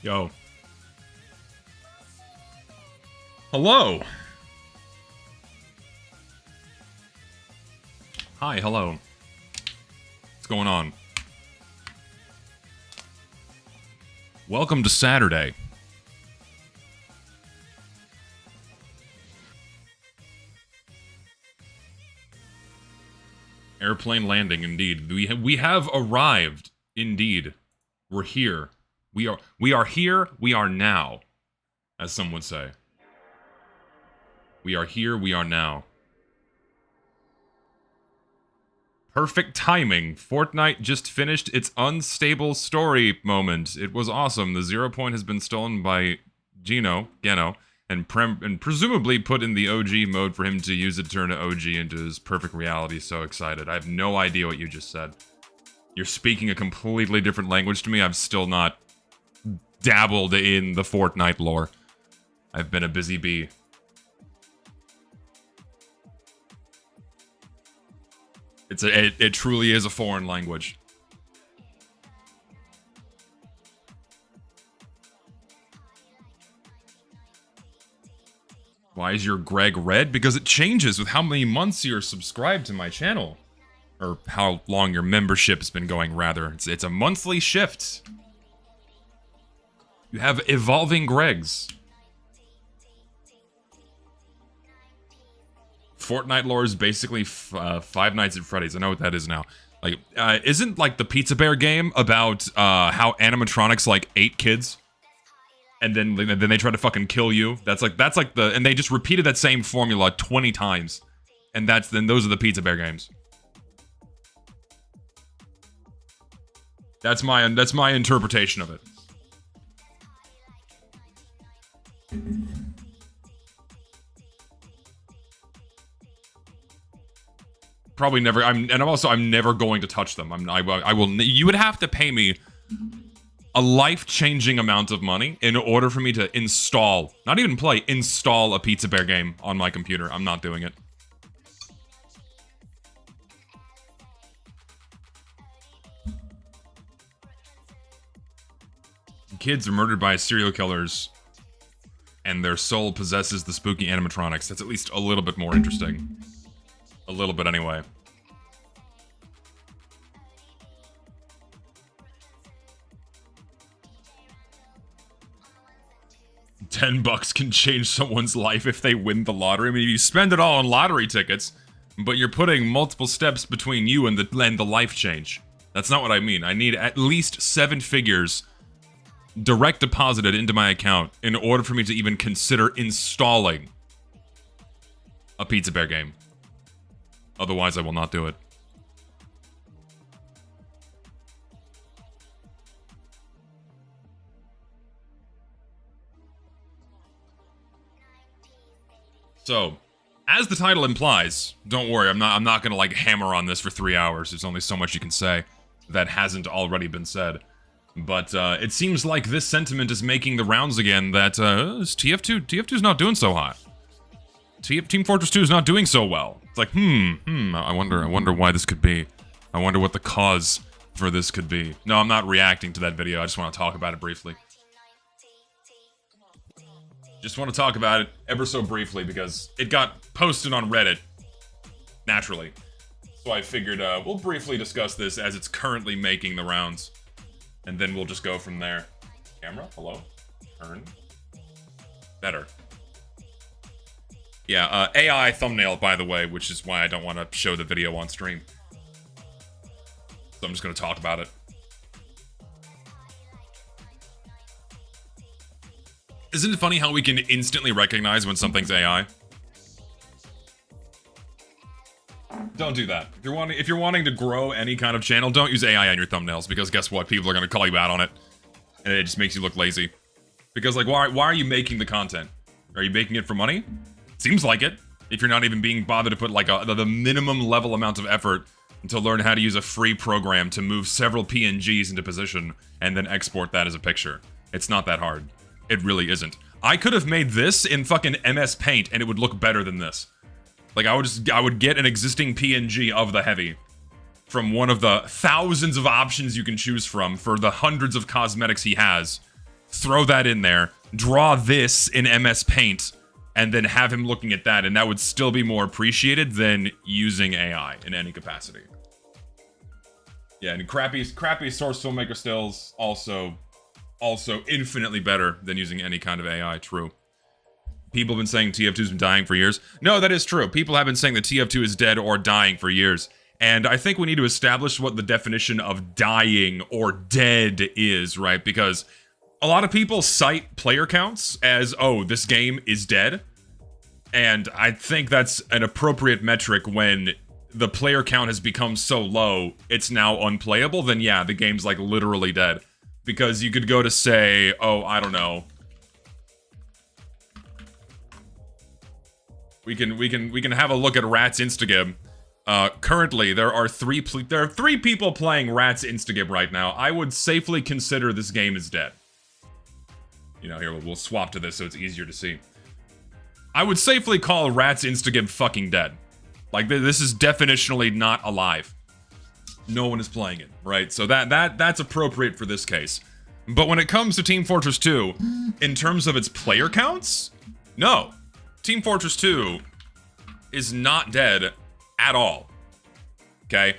Go. Hello. Hi, hello. What's going on? Welcome to Saturday. Airplane landing, indeed. We have arrived, indeed. We're here. We are here, we are now, as some would say. We are here, we are now. Perfect timing. Fortnite just finished its unstable story moment. It was awesome. The 0 point has been stolen by Geno, and presumably put in the OG mode for him to use it to turn OG into his perfect reality. So excited. I have no idea what you just said. You're speaking a completely different language to me. I've still not dabbled in the Fortnite lore. I've been a busy bee. It truly is a foreign language. Why is your Greg red? Because it changes with how many months you're subscribed to my channel. Or how long your membership's been going, rather. It's a monthly shift. You have evolving Gregs. Fortnite lore is basically Five Nights at Freddy's. I know what that is now. Like, isn't like the Pizza Bear game about how animatronics like ate kids, and then they try to fucking kill you? That's like the, and they just repeated that same formula 20 times, and those are the Pizza Bear games. That's my interpretation of it. Probably never. I'm never going to touch them. I will. You would have to pay me a life-changing amount of money in order for me to install, not even play, install a Pizza Bear game on my computer. I'm not doing it. Kids are murdered by serial killers, and their soul possesses the spooky animatronics. That's at least a little bit more interesting. A little bit, anyway. $10 can change someone's life if they win the lottery. I mean, you spend it all on lottery tickets, but you're putting multiple steps between you and the life change. That's not what I mean. I need at least 7 figures direct deposited into my account in order for me to even consider installing a Pizza Bear game. Otherwise, I will not do it. So, as the title implies, don't worry, I'm not gonna like hammer on this for 3 hours. There's only so much you can say that hasn't already been said. But it seems like this sentiment is making the rounds again that TF2's not doing so hot. Team Fortress 2 is not doing so well. It's like, I wonder why this could be. I wonder what the cause for this could be. No, I'm not reacting to that video. I just want to talk about it briefly. Just want to talk about it ever so briefly because it got posted on Reddit, naturally. So I figured we'll briefly discuss this as it's currently making the rounds. And then we'll just go from there. Camera, hello? Turn. Better. Yeah, AI thumbnail, by the way, which is why I don't want to show the video on stream. So I'm just going to talk about it. Isn't it funny how we can instantly recognize when something's AI? Don't do that. If you're wanting to grow any kind of channel, don't use AI on your thumbnails, because guess what? People are going to call you out on it. And it just makes you look lazy. Because, like, why are you making the content? Are you making it for money? Seems like it. If you're not even being bothered to put, like, the minimum level amount of effort to learn how to use a free program to move several PNGs into position and then export that as a picture. It's not that hard. It really isn't. I could have made this in fucking MS Paint and it would look better than this. Like, I would get an existing PNG of the Heavy from one of the thousands of options you can choose from for the hundreds of cosmetics he has, throw that in there, draw this in MS Paint, and then have him looking at that, and that would still be more appreciated than using AI in any capacity. Yeah, and crappy source filmmaker stills also infinitely better than using any kind of AI, true. People have been saying TF2's been dying for years. No, that is true. People have been saying that TF2 is dead or dying for years. And I think we need to establish what the definition of dying or dead is, right? Because a lot of people cite player counts as, oh, this game is dead. And I think that's an appropriate metric when the player count has become so low, it's now unplayable, then yeah, the game's like literally dead. Because you could go to say, oh, I don't know. We can have a look at Rats Instagib. Currently, there are three people playing Rats Instagib right now. I would safely consider this game is dead. You know, here, we'll swap to this so it's easier to see. I would safely call Rats Instagib fucking dead. Like, this is definitionally not alive. No one is playing it, right? So that's appropriate for this case. But when it comes to Team Fortress 2, in terms of its player counts, no. Team Fortress 2 is not dead at all. Okay?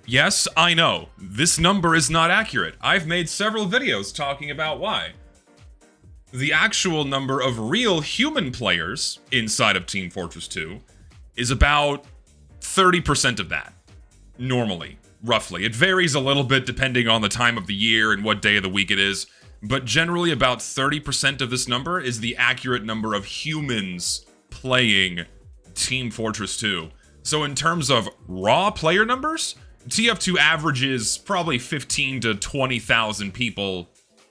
Yes, I know. This number is not accurate. I've made several videos talking about why. The actual number of real human players inside of Team Fortress 2 is about 30% of that. Normally, roughly. It varies a little bit depending on the time of the year and what day of the week it is, but generally about 30% of this number is the accurate number of humans playing Team Fortress 2. So in terms of raw player numbers, TF2 averages probably 15 to 20,000 people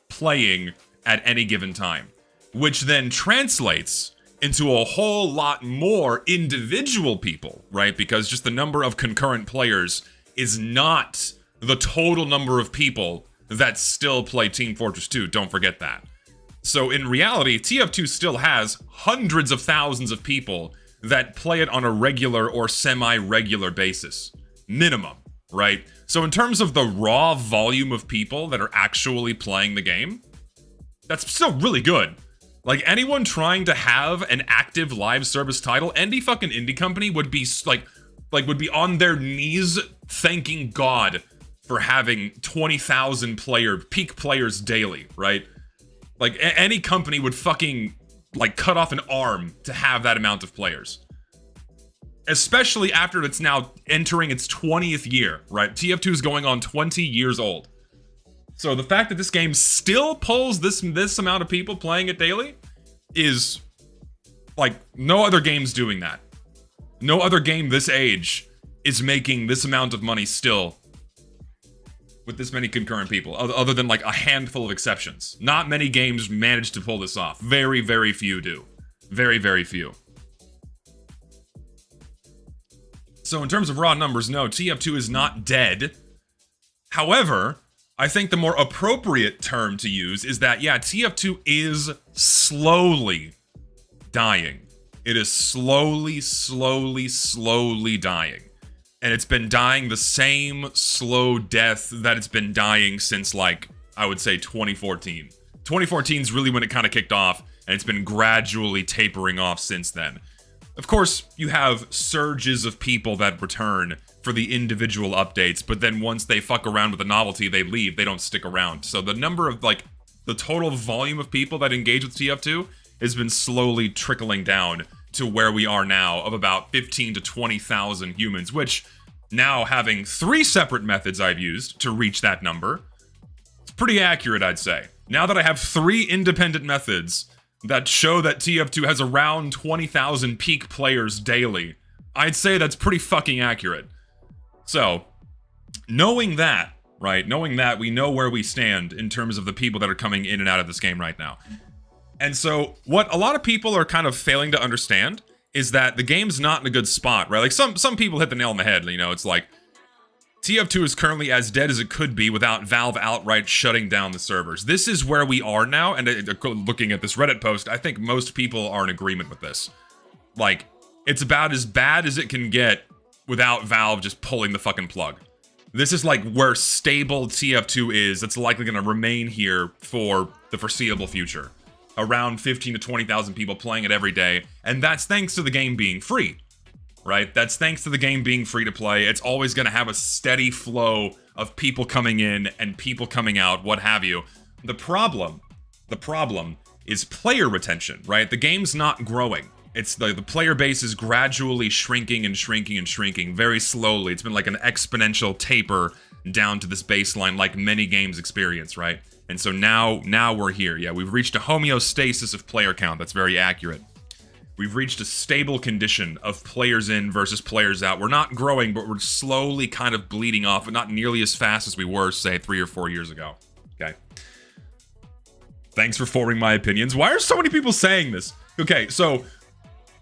playing at any given time, which then translates into a whole lot more individual people, right? Because just the number of concurrent players is not the total number of people that still play Team Fortress 2. Don't forget that. So in reality, TF2 still has hundreds of thousands of people that play it on a regular or semi-regular basis. Minimum, right? So in terms of the raw volume of people that are actually playing the game, that's still really good. Like, anyone trying to have an active live service title, any fucking indie company would be would be on their knees thanking God for having 20,000 peak players daily, right? Like, any company would fucking, like, cut off an arm to have that amount of players. Especially after it's now entering its 20th year, right? TF2 is going on 20 years old. So the fact that this game still pulls this amount of people playing it daily is, like, no other game's doing that. No other game this age is making this amount of money still with this many concurrent people, other than, like, a handful of exceptions. Not many games manage to pull this off. Very, very few do. Very, very few. So in terms of raw numbers, no, TF2 is not dead. However, I think the more appropriate term to use is that, yeah, TF2 is slowly dying. It is slowly dying. And it's been dying the same slow death that it's been dying since, like, I would say 2014. 2014 is really when it kind of kicked off, and it's been gradually tapering off since then. Of course, you have surges of people that return for the individual updates, but then once they fuck around with the novelty, they leave. They don't stick around. So the number of, like, the total volume of people that engage with TF2 has been slowly trickling down to where we are now of about 15 to 20,000 humans, which, now having 3 separate methods I've used to reach that number, it's pretty accurate, I'd say. Now that I have 3 independent methods that show that TF2 has around 20,000 peak players daily, I'd say that's pretty fucking accurate. So, knowing that, right, knowing that, we know where we stand in terms of the people that are coming in and out of this game right now. And so, what a lot of people are kind of failing to understand is that the game's not in a good spot, right? Like, some people hit the nail on the head, you know, it's like, TF2 is currently as dead as it could be without Valve outright shutting down the servers. This is where we are now, and looking at this Reddit post, I think most people are in agreement with this. Like, it's about as bad as it can get without Valve just pulling the fucking plug. This is like where stable TF2 is. It's likely going to remain here for the foreseeable future. Around 15 to 20,000 people playing it every day. And that's thanks to the game being free, right? That's thanks to the game being free to play. It's always going to have a steady flow of people coming in and people coming out, what have you. The problem is player retention, right? The game's not growing. It's the player base is gradually shrinking and shrinking and shrinking very slowly. It's been like an exponential taper down to this baseline like many games experience, right? And so now we're here. Yeah, we've reached a homeostasis of player count. That's very accurate. We've reached a stable condition of players in versus players out. We're not growing, but we're slowly kind of bleeding off, but not nearly as fast as we were, say, 3 or 4 years ago. Okay. Thanks for forming my opinions. Why are so many people saying this? Okay, so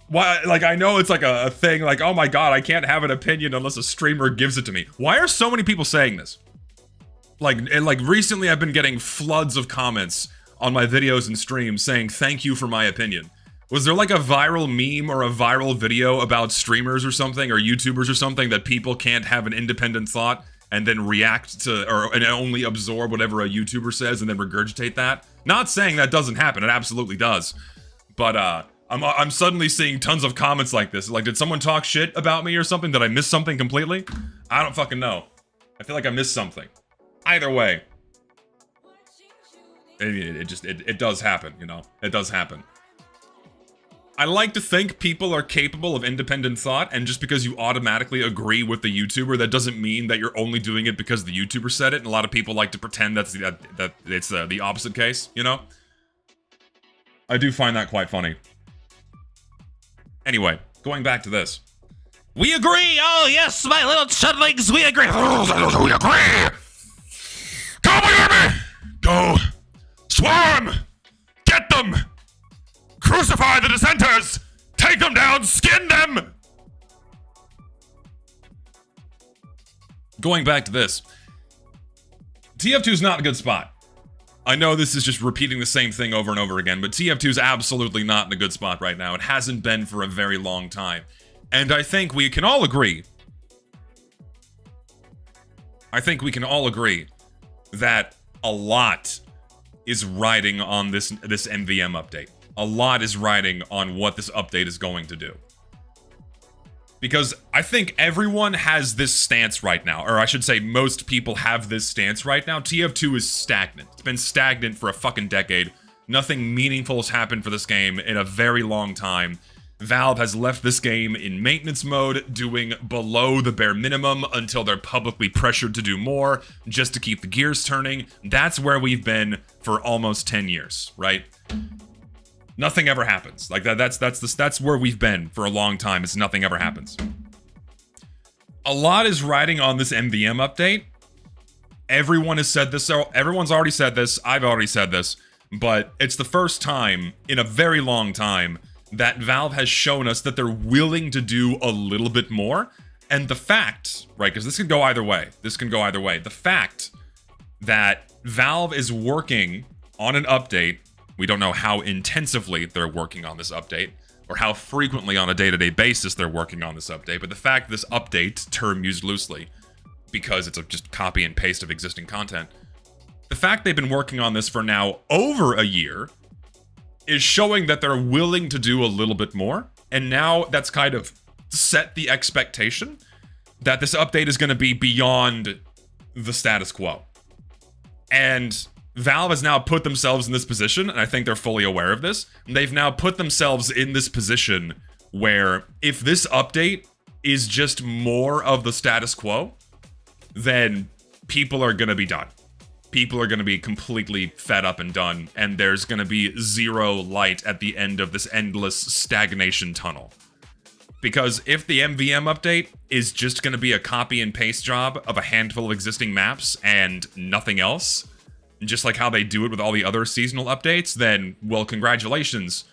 why, like, I know it's like a thing, like, oh my god, I can't have an opinion unless a streamer gives it to me. Why are so many people saying this? Like recently I've been getting floods of comments on my videos and streams saying thank you for my opinion. Was there like a viral meme or a viral video about streamers or something, or YouTubers or something, that people can't have an independent thought and then react to, and only absorb whatever a YouTuber says and then regurgitate that? Not saying that doesn't happen, it absolutely does. But I'm suddenly seeing tons of comments like this. Like, did someone talk shit about me or something? Did I miss something completely? I don't fucking know. I feel like I missed something. Either way, it does happen, you know? It does happen. I like to think people are capable of independent thought, and just because you automatically agree with the YouTuber, that doesn't mean that you're only doing it because the YouTuber said it, and a lot of people like to pretend that it's the opposite case, you know? I do find that quite funny. Anyway, going back to this. We agree! Oh yes, my little chudlings, we agree! We agree! Go, my army! Go! Swarm! Get them! Crucify the dissenters! Take them down! Skin them! Going back to this. TF2 is not a good spot. I know this is just repeating the same thing over and over again, but TF2 is absolutely not in a good spot right now. It hasn't been for a very long time. And I think we can all agree that a lot is riding on this MVM update. A lot is riding on what this update is going to do. Because I think everyone has this stance right now, or I should say most people have this stance right now. TF2 is stagnant. It's been stagnant for a fucking decade. Nothing meaningful has happened for this game in a very long time. Valve has left this game in maintenance mode, doing below the bare minimum until they're publicly pressured to do more, just to keep the gears turning. That's where we've been for almost 10 years, right? Nothing ever happens. Like that's where we've been for a long time. It's nothing ever happens. A lot is riding on this MVM update. Everyone has said this. So everyone's already said this. I've already said this. But it's the first time in a very long time that Valve has shown us that they're willing to do a little bit more. And the fact, right, because this can go either way. The fact that Valve is working on an update, we don't know how intensively they're working on this update, or how frequently on a day-to-day basis they're working on this update, but the fact this update, term used loosely, because it's just copy and paste of existing content, the fact they've been working on this for now over a year is showing that they're willing to do a little bit more, and now that's kind of set the expectation that this update is going to be beyond the status quo. And Valve has now put themselves in this position, and I think they're fully aware of this. They've now put themselves in this position where if this update is just more of the status quo, then people are going to be done. People are going to be completely fed up and done, and there's going to be zero light at the end of this endless stagnation tunnel. Because if the MVM update is just going to be a copy and paste job of a handful of existing maps and nothing else, just like how they do it with all the other seasonal updates, then, well, congratulations.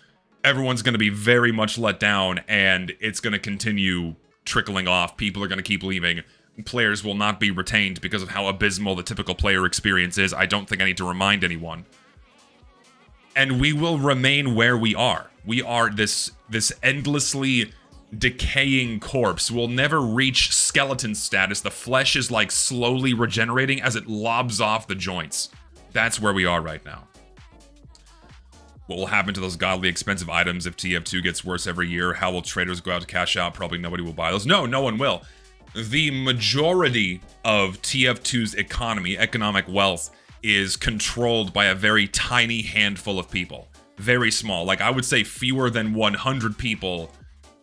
Everyone's going to be very much let down, and it's going to continue trickling off. People are going to keep leaving. Players will not be retained because of how abysmal the typical player experience is. I don't think I need to remind anyone. And we will remain where we are. We are this endlessly decaying corpse will never reach skeleton status. The flesh is like slowly regenerating as it lobs off the joints. That's where we are right now. What will happen to those godly expensive items if TF2 gets worse every year? How will traders go out to cash out? Probably nobody will buy those. No one will. The majority of TF2's economic wealth, is controlled by a very tiny handful of people. Very small. Like, I would say fewer than 100 people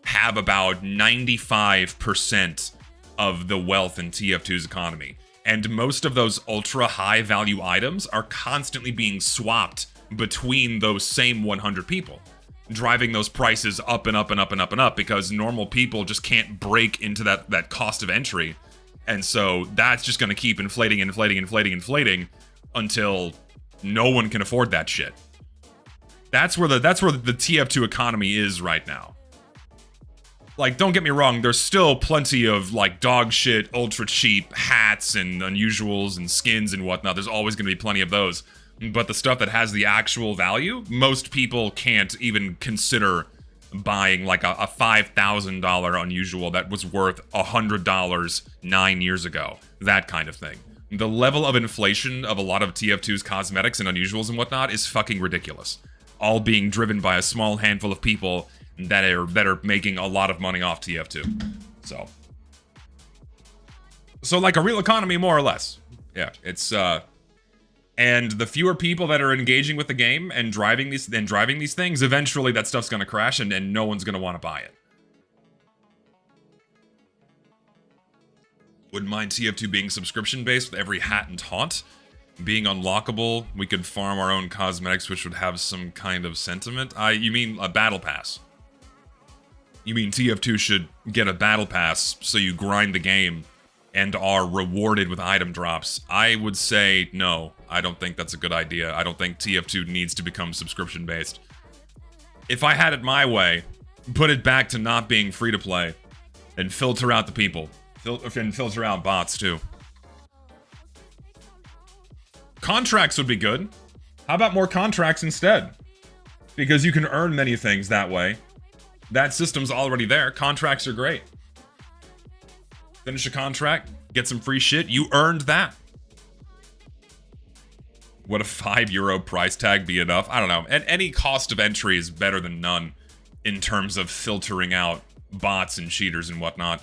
have about 95% of the wealth in TF2's economy. And most of those ultra high value items are constantly being swapped between those same 100 people, driving those prices up and up and up and up and up, because normal people just can't break into that cost of entry. And so that's just going to keep inflating until no one can afford that shit. That's where the TF2 economy is right now. Like, don't get me wrong, there's still plenty of, like, dog shit, ultra cheap hats and unusuals and skins and whatnot. There's always going to be plenty of those. But the stuff that has the actual value, most people can't even consider buying, like, a $5,000 unusual that was worth $100 9 years ago. That kind of thing. The level of inflation of a lot of TF2's cosmetics and unusuals and whatnot is fucking ridiculous. All being driven by a small handful of people that are making a lot of money off TF2. So like a real economy, more or less. Yeah, it's and the fewer people that are engaging with the game and driving these things, eventually that stuff's gonna crash and no one's gonna want to buy it. Wouldn't mind TF2 being subscription based with every hat and taunt being unlockable. We could farm our own cosmetics, which would have some kind of sentiment. You mean a battle pass? You mean TF2 should get a battle pass so you grind the game and are rewarded with item drops? I would say no. I don't think that's a good idea. I don't think TF2 needs to become subscription based. If I had it my way, put it back to not being free to play and filter out the people. And filter out bots too. Contracts would be good. How about more contracts instead? Because you can earn many things that way. That system's already there. Contracts are great. Finish a contract, get some free shit, you earned that. Would a €5 price tag be enough? I don't know. And any cost of entry is better than none in terms of filtering out bots and cheaters and whatnot.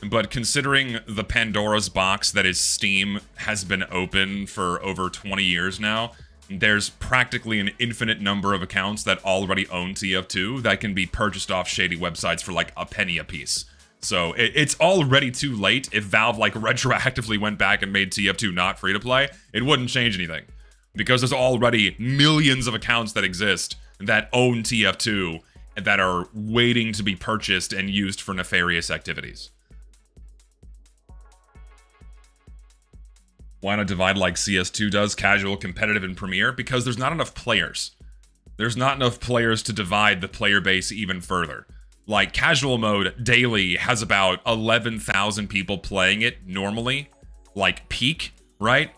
But considering the Pandora's box that is Steam has been open for over 20 years now, there's practically an infinite number of accounts that already own TF2 that can be purchased off shady websites for like a penny a piece. So it's already too late. If Valve like retroactively went back and made TF2 not free to play, it wouldn't change anything. Because there's already millions of accounts that exist that own TF2 that are waiting to be purchased and used for nefarious activities. Why not divide like CS2 does, casual, competitive, and premier? Because there's not enough players. There's not enough players to divide the player base even further. Like, casual mode daily has about 11,000 people playing it normally, like peak, right?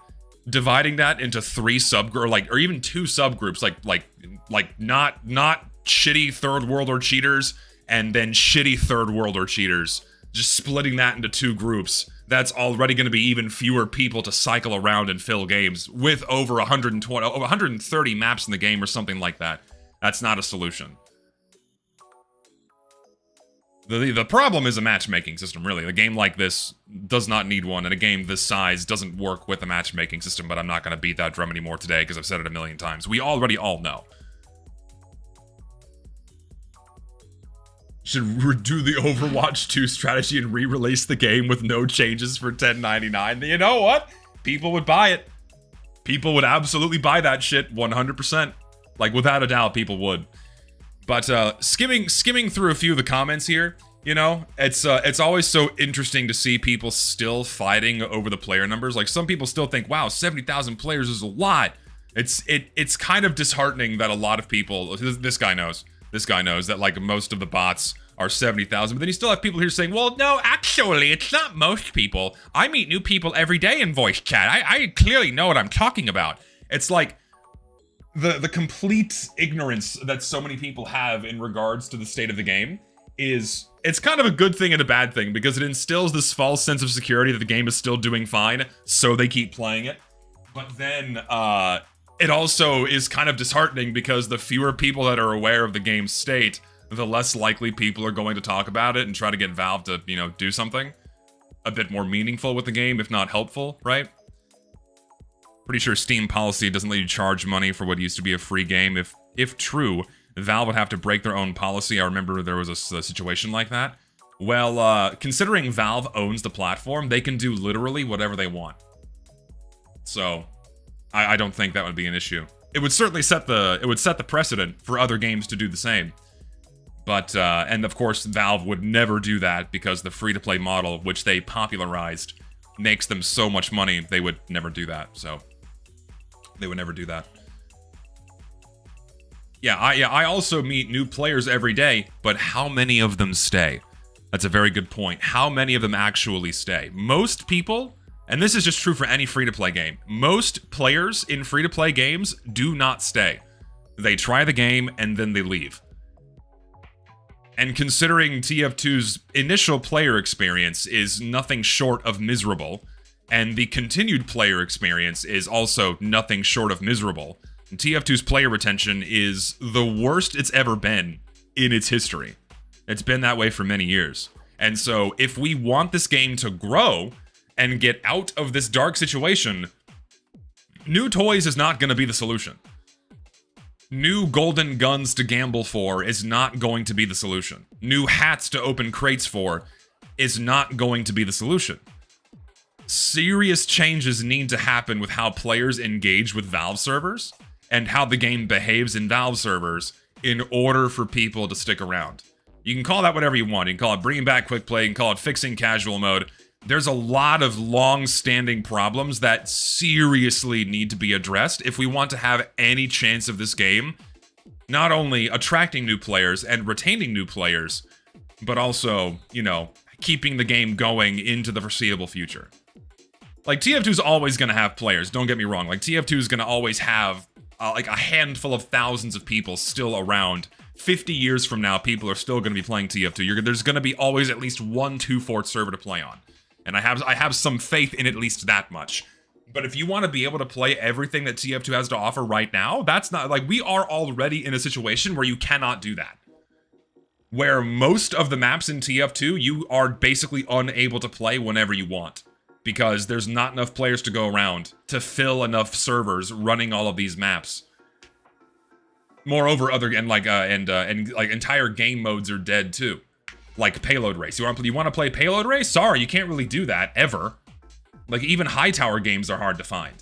Dividing that into 3 subgroups, like, or even 2 subgroups, like not shitty third world or cheaters, and then shitty third world or cheaters. Just splitting that into 2 groups. That's already going to be even fewer people to cycle around and fill games with over 130 maps in the game or something like that. That's not a solution. The problem is a matchmaking system, really. A game like this does not need one, and a game this size doesn't work with a matchmaking system, but I'm not going to beat that drum anymore today because I've said it a million times. We already all know. Should redo the Overwatch 2 strategy and re-release the game with no changes for $10.99. You know what? People would buy it. People would absolutely buy that shit 100%. Like, without a doubt, people would. But skimming through a few of the comments here, you know, it's always so interesting to see people still fighting over the player numbers. Like, some people still think, wow, 70,000 players is a lot. It's kind of disheartening that a lot of people, this guy knows that, like, most of the bots are 70,000, but then you still have people here saying, well, no, actually, it's not most people. I meet new people every day in voice chat. I clearly know what I'm talking about. It's like the complete ignorance that so many people have in regards to the state of the game it's kind of a good thing and a bad thing, because it instills this false sense of security that the game is still doing fine, so they keep playing it. But then, it also is kind of disheartening, because the fewer people that are aware of the game's state, the less likely people are going to talk about it and try to get Valve to, you know, do something a bit more meaningful with the game, if not helpful, right? Pretty sure Steam policy doesn't let you charge money for what used to be a free game. If true, Valve would have to break their own policy. I remember there was a situation like that. Well, considering Valve owns the platform, they can do literally whatever they want. So, I don't think that would be an issue. It would certainly set the precedent for other games to do the same. But, and of course, Valve would never do that, because the free-to-play model, which they popularized, makes them so much money, they would never do that, so. They would never do that. Yeah, I also meet new players every day, but how many of them stay? That's a very good point. How many of them actually stay? Most people, and this is just true for any free-to-play game, most players in free-to-play games do not stay. They try the game, and then they leave. And considering TF2's initial player experience is nothing short of miserable, and the continued player experience is also nothing short of miserable, and TF2's player retention is the worst it's ever been in its history. It's been that way for many years. And so, if we want this game to grow and get out of this dark situation, new toys is not going to be the solution. New golden guns to gamble for is not going to be the solution. New hats to open crates for is not going to be the solution. Serious changes need to happen with how players engage with Valve servers and how the game behaves in Valve servers in order for people to stick around. You can call that whatever you want. You can call it bringing back quick play, you can call it fixing casual mode. There's a lot of long-standing problems that seriously need to be addressed if we want to have any chance of this game not only attracting new players and retaining new players, but also, you know, keeping the game going into the foreseeable future. Like, TF2 is always going to have players, don't get me wrong. Like, TF2 is going to always have, like, a handful of thousands of people still around. 50 years from now, people are still going to be playing TF2. There's going to be always at least one 2-fort server to play on. And I have some faith in at least that much. But if you want to be able to play everything that TF2 has to offer right now, that's not, like, we are already in a situation where you cannot do that. Where most of the maps in TF2, you are basically unable to play whenever you want. Because there's not enough players to go around to fill enough servers running all of these maps. Moreover, entire game modes are dead too. Like Payload Race. You want to play Payload Race? Sorry, you can't really do that, ever. Like, even high tower games are hard to find.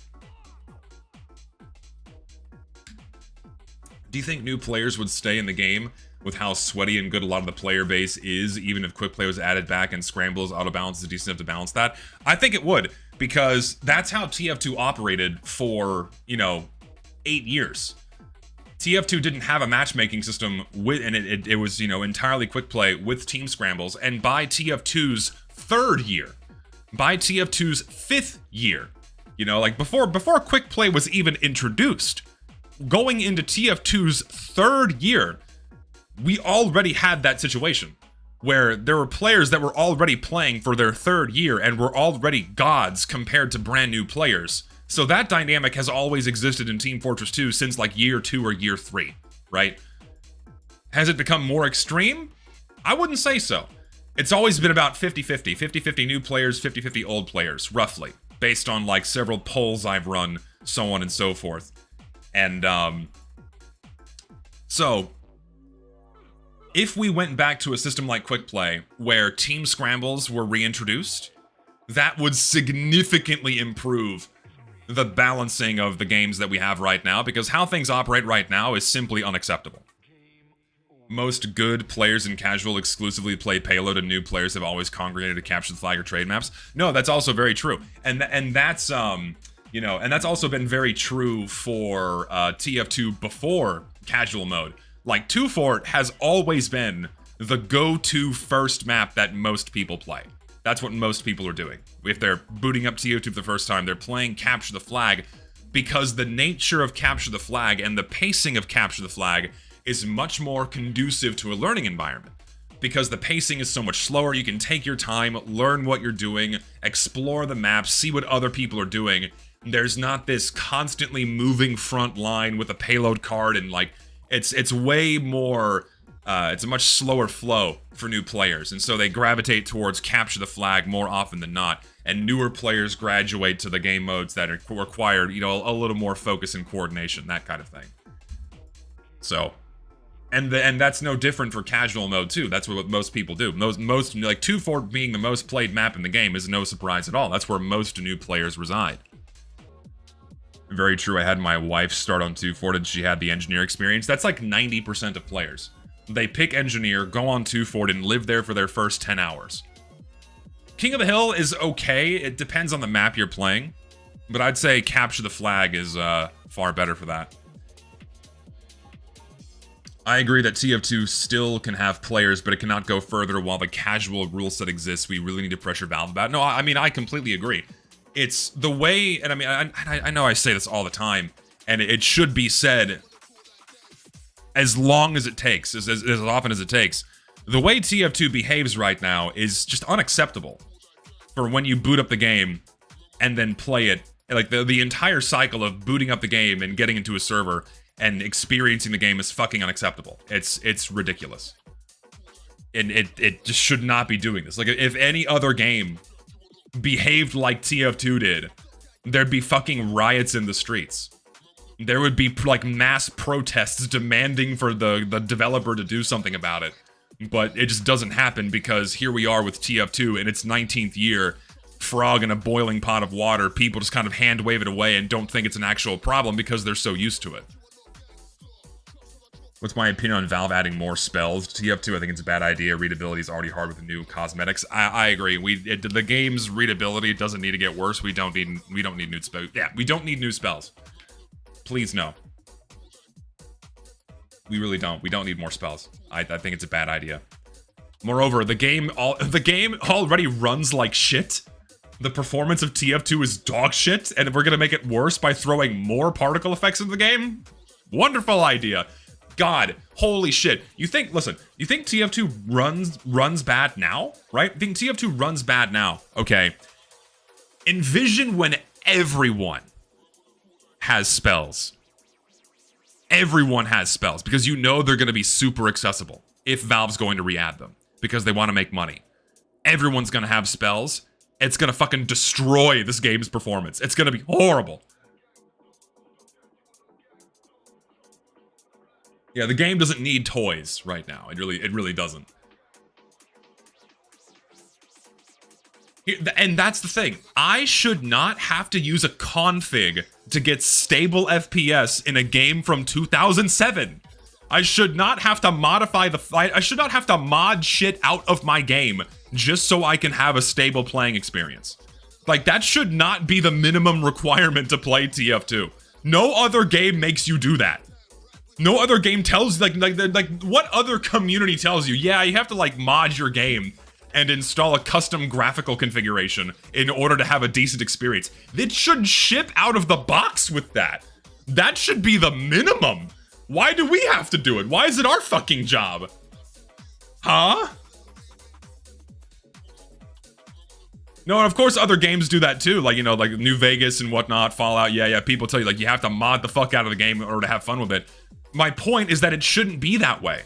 Do you think new players would stay in the game with how sweaty and good a lot of the player base is, even if quick play was added back and scrambles auto balance is decent enough to balance that? I think it would, because that's how TF2 operated for, you know, 8 years. TF2 didn't have a matchmaking system and it was, you know, entirely quick play with team scrambles. And by TF2's 3rd year, by TF2's 5th year, you know, like before quick play was even introduced, going into TF2's 3rd year, we already had that situation where there were players that were already playing for their 3rd year and were already gods compared to brand new players. So that dynamic has always existed in Team Fortress 2 since like year 2 or year 3, right? Has it become more extreme? I wouldn't say so. It's always been about 50-50. 50-50 new players, 50-50 old players, roughly. Based on like several polls I've run, so on and so forth. And, so, if we went back to a system like Quick Play, where team scrambles were reintroduced, that would significantly improve the balancing of the games that we have right now, because how things operate right now is simply unacceptable. Most good players in casual exclusively play payload, and new players have always congregated to capture the flag or trade maps. No, that's also very true. And that's, you know, and that's also been very true for TF2 before casual mode. Like, 2-fort has always been the go-to first map that most people play. That's what most people are doing. If they're booting up TF2 for the first time, they're playing Capture the Flag, because the nature of Capture the Flag and the pacing of Capture the Flag is much more conducive to a learning environment. because the pacing is so much slower. You can take your time, learn what you're doing, explore the map, see what other people are doing. There's not this constantly moving front line with a payload card, and like it's way more it's a much slower flow for new players, and so they gravitate towards capture the flag more often than not, and newer players graduate to the game modes that require, you know, a little more focus and coordination, that kind of thing. So, and that's no different for casual mode too. That's what most people do. Most like 2-4 being the most played map in the game is no surprise at all. That's where most new players reside. Very true. I had my wife start on 2-4 and she had the engineer experience. That's like 90% of players. They pick engineer, go on 2-4 and live there for their first 10 hours. King of the Hill is okay. It depends on the map you're playing, but I'd say capture the flag is far better for that. I agree that TF2 still can have players, but it cannot go further while the casual rule set exists. We really need to pressure Valve about it. No, I mean, I completely agree. It's the way, and I mean, I know I say this all the time, and it should be said as long as it takes, as often as it takes. The way TF2 behaves right now is just unacceptable for when you boot up the game and then play it. Like, the entire cycle of booting up the game and getting into a server and experiencing the game is fucking unacceptable. It's ridiculous. And it just should not be doing this. Like, if any other game behaved like TF2 did, there'd be fucking riots in the streets. There would be, like, mass protests demanding for the developer to do something about it. But it just doesn't happen because here we are with TF2 in its 19th year, frog in a boiling pot of water, people just kind of hand wave it away and don't think it's an actual problem because they're so used to it. What's my opinion on Valve adding more spells to TF2? I think it's a bad idea. Readability is already hard with the new cosmetics. I agree. The game's readability doesn't need to get worse. We don't need new spells. Yeah, we don't need new spells. Please no. We really don't. We don't need more spells. I think it's a bad idea. Moreover, the game already runs like shit. The performance of TF2 is dog shit, and we're gonna make it worse by throwing more particle effects into the game? Wonderful idea. God, holy shit. You think TF2 runs bad now, right? You think TF2 runs bad now. Okay. Envision when everyone has spells. Everyone has spells, because you know they're going to be super accessible if Valve's going to re-add them, because they want to make money. Everyone's going to have spells. It's going to fucking destroy this game's performance. It's going to be horrible. Yeah, the game doesn't need toys right now. It really doesn't. And that's the thing. I should not have to use a config to get stable FPS in a game from 2007. I should not have to modify I should not have to mod shit out of my game just so I can have a stable playing experience. Like, that should not be the minimum requirement to play TF2. No other game makes you do that. No other game tells, like what other community tells you, yeah, you have to, like, mod your game and install a custom graphical configuration in order to have a decent experience. It should ship out of the box with that. That should be the minimum. Why do we have to do it? Why is it our fucking job? Huh? No, and of course other games do that too, like, you know, like New Vegas and whatnot, Fallout, yeah, people tell you, like, you have to mod the fuck out of the game in order to have fun with it. My point is that it shouldn't be that way.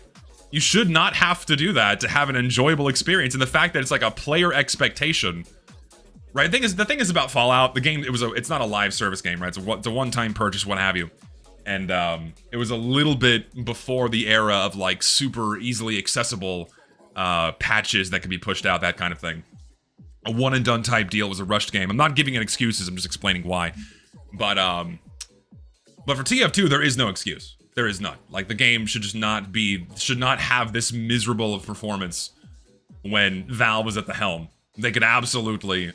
You should not have to do that to have an enjoyable experience, and the fact that it's like a player expectation, right? The thing is about Fallout, the game, it's not a live service game, right? It's a one-time purchase, what have you. And it was a little bit before the era of, like, super easily accessible patches that could be pushed out, that kind of thing. A one-and-done type deal. Was a rushed game. I'm not giving it excuses, I'm just explaining why. But for TF2, there is no excuse. There is none. Like, the game should not have this miserable of performance when Valve was at the helm. They could absolutely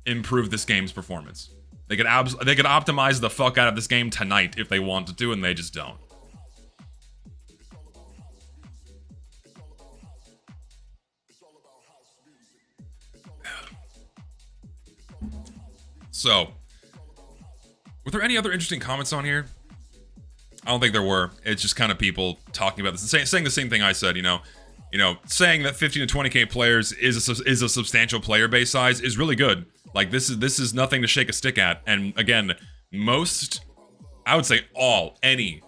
improve this game's performance. They could optimize the fuck out of this game tonight if they wanted to, and they just don't. So, were there any other interesting comments on here? I don't think there were. It's just kind of people talking about this and saying the same thing I said. Saying that 15 to 20k players is a substantial player base size is really good. Like this is nothing to shake a stick at. And again, I would say any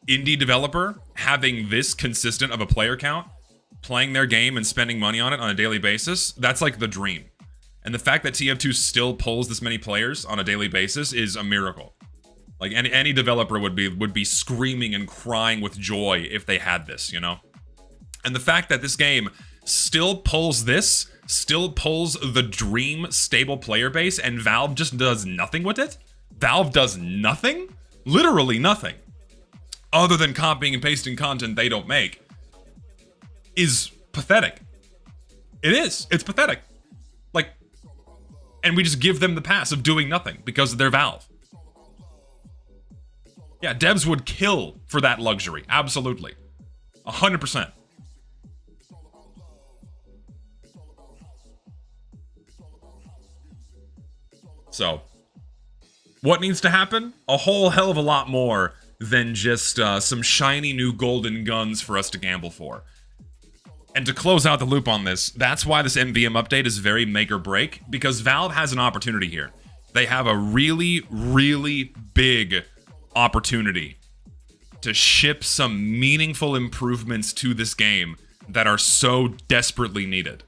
indie developer having this consistent of a player count, playing their game and spending money on it on a daily basis, that's like the dream. And the fact that TF2 still pulls this many players on a daily basis is a miracle. Like any developer would be screaming and crying with joy if they had this, And the fact that this game still pulls the dream stable player base and Valve just does nothing with it? Valve does nothing? Literally nothing. Other than copying and pasting content they don't make, is pathetic. It is. It's pathetic. Like, and we just give them the pass of doing nothing because they're Valve. Yeah, devs would kill for that luxury. Absolutely. 100%. So, what needs to happen? A whole hell of a lot more than just some shiny new golden guns for us to gamble for. And to close out the loop on this, that's why this MVM update is very make or break, because Valve has an opportunity here. They have a really, really big opportunity to ship some meaningful improvements to this game that are so desperately needed.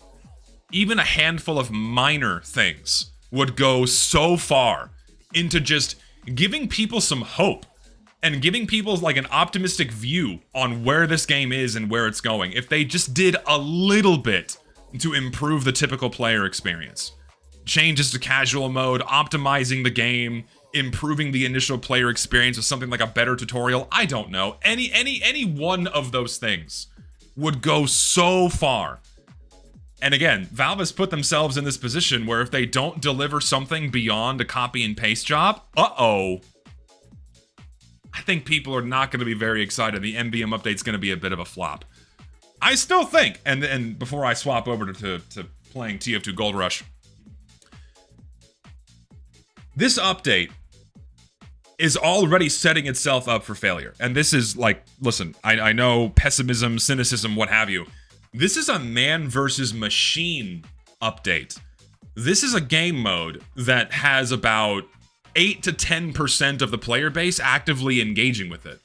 Even a handful of minor things would go so far into just giving people some hope and giving people like an optimistic view on where this game is and where it's going. If they just did a little bit to improve the typical player experience. Changes to casual mode, optimizing the game, improving the initial player experience with something like a better tutorial. I don't know. Any one of those things would go so far. And again, Valve has put themselves in this position where if they don't deliver something beyond a copy and paste job, I think people are not going to be very excited. The MVM update's going to be a bit of a flop. I still think, and before I swap over to playing TF2 Gold Rush, this update is already setting itself up for failure. And this is like, listen, I know pessimism, cynicism, what have you. This is a man versus machine update. This is a game mode that has about 8 to 10% of the player base actively engaging with it.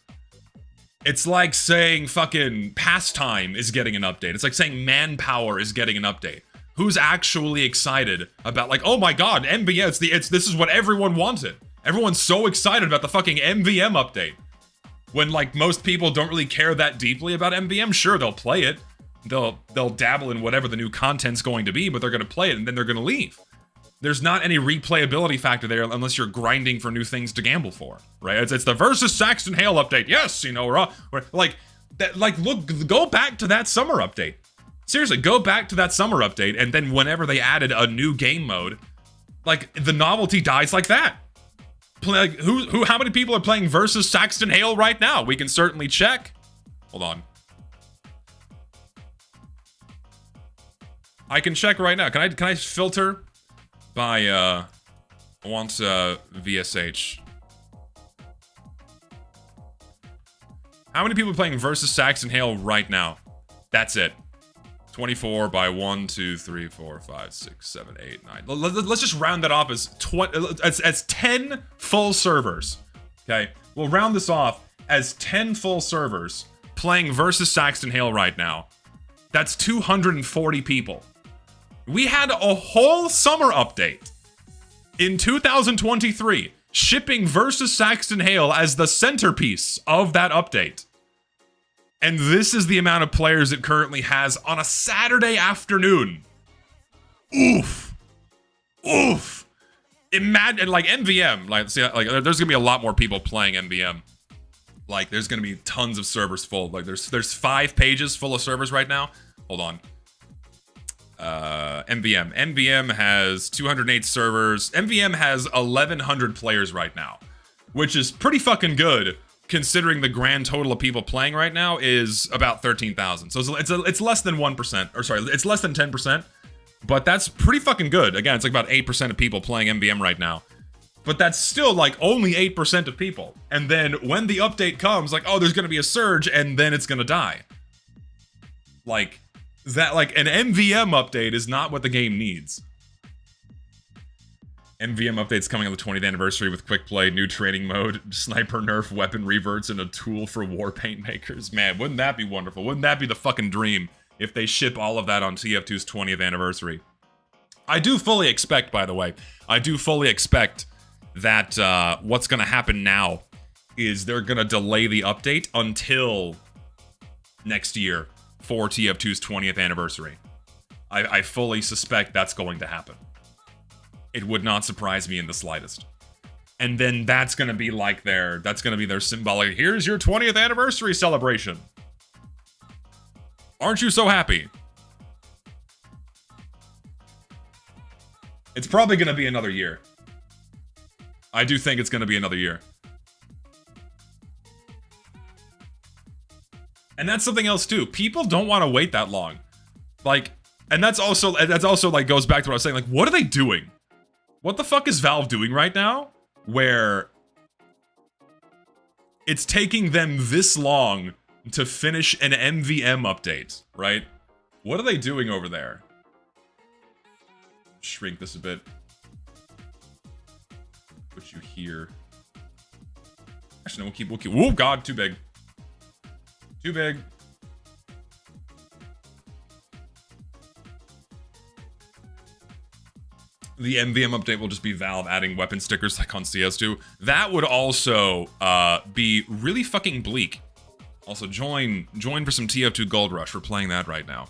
It's like saying fucking Pastime is getting an update. It's like saying Manpower is getting an update. Who's actually excited about, like, oh my god, MVM, this is what everyone wanted. Everyone's so excited about the fucking MVM update. When, like, most people don't really care that deeply about MVM, sure, they'll play it. They'll dabble in whatever the new content's going to be, but they're going to play it and then they're going to leave. There's not any replayability factor there unless you're grinding for new things to gamble for, right? It's the versus Saxton Hale update. Yes, look, go back to that summer update. Seriously, go back to that summer update, and then whenever they added a new game mode, like, the novelty dies like that. Like, how many people are playing versus Saxton Hale right now? We can certainly check. Hold on. I can check right now. Can I filter by I want VSH. How many people are playing versus Saxton Hale right now? That's it. 24 by 1, 2, 3, 4, 5, 6, 7, 8, 9. Let's just round that off as 10 full servers. Okay, we'll round this off as 10 full servers playing versus Saxton Hale right now. That's 240 people. We had a whole summer update in 2023, shipping versus Saxton Hale as the centerpiece of that update. And this is the amount of players it currently has on a Saturday afternoon. Oof. Oof. Imagine, like, MVM, there's gonna be a lot more people playing MVM. Like, there's gonna be tons of servers full. Like, there's 5 pages full of servers right now. Hold on. MVM. MVM has 208 servers. MVM has 1,100 players right now, which is pretty fucking good, considering the grand total of people playing right now is about 13,000. So it's less than 1%, or sorry, it's less than 10%, but that's pretty fucking good. Again, it's like about 8% of people playing MVM right now. But that's still like only 8% of people. And then when the update comes, like, oh, there's gonna be a surge, and then it's gonna die. Like, that, like, an MVM update is not what the game needs. MVM updates coming on the 20th anniversary with quick play, new training mode, sniper nerf, weapon reverts, and a tool for war paint makers. Man, wouldn't that be wonderful? Wouldn't that be the fucking dream if they ship all of that on TF2's 20th anniversary? I do fully expect, by the way, I do fully expect that what's gonna happen now is they're gonna delay the update until next year for TF2's 20th anniversary. I fully suspect that's going to happen. It would not surprise me in the slightest. And then that's gonna be like that's gonna be their symbolic, here's your 20th anniversary celebration. Aren't you so happy? It's probably gonna be another year. I do think it's gonna be another year. And that's something else too. People don't want to wait that long. Like, and that's also like goes back to what I was saying. Like, what are they doing? What the fuck is Valve doing right now? Where it's taking them this long to finish an MVM update, right? What are they doing over there? Shrink this a bit. Put you here. Actually, no, we'll keep. Oh God, too big. Too big. The MVM update will just be Valve adding weapon stickers like on CS2. That would also be really fucking bleak. Also, join for some TF2 Gold Rush. We're playing that right now.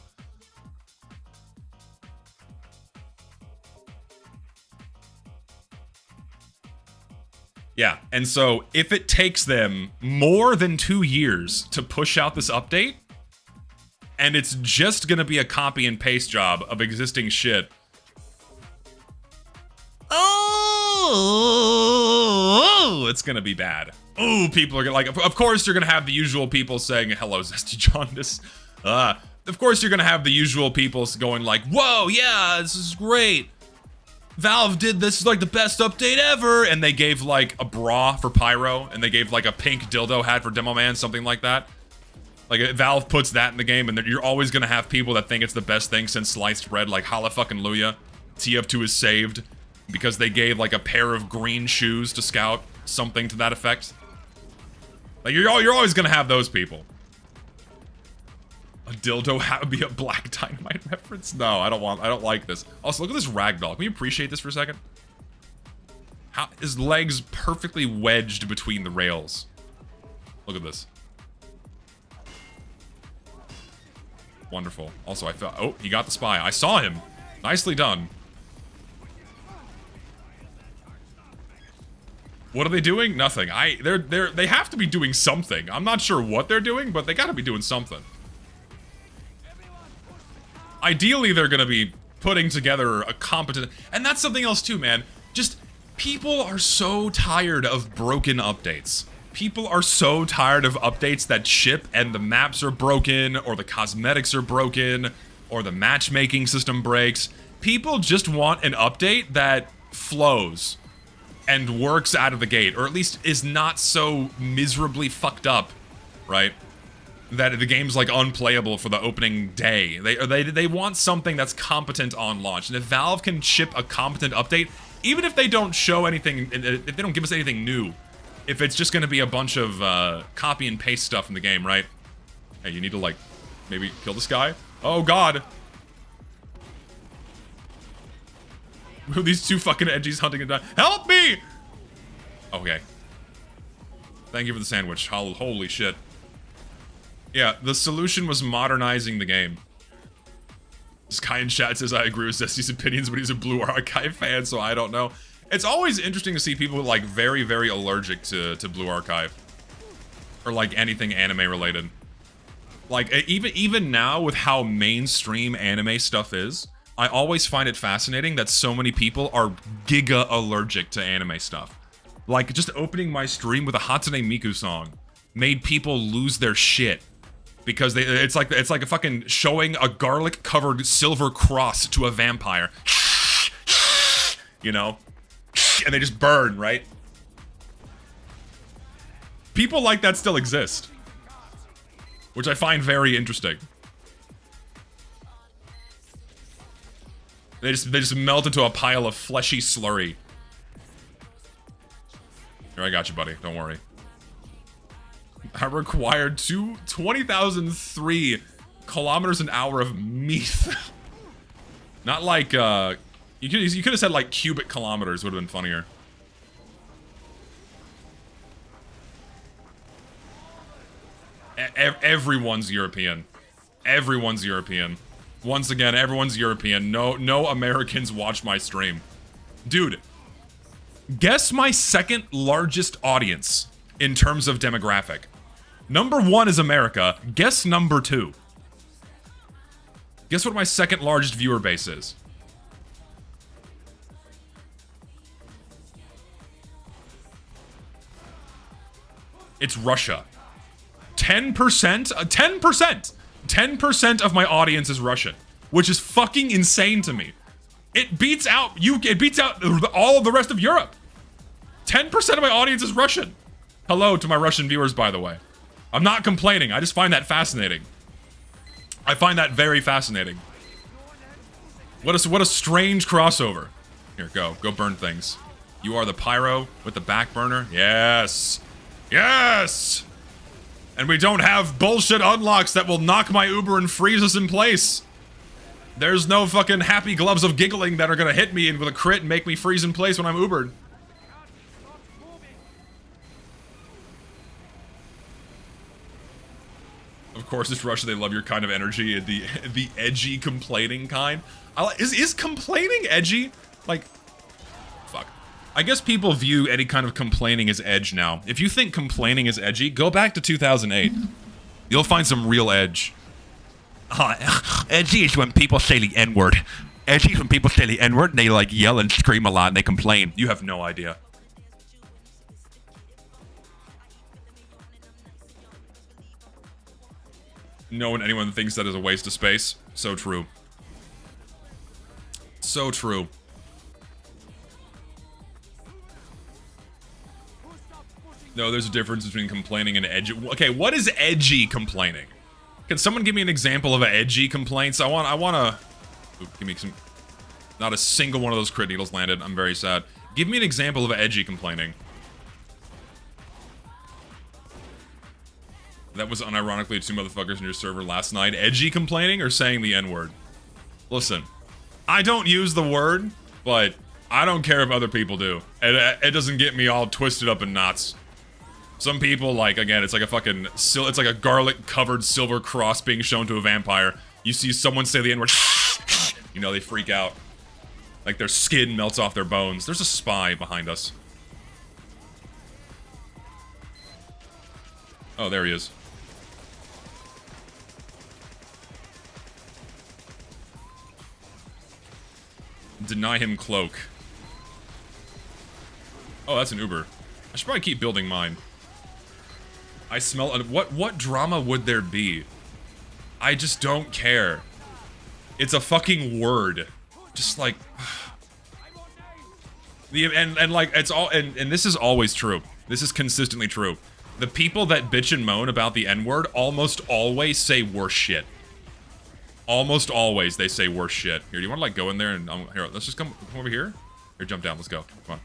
Yeah, and so if it takes them more than 2 years to push out this update, and it's just gonna be a copy and paste job of existing shit. Oh, it's gonna be bad. Oh, people are gonna like, of course you're gonna have the usual people saying, hello, Zesty Jaundice. Of course you're gonna have the usual people going like, whoa, yeah, this is great. Valve did this, like the best update ever, and they gave like a bra for Pyro, and they gave like a pink dildo hat for Demo Man, something like that. Like Valve puts that in the game, and you're always gonna have people that think it's the best thing since sliced bread, like holla fucking Luya. TF2 is saved because they gave like a pair of green shoes to Scout, something to that effect. Like you're always gonna have those people. A dildo hat would be a Black Dynamite reference? No, I don't like this. Also, look at this ragdoll. Can we appreciate this for a second? How his legs perfectly wedged between the rails. Look at this. Wonderful. Also, I thought, oh, he got the spy. I saw him. Nicely done. What are they doing? Nothing. They have to be doing something. I'm not sure what they're doing, but they gotta be doing something. Ideally, they're gonna be putting together a competent... And that's something else too, man. Just, people are so tired of broken updates. People are so tired of updates that ship and the maps are broken, or the cosmetics are broken, or the matchmaking system breaks. People just want an update that flows and works out of the gate, or at least is not so miserably fucked up, right? That the game's like unplayable for the opening day. They want something that's competent on launch. And if Valve can ship a competent update, even if they don't show anything, if they don't give us anything new, if it's just gonna be a bunch of copy and paste stuff in the game, right? Hey, you need to like, maybe kill this guy? Oh God. Who are these two fucking edgies hunting and dying? Help me! Okay. Thank you for the sandwich. Holy shit. Yeah, the solution was modernizing the game. This guy in chat says, I agree with Zesty's opinions, but he's a Blue Archive fan, so I don't know. It's always interesting to see people like very, very allergic to Blue Archive. Or like anything anime related. Like, even now with how mainstream anime stuff is, I always find it fascinating that so many people are giga allergic to anime stuff. Like, just opening my stream with a Hatsune Miku song made people lose their shit. Because it's like a fucking showing a garlic-covered silver cross to a vampire. You know? and they just burn, right? People like that still exist, which I find very interesting. They just melt into a pile of fleshy slurry. Here, I got you, buddy. Don't worry. I required 20,003 kilometers an hour of meat. Not like, you could have said like cubic kilometers, would have been funnier. Everyone's European. Everyone's European. Once again, everyone's European. No Americans watch my stream. Dude, guess my second largest audience in terms of demographic. Number 1 is America. Guess number 2. Guess what my second largest viewer base is? It's Russia. 10%? 10%! 10% of my audience is Russian, which is fucking insane to me. It beats out all of the rest of Europe. 10% of my audience is Russian. Hello to my Russian viewers, by the way. I'm not complaining. I just find that fascinating. I find that very fascinating. What a strange crossover. Here, go burn things. You are the pyro with the back burner. Yes. Yes. And we don't have bullshit unlocks that will knock my Uber and freeze us in place. There's no fucking happy gloves of giggling that are gonna hit me with a crit and make me freeze in place when I'm Ubered. Of course, it's Russia. They love your kind of energy, the edgy complaining kind. Is complaining edgy? Like, fuck. I guess people view any kind of complaining as edge now. If you think complaining is edgy, go back to 2008. You'll find some real edge. Edgy is when people say the N-word. Edgy is when people say the N-word and they like yell and scream a lot and they complain. You have no idea. Anyone thinks that is a waste of space. So true. So true. No, there's a difference between complaining and edgy. Okay, what is edgy complaining? Can someone give me an example of an edgy complaint? I wanna... Oop, give me some... Not a single one of those crit needles landed. I'm very sad. Give me an example of an edgy complaining. That was unironically 2 motherfuckers in your server last night. Edgy complaining or saying the N-word? Listen, I don't use the word, but I don't care if other people do. It doesn't get me all twisted up in knots. Some people, like, again, it's like a fucking... It's like a garlic-covered silver cross being shown to a vampire. You see someone say the N-word, you know, they freak out. Like their skin melts off their bones. There's a spy behind us. Oh, there he is. Deny him cloak. Oh, that's an Uber. I should probably keep building mine. I smell... What drama would there be? I just don't care. It's a fucking word. Just like... and like, it's all... And this is always true. This is consistently true. The people that bitch and moan about the N-word almost always say worse shit. Almost always they say worse shit. Here, do you want to like go in there and... here, let's just come over here. Here, jump down. Let's go. Come on.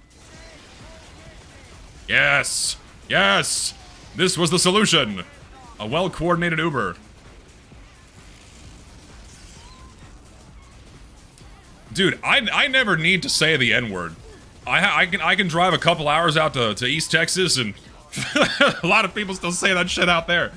Yes! Yes! This was the solution! A well-coordinated Uber. Dude, I never need to say the N-word. I can drive a couple hours out to East Texas and a lot of people still say that shit out there.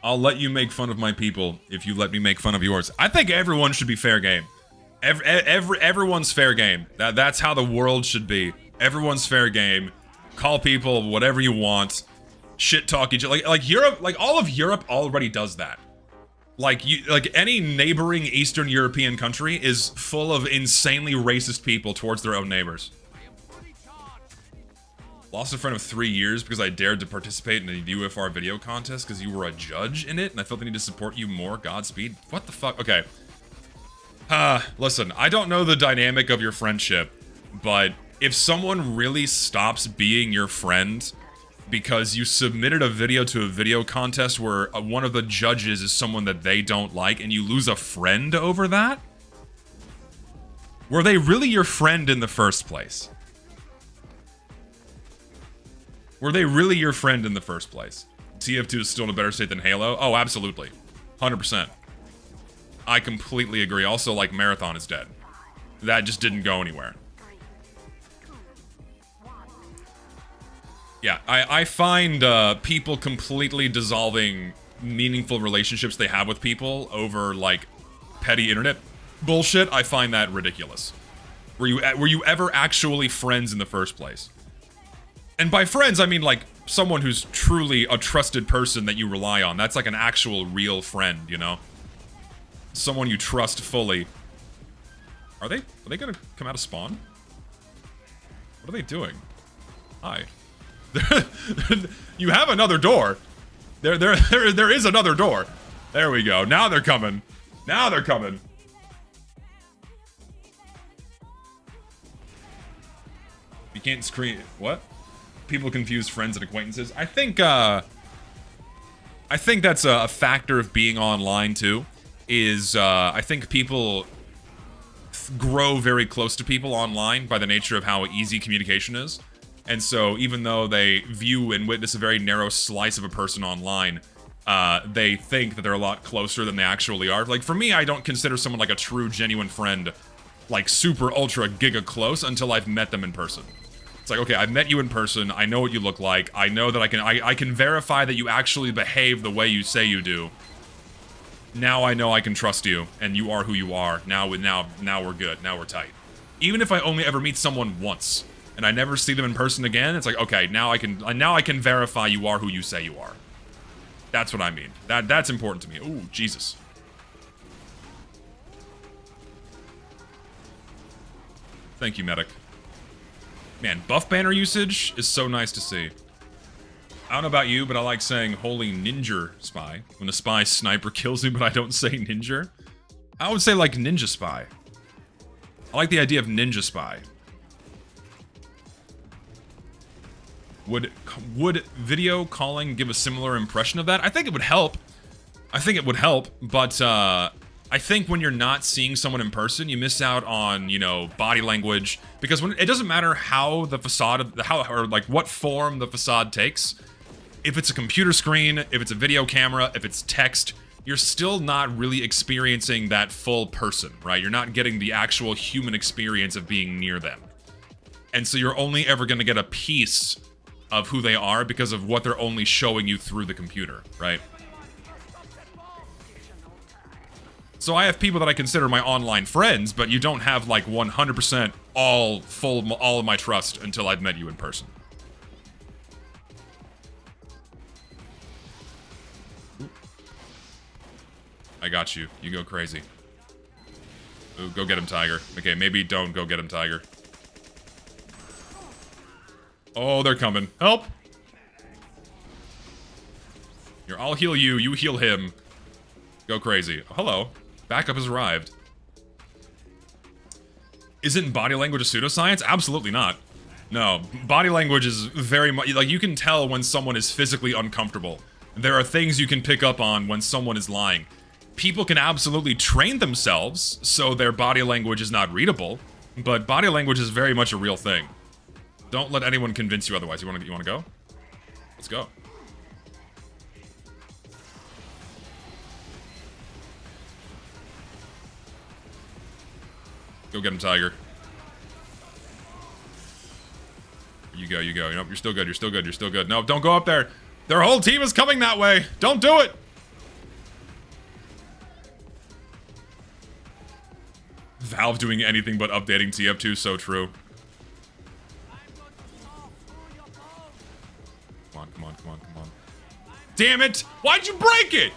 I'll let you make fun of my people if you let me make fun of yours. I think everyone should be fair game. Everyone's fair game. That's how the world should be. Everyone's fair game. Call people whatever you want. Shit talk each other. Like Europe, like all of Europe already does that. Like any neighboring Eastern European country is full of insanely racist people towards their own neighbors. Lost a friend of 3 years because I dared to participate in a UFR video contest because you were a judge in it, and I felt the need to support you more. Godspeed. What the fuck? Okay. Listen, I don't know the dynamic of your friendship, but if someone really stops being your friend because you submitted a video to a video contest where one of the judges is someone that they don't like and you lose a friend over that? Were they really your friend in the first place? Were they really your friend in the first place? TF2 is still in a better state than Halo? Oh, absolutely. 100%. I completely agree. Also, like, Marathon is dead. That just didn't go anywhere. Yeah, I find people completely dissolving meaningful relationships they have with people over, like, petty internet bullshit. I find that ridiculous. Were you ever actually friends in the first place? And by friends, I mean, like, someone who's truly a trusted person that you rely on. That's like an actual real friend, you know? Someone you trust fully. Are they gonna come out of spawn? What are they doing? Hi. You have another door. There is another door. There we go. Now they're coming. Now they're coming. You can't screen. What? People confuse friends and acquaintances. I think that's a factor of being online too. I think people grow very close to people online by the nature of how easy communication is. And so even though they view and witness a very narrow slice of a person online, they think that they're a lot closer than they actually are. Like, for me, I don't consider someone like a true, genuine friend, like, super, ultra, giga close until I've met them in person. It's like, okay, I've met you in person, I know what you look like, I know that I can verify that you actually behave the way you say you do. Now I know I can trust you, and you are who you are. Now we're good, now we're tight. Even if I only ever meet someone once, and I never see them in person again, it's like, okay, now I can verify you are who you say you are. That's what I mean. That's important to me. Ooh, Jesus. Thank you, medic. Man, buff banner usage is so nice to see. I don't know about you, but I like saying holy ninja spy. When a spy sniper kills me, but I don't say ninja. I would say like ninja spy. I like the idea of ninja spy. Would video calling give a similar impression of that? I think it would help. I think it would help, but I think when you're not seeing someone in person, you miss out on, you know, body language, because when it doesn't matter how the facade, or like what form the facade takes. If it's a computer screen, if it's a video camera, if it's text, you're still not really experiencing that full person, right? You're not getting the actual human experience of being near them. And so you're only ever going to get a piece of who they are because of what they're only showing you through the computer, right? So I have people that I consider my online friends, but you don't have like 100% all of my trust until I've met you in person. I got you. You go crazy. Ooh, go get him, Tiger. Okay, maybe don't go get him, Tiger. Oh, they're coming. Help! Here, I'll heal you. You heal him. Go crazy. Oh, hello. Backup has arrived. Isn't body language a pseudoscience? Absolutely not. No, body language is very much... Like, you can tell when someone is physically uncomfortable. There are things you can pick up on when someone is lying. People can absolutely train themselves so their body language is not readable, but body language is very much a real thing. Don't let anyone convince you otherwise. You want to go? Let's go. Go get him, Tiger. You go, you go. Nope, you're still good, you're still good, you're still good. No, don't go up there. Their whole team is coming that way. Don't do it. Valve doing anything but updating TF2, so true. Come on, come on, come on, come on. Damn it! Why'd you break it?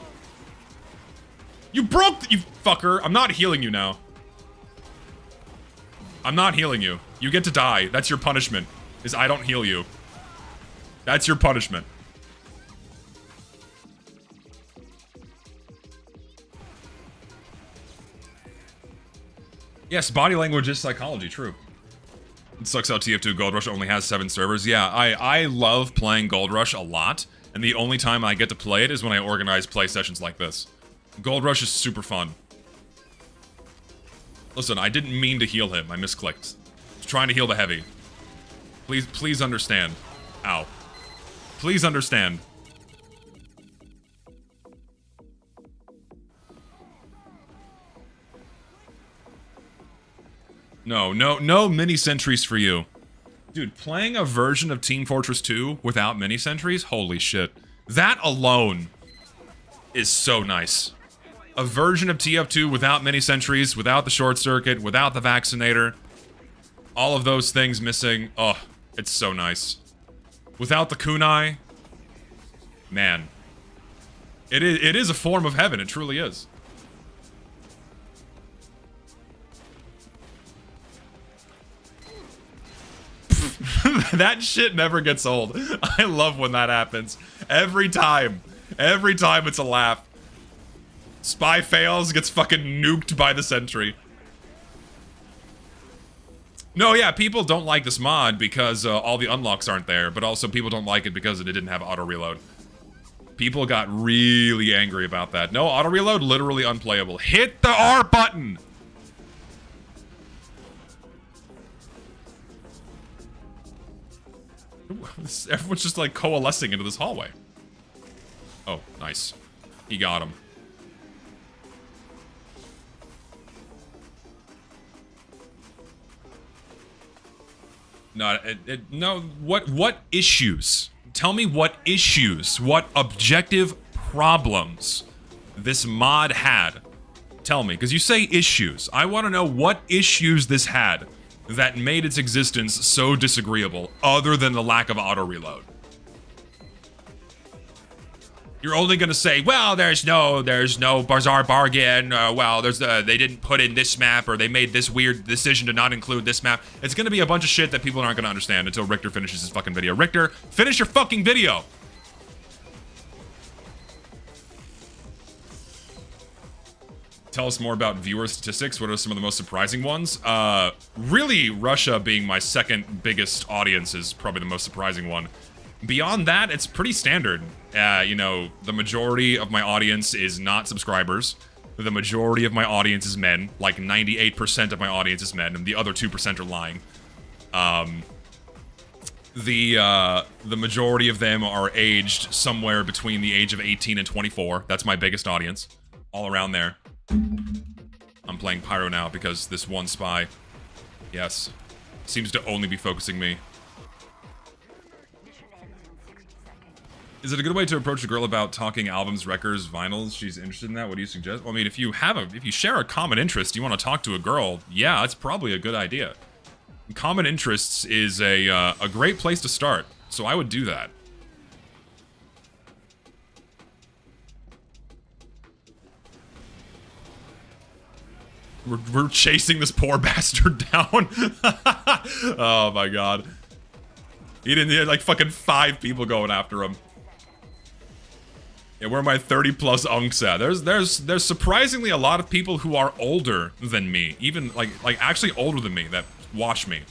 You broke you fucker. I'm not healing you now. I'm not healing you. You get to die. That's your punishment, is I don't heal you. That's your punishment. Yes, body language is psychology, true. It sucks how TF2 Gold Rush only has 7 servers. Yeah, I love playing Gold Rush a lot, and the only time I get to play it is when I organize play sessions like this. Gold Rush is super fun. Listen, I didn't mean to heal him. I misclicked. I was trying to heal the heavy. Please understand. Ow. Please understand. No mini sentries for you. Dude, playing a version of Team Fortress 2 without mini sentries? Holy shit. That alone is so nice. A version of TF2 without mini sentries, without the short circuit, without the vaccinator. All of those things missing. Oh, it's so nice. Without the kunai. Man. It is a form of heaven, it truly is. That shit never gets old. I love when that happens. Every time. Every time it's a laugh. Spy fails, gets fucking nuked by the sentry. No, yeah, people don't like this mod because all the unlocks aren't there, but also people don't like it because it didn't have auto-reload. People got really angry about that. No, auto-reload, literally unplayable. Hit the R button! Everyone's just like coalescing into this hallway. Oh, nice. He got him. No, what issues? Tell me what issues, what objective problems this mod had. Tell me, because you say issues. I want to know what issues this had that made its existence so disagreeable, other than the lack of auto-reload. You're only gonna say, well, there's no Bazaar bargain, well, they didn't put in this map, or they made this weird decision to not include this map. It's gonna be a bunch of shit that people aren't gonna understand until Richter finishes his fucking video. Richter, finish your fucking video! Tell us more about viewer statistics. What are some of the most surprising ones? Really, Russia being my second biggest audience is probably the most surprising one. Beyond that, it's pretty standard. You know, the majority of my audience is not subscribers. The majority of my audience is men. Like 98% of my audience is men, and the other 2% are lying. The majority of them are aged somewhere between the age of 18 and 24. That's my biggest audience. All around there. I'm playing Pyro now because this one spy, yes, seems to only be focusing me. Is it a good way to approach a girl about talking albums, records, vinyls? She's interested in that. What do you suggest? Well, I mean, if you share a common interest, you want to talk to a girl, yeah, it's probably a good idea. Common interests is a great place to start, so I would do that. We're chasing this poor bastard down. Oh my god. He had like fucking 5 people going after him. Yeah, where are my 30+ unks at? There's surprisingly a lot of people who are older than me. Even like actually older than me that watch me.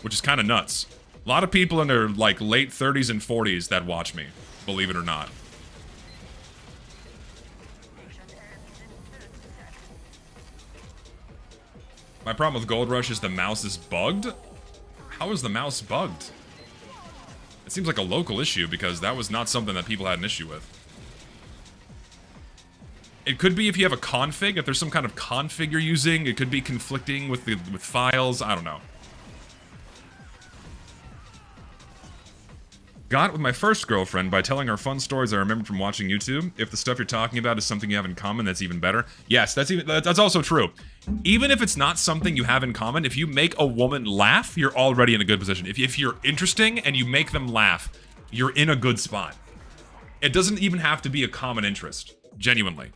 Which is kind of nuts. A lot of people in their like late 30s and 40s that watch me. Believe it or not. My problem with Gold Rush is the mouse is bugged? How is the mouse bugged? It seems like a local issue because that was not something that people had an issue with. It could be if you have a config, if there's some kind of config you're using, it could be conflicting with files, I don't know. Got with my first girlfriend by telling her fun stories I remember from watching YouTube. If the stuff you're talking about is something you have in common, that's even better. Yes, that's also true. Even if it's not something you have in common, if you make a woman laugh, you're already in a good position. If you're interesting and you make them laugh, you're in a good spot. It doesn't even have to be a common interest. Genuinely.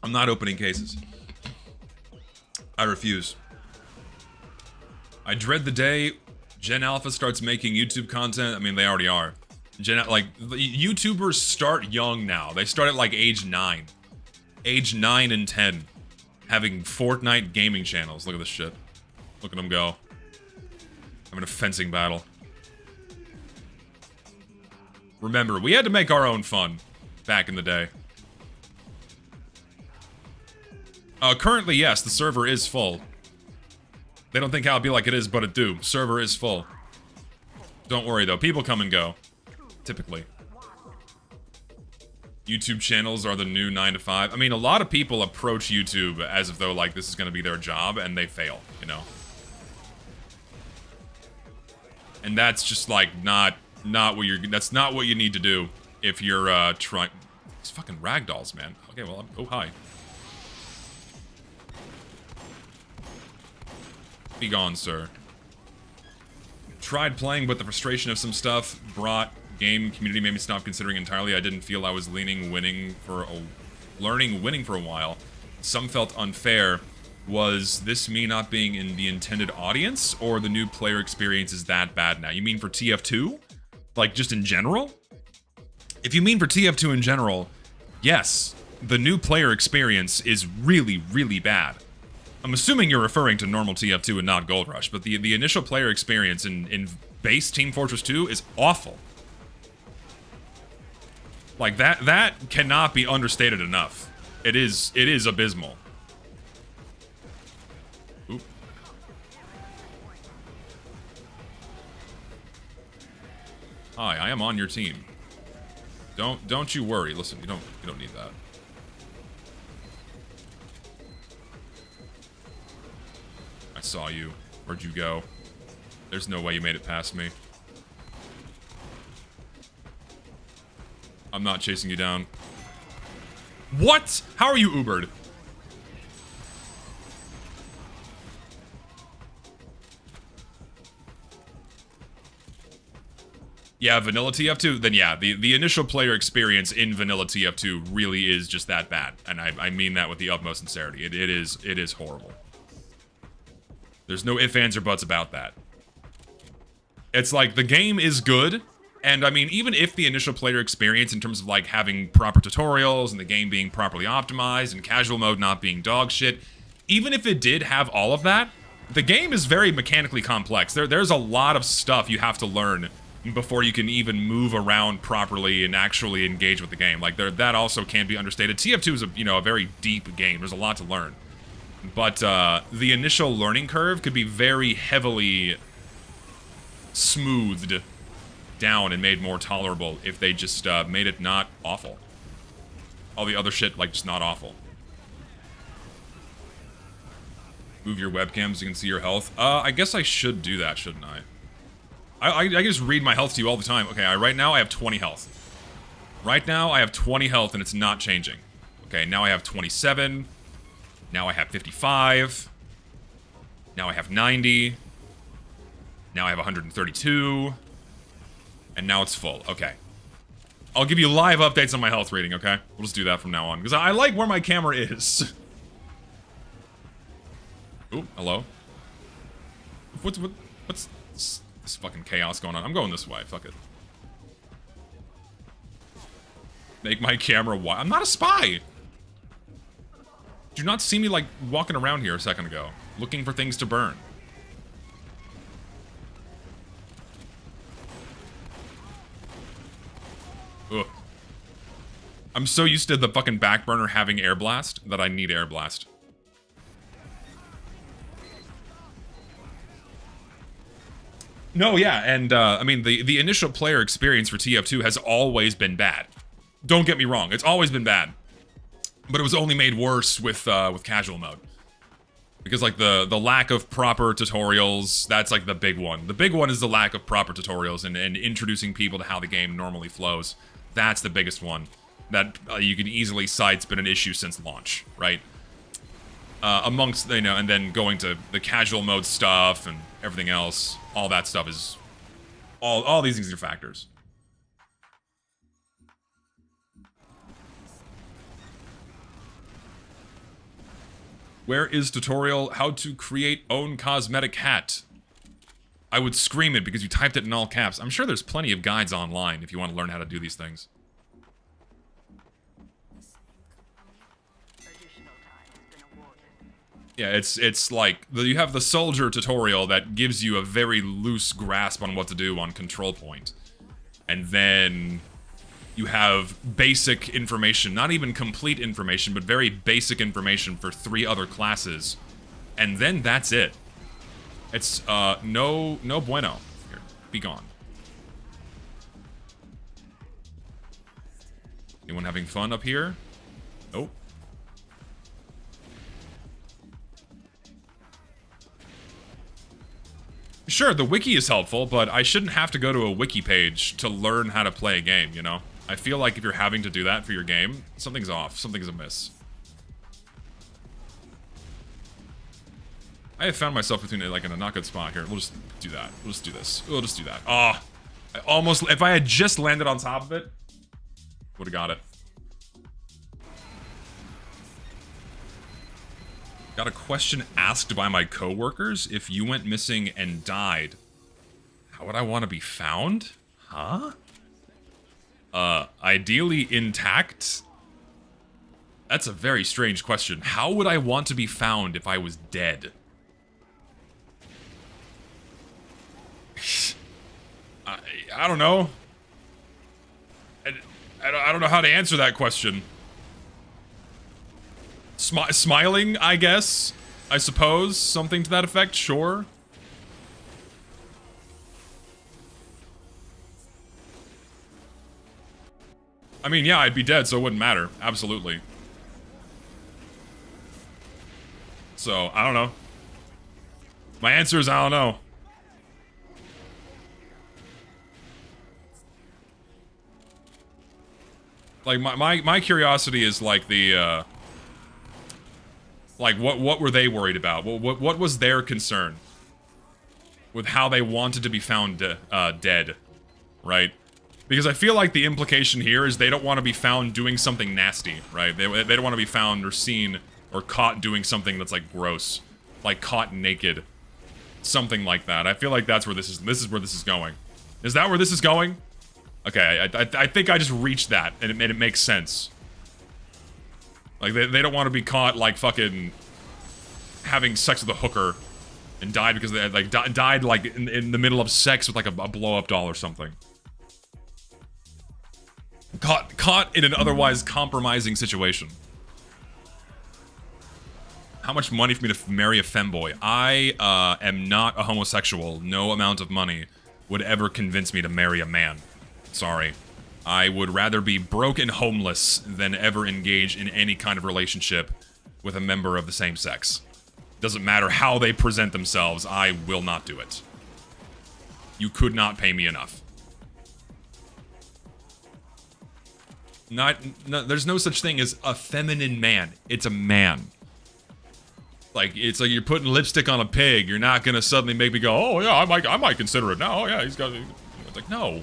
I'm not opening cases. I refuse. I dread the day Gen Alpha starts making YouTube content. I mean, they already are. YouTubers start young now. They start at like age 9. Age 9 and 10. Having Fortnite gaming channels. Look at this shit. Look at them go. I'm in a fencing battle. Remember, we had to make our own fun back in the day. Currently, yes, the server is full. They don't think how it'd be like it is, but it do. Server is full. Don't worry, though. People come and go. Typically. YouTube channels are the new 9 to 5. I mean, a lot of people approach YouTube as if though, like, this is gonna be their job, and they fail, you know? And that's just, like, not what you're... That's not what you need to do if you're, trying... These fucking ragdolls, man. Okay, well, oh, hi. Be gone, sir. Tried playing, but the frustration of some stuff brought game community made me stop considering entirely. I didn't feel I was learning winning for a while. Some felt unfair. Was this me not being in the intended audience, or the new player experience is that bad now? You mean for TF2? Like, just in general? If you mean for TF2 in general, yes, the new player experience is really, really bad. I'm assuming you're referring to normal TF2 and not Gold Rush, but the initial player experience in base Team Fortress 2 is awful. Like, that cannot be understated enough. It is abysmal. Oop. Hi, I am on your team. Don't you worry. Listen, you don't need that. I saw you. Where'd you go? There's no way you made it past me. I'm not chasing you down. What? How are you Ubered? Yeah, vanilla TF2? Then yeah, the initial player experience in vanilla TF2 really is just that bad. And I mean that with the utmost sincerity. It is horrible. There's no ifs, ands, or buts about that. It's like, the game is good, and I mean, even if the initial player experience in terms of like having proper tutorials and the game being properly optimized and casual mode not being dog shit, even if it did have all of that, the game is very mechanically complex. There's a lot of stuff you have to learn before you can even move around properly and actually engage with the game. Like, that also can't be understated. TF2 is a very deep game. There's a lot to learn. But the initial learning curve could be very heavily smoothed down and made more tolerable if they just made it not awful. All the other shit, like, just not awful. Move your webcam so you can see your health. I guess I should do that, shouldn't I? I just read my health to you all the time. Okay, right now I have 20 health. Right now I have 20 health and it's not changing. Okay, now I have 27. Now I have 55. Now I have 90. Now I have 132. And now it's full. Okay. I'll give you live updates on my health reading, okay? We'll just do that from now on. Because I like where my camera is. Ooh, hello. What's this fucking chaos going on? I'm going this way. Fuck it. Make my camera wide. I'm not a spy! Did you not see me, like, walking around here a second ago? Looking for things to burn. Ugh. I'm so used to the fucking back burner having air blast that I need air blast. No, yeah, and, I mean, the initial player experience for TF2 has always been bad. Don't get me wrong, it's always been bad. But it was only made worse with casual mode. Because, like, the lack of proper tutorials, that's, like, the big one. The big one is the lack of proper tutorials and introducing people to how the game normally flows. That's the biggest one. That you can easily cite it's been an issue since launch, right? Amongst, you know, and then going to the casual mode stuff and everything else, all that stuff is... All these things are factors. Where is tutorial how to create own cosmetic hat? I would scream it because you typed it in all caps. I'm sure there's plenty of guides online if you want to learn how to do these things. Yeah, it's like, you have the soldier tutorial that gives you a very loose grasp on what to do on control point. And then you have basic information, not even complete information, but very basic information for 3 other classes. And then that's it. It's, no bueno. Here, be gone. Anyone having fun up here? Nope. Sure, the wiki is helpful, but I shouldn't have to go to a wiki page to learn how to play a game, you know? I feel like if you're having to do that for your game, something's off, something's amiss. I have found myself between, like, in a not good spot here. We'll just do that. We'll just do this. We'll just do that. Ah, I almost, if I had just landed on top of it, would have got it. Got a question asked by my coworkers. If you went missing and died, how would I want to be found? Huh? Ideally intact? That's a very strange question. How would I want to be found if I was dead? I don't know. I don't know how to answer that question. Smiling, I guess? I suppose? Something to that effect? Sure. I mean, yeah, I'd be dead, so it wouldn't matter. Absolutely. So, I don't know. My answer is I don't know. Like, my curiosity is like the, like, what were they worried about? What was their concern with how they wanted to be found dead, right? Because I feel like the implication here is they don't want to be found doing something nasty, right? They don't want to be found or seen or caught doing something that's, like, gross. Like, caught naked. Something like that. I feel like that's where this is where this is going. Is that where this is going? Okay, I think I just reached that, and it makes sense. Like, they don't want to be caught, like, fucking having sex with a hooker and died because they, like, died, like, in the middle of sex with, like, a blow-up doll or something. Caught in an otherwise compromising situation. How much money for me to marry a femboy? I, am not a homosexual. No amount of money would ever convince me to marry a man. Sorry. I would rather be broke and homeless than ever engage in any kind of relationship with a member of the same sex. Doesn't matter how they present themselves, I will not do it. You could not pay me enough. There's no such thing as a feminine man. It's a man. Like, it's like you're putting lipstick on a pig. You're not gonna suddenly make me go, oh yeah, I might consider it now. Oh yeah, he's got. It's like, no.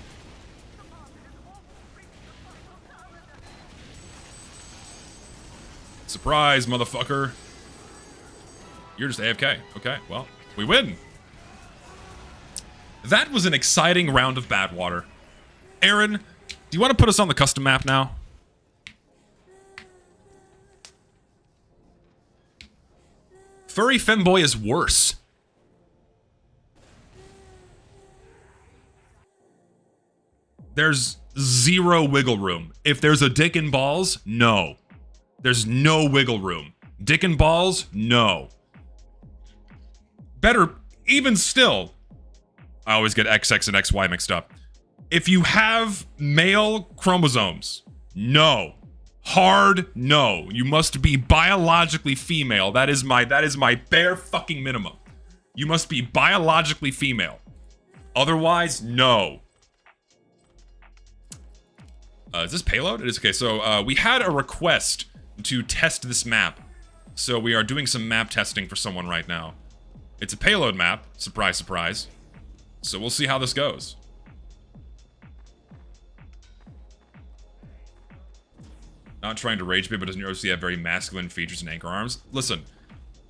Surprise, motherfucker. You're just AFK. Okay, well, we win. That was an exciting round of Badwater. Aaron, do you want to put us on the custom map now? Furry femboy is worse. There's zero wiggle room. If there's a dick and balls, no. There's no wiggle room. Dick and balls, no. Better, even still, I always get XX and XY mixed up. If you have male chromosomes, no. Hard no. You must be biologically female. That is my bare fucking minimum. You must be biologically female. Otherwise, no. Is this payload? It is. Okay, so we had a request to test this map. So we are doing some map testing for someone right now. It's a payload map. Surprise, surprise. So we'll see how this goes. Not trying to rage bait, but doesn't your OC have very masculine features and anchor arms? Listen,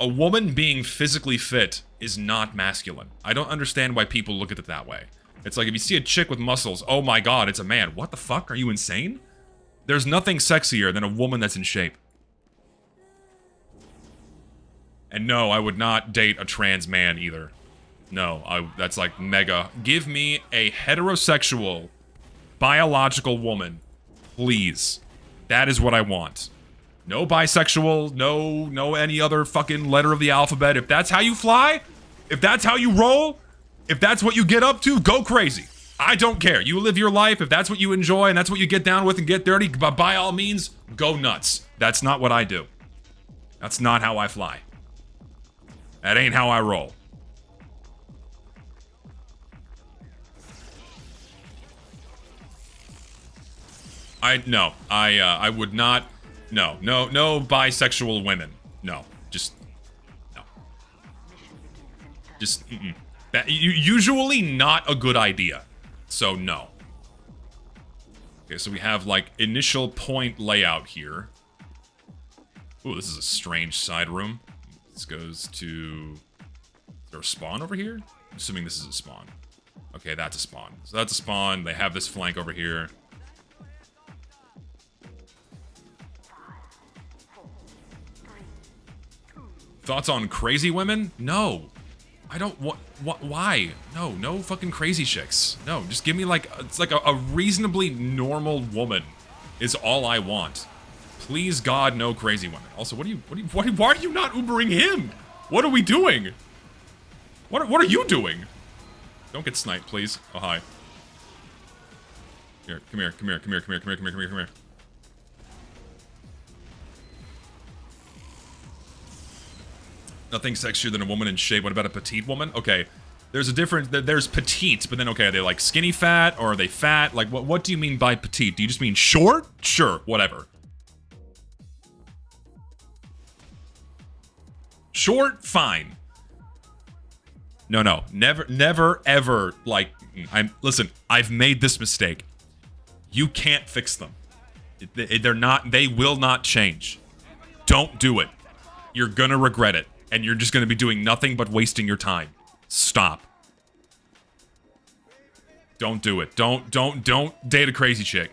A woman being physically fit is not masculine. I don't understand why people look at it that way. It's like if you see a chick with muscles, oh my god, it's a man. What the fuck? Are you insane? There's nothing sexier than a woman that's in shape. And no, I would not date a trans man either. No, that's like mega. Give me a heterosexual, biological woman, please. That is what I want. No bisexual, no any other fucking letter of the alphabet. If that's how you fly, if that's how you roll, if that's what you get up to, go crazy. I don't care. You live your life. If that's what you enjoy and that's what you get down with and get dirty, by all means, go nuts. That's not what I do. That's not how I fly. That ain't how I roll. I would not. No bisexual women. No, just no. Just usually not a good idea. So no. Okay, so we have like initial point layout here. Ooh, this is a strange side room. This goes to. Is there a spawn over here? I'm assuming this is a spawn. Okay, that's a spawn. So that's a spawn. They have this flank over here. Thoughts on crazy women? No. I don't want. Why? No fucking crazy chicks. No, just give me like it's like a reasonably normal woman is all I want. Please God, no crazy women. Also, why are you not Ubering him? What are we doing? What are you doing? Don't get sniped, please. Oh hi. Here, come here. Nothing sexier than a woman in shape. What about a petite woman? Okay, there's a difference. There's petite, but then okay, are they like skinny fat or are they fat? Like what do you mean by petite? Do you just mean short? Sure, whatever. Short, fine. No, never, ever. Like listen. I've made this mistake. You can't fix them. They're not. They will not change. Don't do it. You're gonna regret it. And you're just going to be doing nothing but wasting your time. Stop. Don't do it. Don't date a crazy chick.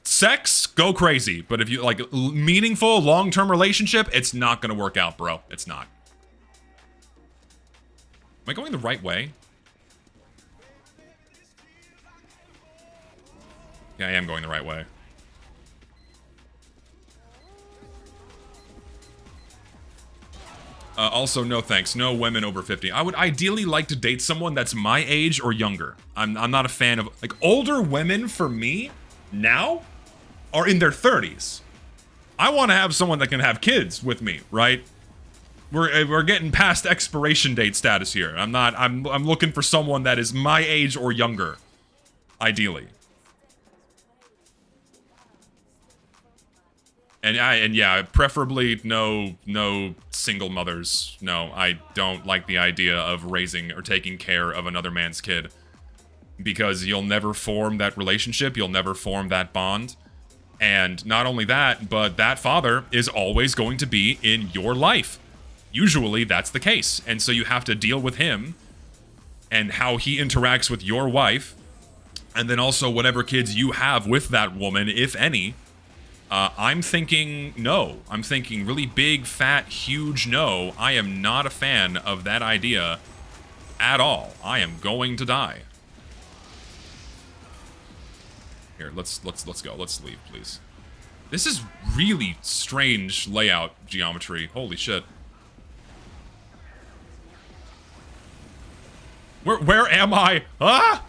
Sex, go crazy. But if you like meaningful long-term relationship, it's not going to work out, bro. It's not. Am I going the right way? Yeah, I am going the right way. Also, no thanks. No women over 50. I would ideally like to date someone that's my age or younger. I'm not a fan of... Like, older women, for me, now, are in their 30s. I want to have someone that can have kids with me, right? We're getting past expiration date status here. I'm looking for someone that is my age or younger. Ideally. And yeah, preferably no single mothers. No, I don't like the idea of raising or taking care of another man's kid. Because you'll never form that relationship, you'll never form that bond. And not only that, but that father is always going to be in your life. Usually that's the case. And so you have to deal with him and how he interacts with your wife. And then also whatever kids you have with that woman, if any. I'm thinking no. I'm thinking really big, fat, huge no. I am not a fan of that idea at all. I am going to die. Here, let's go. Let's leave, please. This is really strange layout geometry. Holy shit. Where am I? Ah!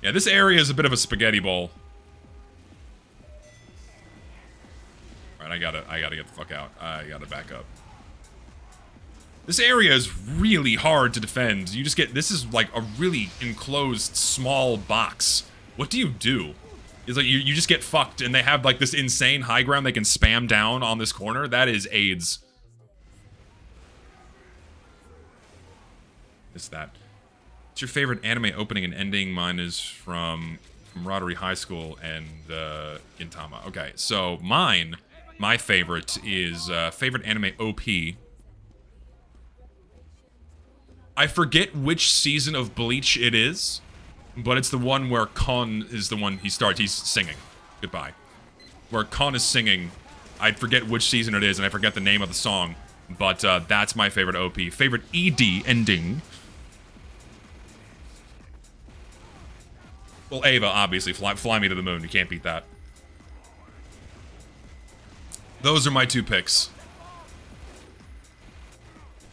Yeah, this area is a bit of a spaghetti bowl. I gotta get the fuck out. I gotta back up. This area is really hard to defend. You just get, this is like a really enclosed small box. What do you do? It's like you just get fucked and they have like this insane high ground they can spam down on this corner. That is AIDS. It's that. What's your favorite anime opening and ending? Mine is from Camaraderie High School and Gintama. Okay, so mine My favorite is favorite anime OP. I forget which season of Bleach it is, but it's the one where Kon is the one he starts. He's singing. Goodbye. Where Kon is singing. I forget which season it is, and I forget the name of the song, but that's my favorite OP. Favorite ED ending. Well, Ava, obviously. Fly Me to the Moon. You can't beat that. Those are my 2 picks.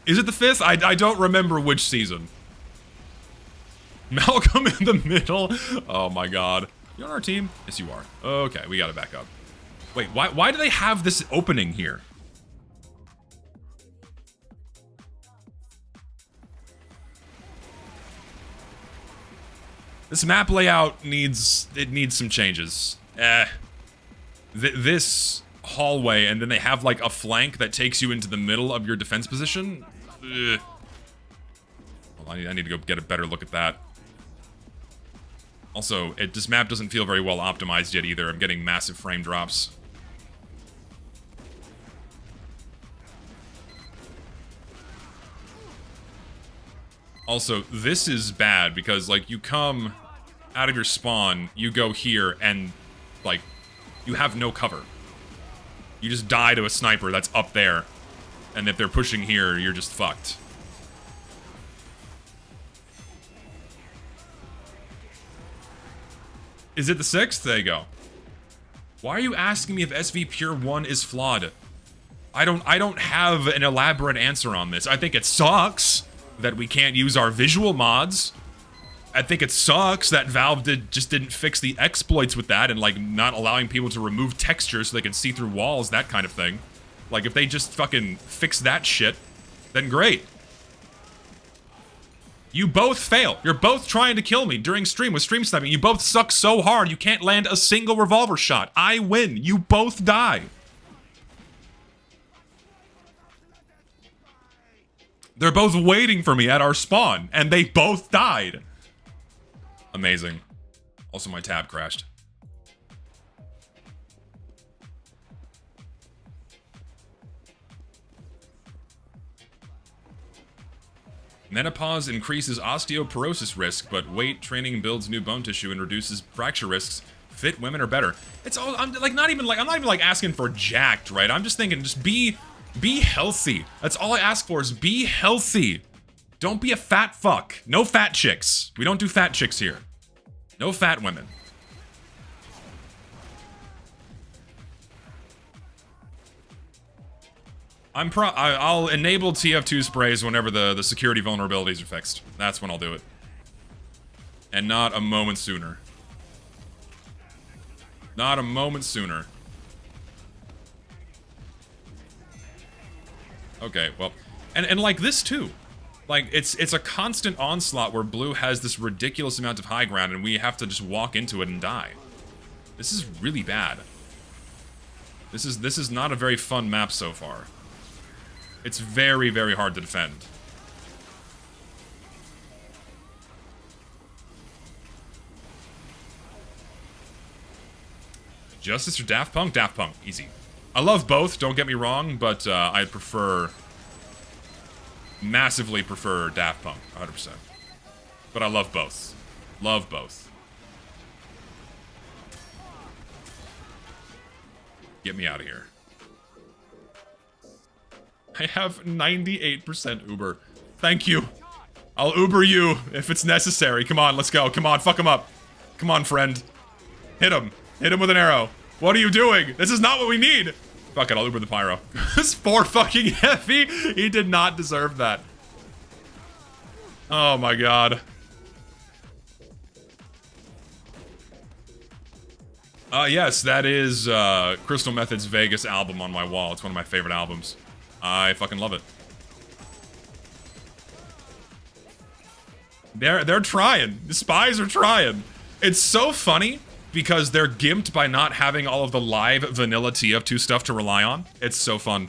Is it the 5th? I don't remember which season. Malcolm in the middle? Oh my god. You on our team? Yes, you are. Okay, we gotta back up. Wait, why do they have this opening here? This map layout needs some changes. This hallway, and then they have like a flank that takes you into the middle of your defense position. Ugh. Well, I need to go get a better look at that. Also, this map doesn't feel very well optimized yet either. I'm getting massive frame drops. Also, this is bad because, like, you come out of your spawn, you go here, and, like, you have no cover. You just die to a sniper that's up there. And if they're pushing here, you're just fucked. Is it the 6th? There you go. Why are you asking me if SV Pure 1 is flawed? I don't have an elaborate answer on this. I think it sucks that we can't use our visual mods. I think it sucks that Valve just didn't fix the exploits with that and, like, not allowing people to remove textures so they can see through walls, that kind of thing. Like, if they just fucking fix that shit, then great. You both fail. You're both trying to kill me during stream with stream sniping. You both suck so hard you can't land a single revolver shot. I win. You both die. They're both waiting for me at our spawn, and they both died. Amazing. Also, my tab crashed. Menopause increases osteoporosis risk, but weight training builds new bone tissue and reduces fracture risks. Fit women are better. It's all, I'm not even asking for jacked, right? I'm just thinking, just be healthy. That's all I ask for is be healthy. Don't be a fat fuck. No fat chicks. We don't do fat chicks here. No fat women. I'll enable TF2 sprays whenever the security vulnerabilities are fixed. That's when I'll do it. And not a moment sooner. Not a moment sooner. Okay, well, and like this too. Like, it's a constant onslaught where blue has this ridiculous amount of high ground and we have to just walk into it and die. This is really bad. This is not a very fun map so far. It's very, very hard to defend. Justice or Daft Punk? Daft Punk, easy. I love both, don't get me wrong, but I massively prefer Daft Punk, 100%. But I love both. Love both. Get me out of here. I have 98% Uber. Thank you. I'll Uber you if it's necessary. Come on, let's go. Come on, fuck him up. Come on, friend. Hit him. Hit him with an arrow. What are you doing? This is not what we need. Fuck it, I'll Uber the pyro. This poor fucking Heavy. He did not deserve that. Oh my god. Yes, that is Crystal Method's Vegas album on my wall. It's one of my favorite albums. I fucking love it. They're trying. The spies are trying. It's so funny because they're gimped by not having all of the live vanilla TF2 stuff to rely on. It's so fun.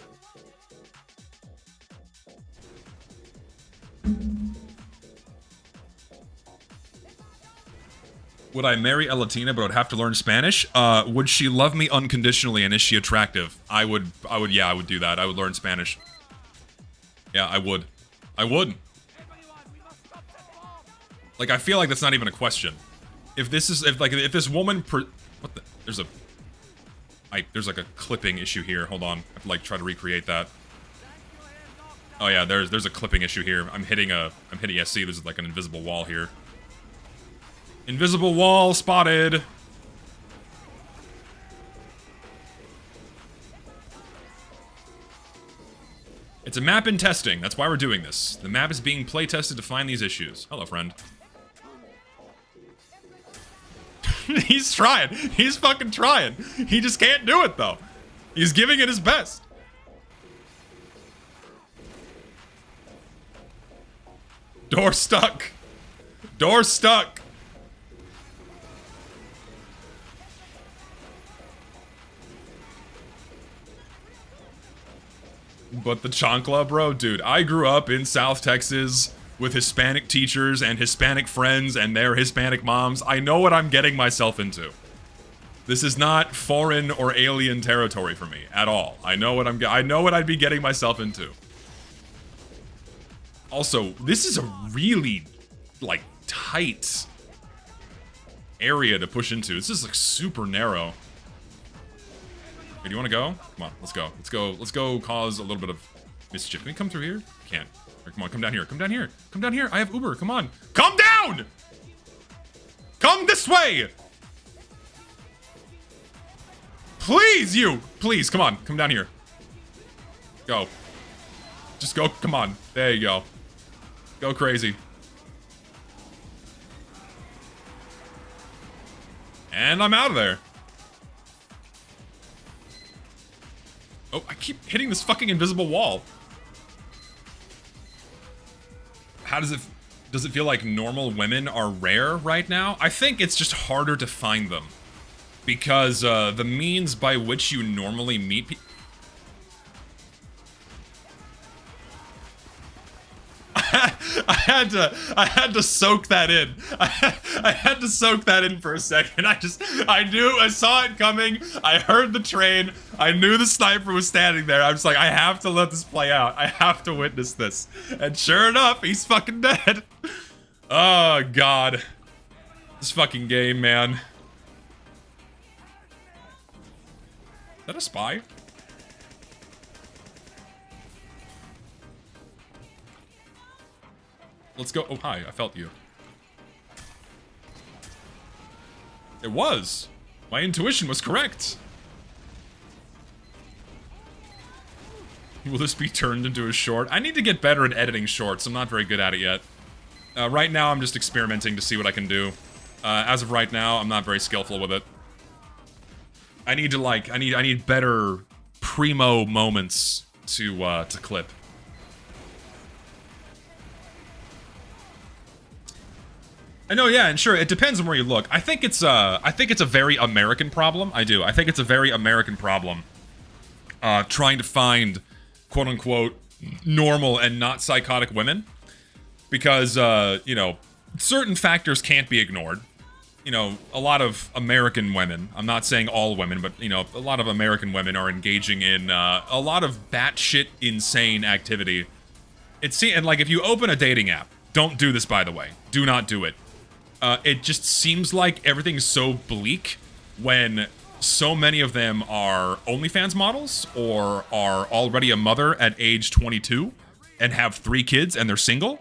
Would I marry a Latina but would have to learn Spanish? Would she love me unconditionally and is she attractive? I would, yeah, I would do that. I would learn Spanish. Yeah, I would. I would. Like, I feel like that's not even a question. If this is, if this woman, what the, there's like a clipping issue here. Hold on, I have to like try to recreate that. Oh yeah, there's a clipping issue here. I'm hitting, yeah, see, there's like an invisible wall here. Invisible wall spotted. It's a map in testing. That's why we're doing this. The map is being play tested to find these issues. Hello, friend. He's trying. He's fucking trying. He just can't do it, though. He's giving it his best. Door stuck. Door stuck. But the chancla, bro, dude, I grew up in South Texas with Hispanic teachers and Hispanic friends and their Hispanic moms. I know what I'm getting myself into. This is not foreign or alien territory for me at all. I know what I know what I'd be getting myself into. Also, this is a really, like, tight area to push into. This is, like, super narrow. Hey, do you want to go? Come on, let's go. Let's go. Let's go cause a little bit of mischief. Can we come through here? Can't. Right, come on, come down here. Come down here. Come down here. I have Uber. Come on. Come down! Come this way! Please, you! Please, come on. Come down here. Go. Just go. Come on. There you go. Go crazy. And I'm out of there. Oh, I keep hitting this fucking invisible wall. How does it feel like normal women are rare right now? I think it's just harder to find them. Because the means by which you normally meet people... I had to soak that in. I had to soak that in for a second. I saw it coming. I heard the train. I knew the sniper was standing there. I was like, I have to let this play out. I have to witness this. And sure enough, he's fucking dead. Oh, God. This fucking game, man. Is that a spy? Let's go. Oh, hi. I felt you. It was. My intuition was correct. Will this be turned into a short? I need to get better at editing shorts. I'm not very good at it yet. Right now, I'm just experimenting to see what I can do. As of right now, I'm not very skillful with it. I need to, like, I need better primo moments to clip. I know, yeah, and sure, it depends on where you look. I think it's a very American problem. I do. I think it's a very American problem. Trying to find, quote-unquote, normal and not psychotic women. Because, you know, certain factors can't be ignored. You know, a lot of American women, I'm not saying all women, but, you know, a lot of American women are engaging in a lot of batshit insane activity. And, like, if you open a dating app, don't do this, by the way. Do not do it. It just seems like everything's so bleak when so many of them are OnlyFans models or are already a mother at age 22 and have 3 kids and they're single.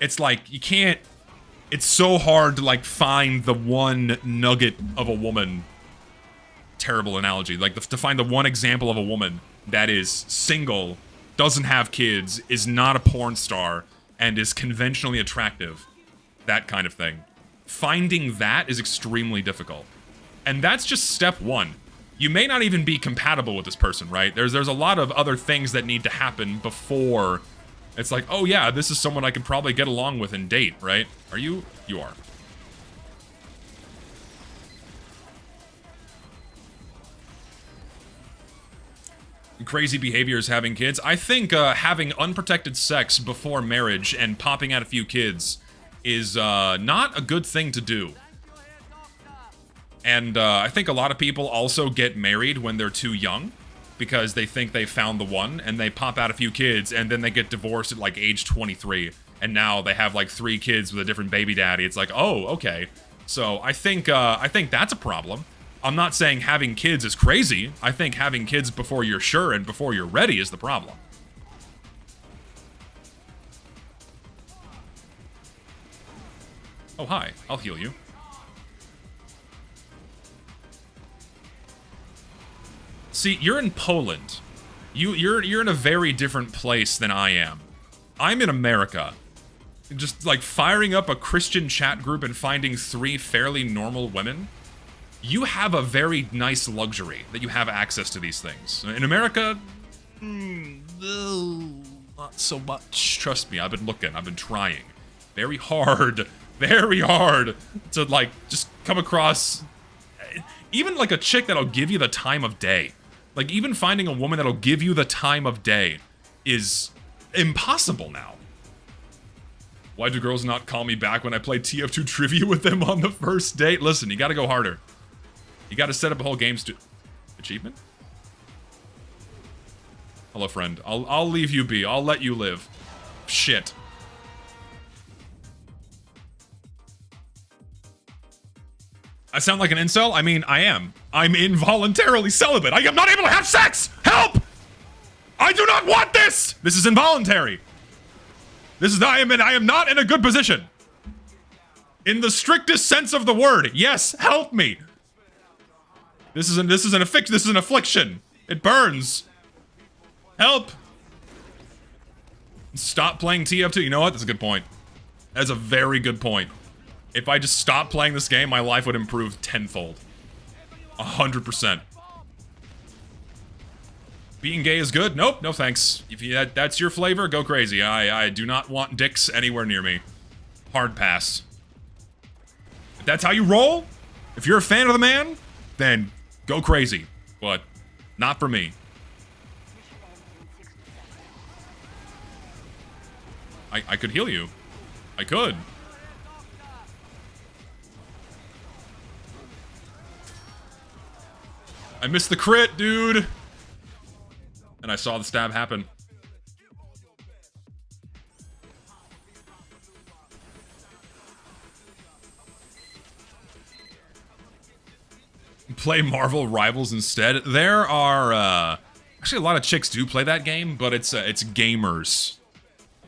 It's like, you can't... It's so hard to, like, find the one nugget of a woman. Terrible analogy. Like, to find the one example of a woman that is single, doesn't have kids, is not a porn star, and is conventionally attractive. That kind of thing. Finding that is extremely difficult. And that's just step one. You may not even be compatible with this person, right? There's a lot of other things that need to happen before it's like, oh yeah, this is someone I could probably get along with and date, right? Are you? You are. Crazy behavior is having kids. I think having unprotected sex before marriage and popping out a few kids is not a good thing to do. And I think a lot of people also get married when they're too young because they think they found the one, and they pop out a few kids, and then they get divorced at like age 23, and now they have like 3 kids with a different baby daddy. It's like, oh, okay. So I think that's a problem. I'm not saying having kids is crazy. I think having kids before you're sure and before you're ready is the problem. Oh, hi. I'll heal you. See, you're in Poland. You're in a very different place than I am. I'm in America. Just like firing up a Christian chat group and finding 3 fairly normal women. You have a very nice luxury that you have access to these things. In America, not so much. Trust me, I've been looking, I've been trying. Very hard to like just come across even like a chick that'll give you the time of day. Like, even finding a woman that'll give you the time of day is impossible now. Why do girls not call me back when I play TF2 trivia with them on the first date? Listen, you gotta go harder. You gotta set up a whole game achievement? Hello, friend. I'll leave you be. I'll let you live. Shit. I sound like an incel? I mean, I am. I'm involuntarily celibate. I am not able to have sex! Help! I do not want this! This is involuntary. I am not in a good position. In the strictest sense of the word. Yes, help me. This is an affliction. It burns. Help. Stop playing TF2. You know what? That's a good point. That's a very good point. If I just stopped playing this game, my life would improve tenfold. 100%. Being gay is good? Nope, no thanks. If that's your flavor, go crazy. I do not want dicks anywhere near me. Hard pass. If that's how you roll, if you're a fan of the man, then go crazy. But not for me. I could heal you. I could. I missed the crit, dude! And I saw the stab happen. Play Marvel Rivals instead. There are, actually a lot of chicks do play that game, but it's gamers.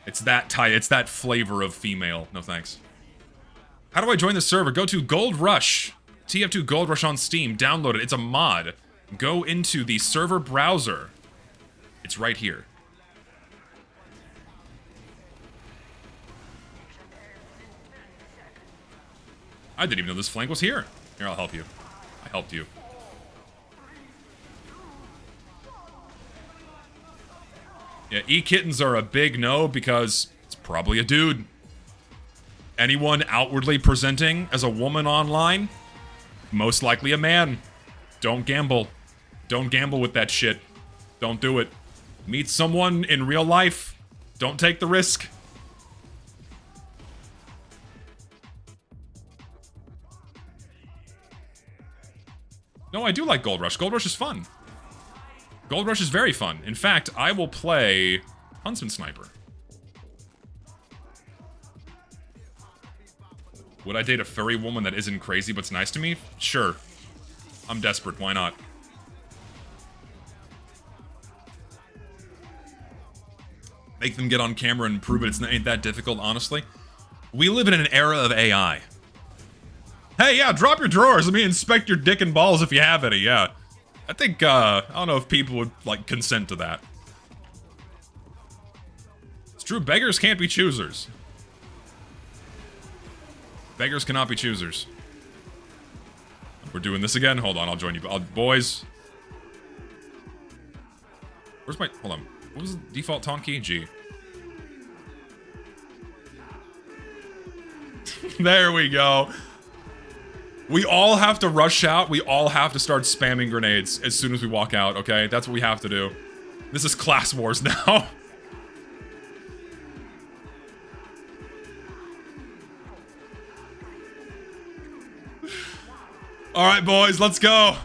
It's that type, it's that flavor of female. No thanks. How do I join the server? Go to Gold Rush. TF2 Gold Rush on Steam. Download it. It's a mod. Go into the server browser. It's right here. I didn't even know this flank was here. Here, I'll help you. I helped you. Yeah, e-kittens are a big no because it's probably a dude. Anyone outwardly presenting as a woman online, most likely a man. Don't gamble. Don't gamble with that shit. Don't do it. Meet someone in real life. Don't take the risk. No, I do like Gold Rush. Gold Rush is fun. Gold Rush is very fun. In fact, I will play Huntsman Sniper. Would I date a furry woman that isn't crazy but's nice to me? Sure. I'm desperate, why not? Make them get on camera and prove it ain't that difficult, honestly. We live in an era of AI. Hey, yeah, drop your drawers. Let me inspect your dick and balls if you have any, yeah. I think, I don't know if people would, like, consent to that. It's true, beggars can't be choosers. Beggars cannot be choosers. We're doing this again? Hold on, I'll join you. Boys. Where's my... Hold on. What was the default taunt key? G. There we go. We all have to rush out. We all have to start spamming grenades as soon as we walk out, okay? That's what we have to do. This is class wars now. Alright, boys, let's go.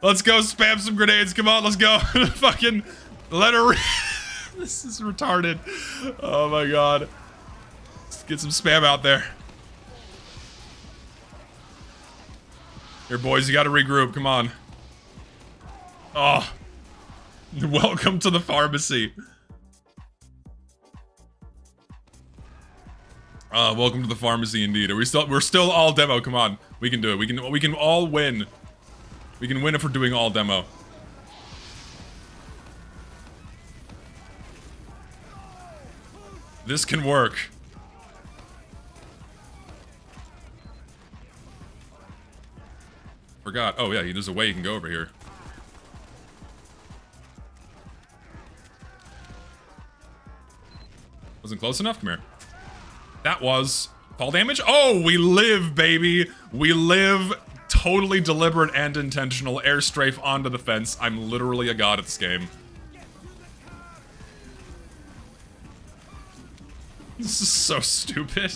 Let's go spam some grenades. Come on, let's go. Fucking let her This is retarded. Oh my god. Let's get some spam out there. Here, boys, you gotta regroup. Come on. Oh. Welcome to the pharmacy. Welcome to the pharmacy indeed. We're still all demo. Come on. We can do it. We can all win. We can win if we're doing all demo. This can work. Forgot. Oh yeah, there's a way you can go over here. Wasn't close enough? Come here. That was fall damage. Oh, we live, baby. We live. Totally deliberate and intentional air strafe onto the fence. I'm literally a god at this game. This is so stupid.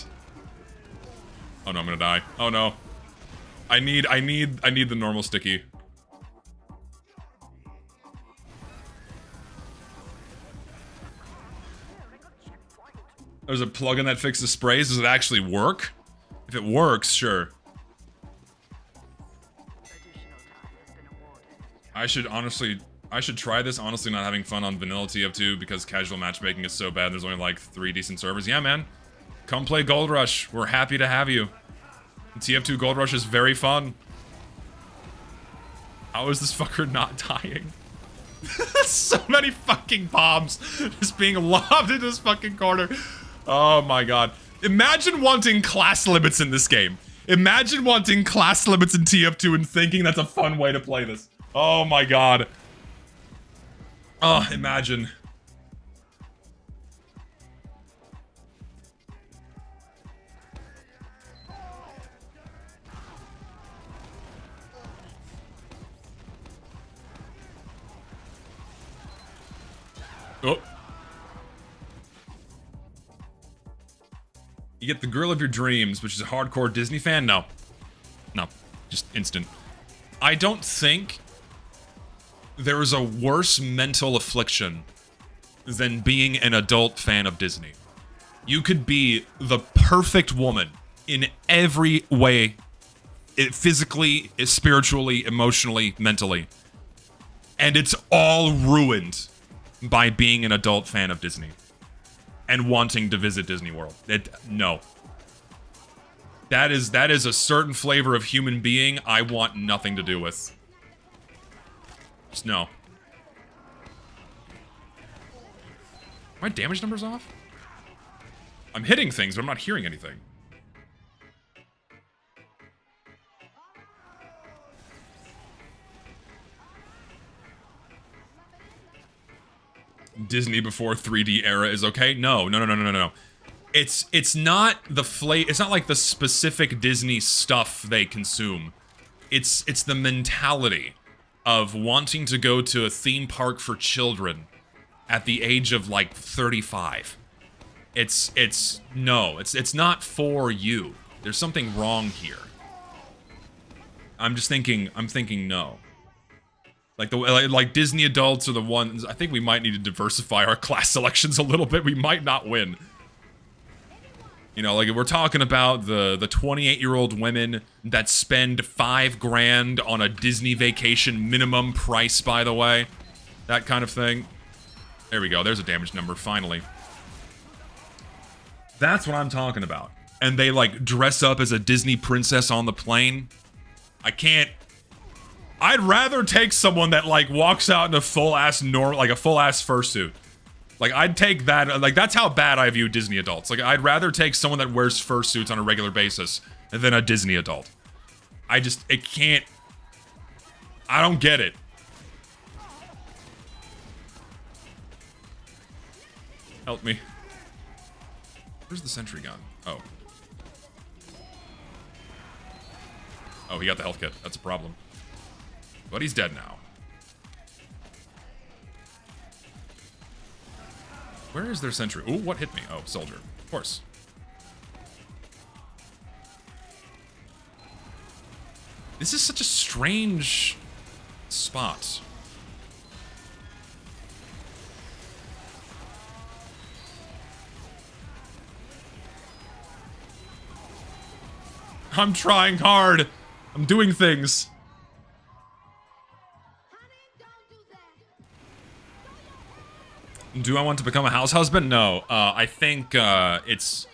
Oh no, I'm gonna die. Oh no. I need the normal sticky. There's a plugin that fixes sprays. Does it actually work? If it works, sure. I should try this. Honestly, not having fun on vanilla TF2 because casual matchmaking is so bad. There's only like 3 decent servers. Yeah, man. Come play Gold Rush. We're happy to have you. TF2 Gold Rush is very fun. How is this fucker not dying? So many fucking bombs just being lobbed into this fucking corner. Oh my god. Imagine wanting class limits in this game. Imagine wanting class limits in TF2 and thinking that's a fun way to play this. Oh my god. Oh, imagine. Oh. You get the girl of your dreams, which is a hardcore Disney fan? No. No. Just instant. I don't think there is a worse mental affliction than being an adult fan of Disney. You could be the perfect woman in every way. Physically, spiritually, emotionally, mentally. And it's all ruined by being an adult fan of Disney. And wanting to visit Disney World. No. That is a certain flavor of human being I want nothing to do with. Just no. My damage numbers off? I'm hitting things, but I'm not hearing anything. Disney before 3D era is okay? No. It's not the it's not like the specific Disney stuff they consume. It's the mentality of wanting to go to a theme park for children at the age of like 35. It's not for you. There's something wrong here. I'm thinking no. Like Disney adults are the ones. I think we might need to diversify our class selections a little bit. We might not win. You know, like if we're talking about the 28-year-old women that spend $5,000 on a Disney vacation, minimum price, by the way, that kind of thing. There we go. There's a damage number finally. That's what I'm talking about. And they like dress up as a Disney princess on the plane. I can't. I'd rather take someone that like walks out in a full-ass like a full-ass fursuit. Like I'd take that. Like that's how bad I view Disney adults. Like I'd rather take someone that wears fursuits on a regular basis than a Disney adult. It can't. I don't get it. Help me. Where's the sentry gun? Oh. Oh, he got the health kit. That's a problem. But he's dead now. Where is their sentry? Ooh, what hit me? Oh, soldier. Of course. This is such a strange spot. I'm trying hard. I'm doing things. Do I want to become a house husband? No. I think it's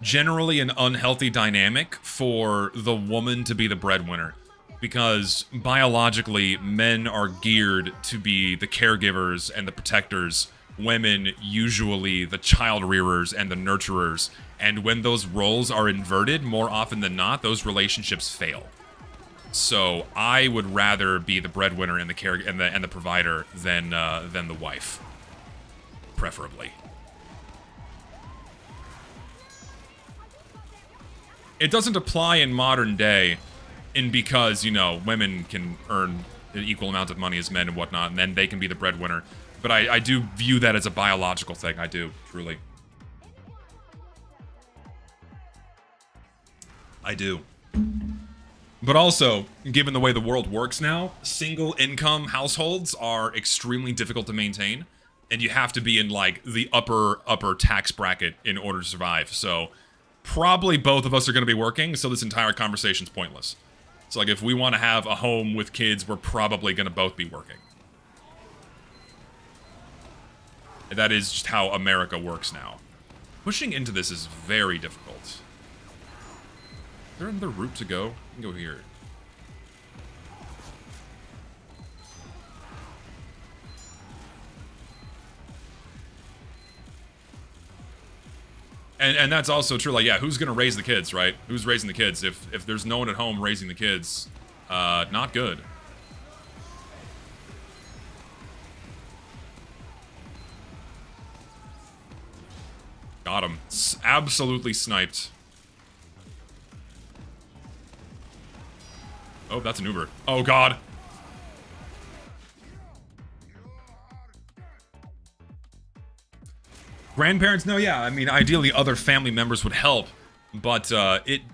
generally an unhealthy dynamic for the woman to be the breadwinner. Because biologically, men are geared to be the caregivers and the protectors. Women, usually the child rearers and the nurturers. And when those roles are inverted, more often than not, those relationships fail. So I would rather be the breadwinner and the provider than the wife, preferably. It doesn't apply in modern day, because, you know, women can earn an equal amount of money as men and whatnot, and then they can be the breadwinner. But I do view that as a biological thing. I do, truly. I do. But also, given the way the world works now, single income households are extremely difficult to maintain, and you have to be in like the upper tax bracket in order to survive. So probably both of us are going to be working, so this entire conversation's pointless. So like if we want to have a home with kids, we're probably going to both be working. That is just how America works now. Pushing into this is very difficult. Is there another route to go? We can go here. And that's also true. Like, yeah, who's gonna raise the kids, right? Who's raising the kids? If there's no one at home raising the kids, not good. Got him. Absolutely sniped. Oh, that's an Uber. Oh, God. Grandparents? No, yeah. I mean, ideally, other family members would help. But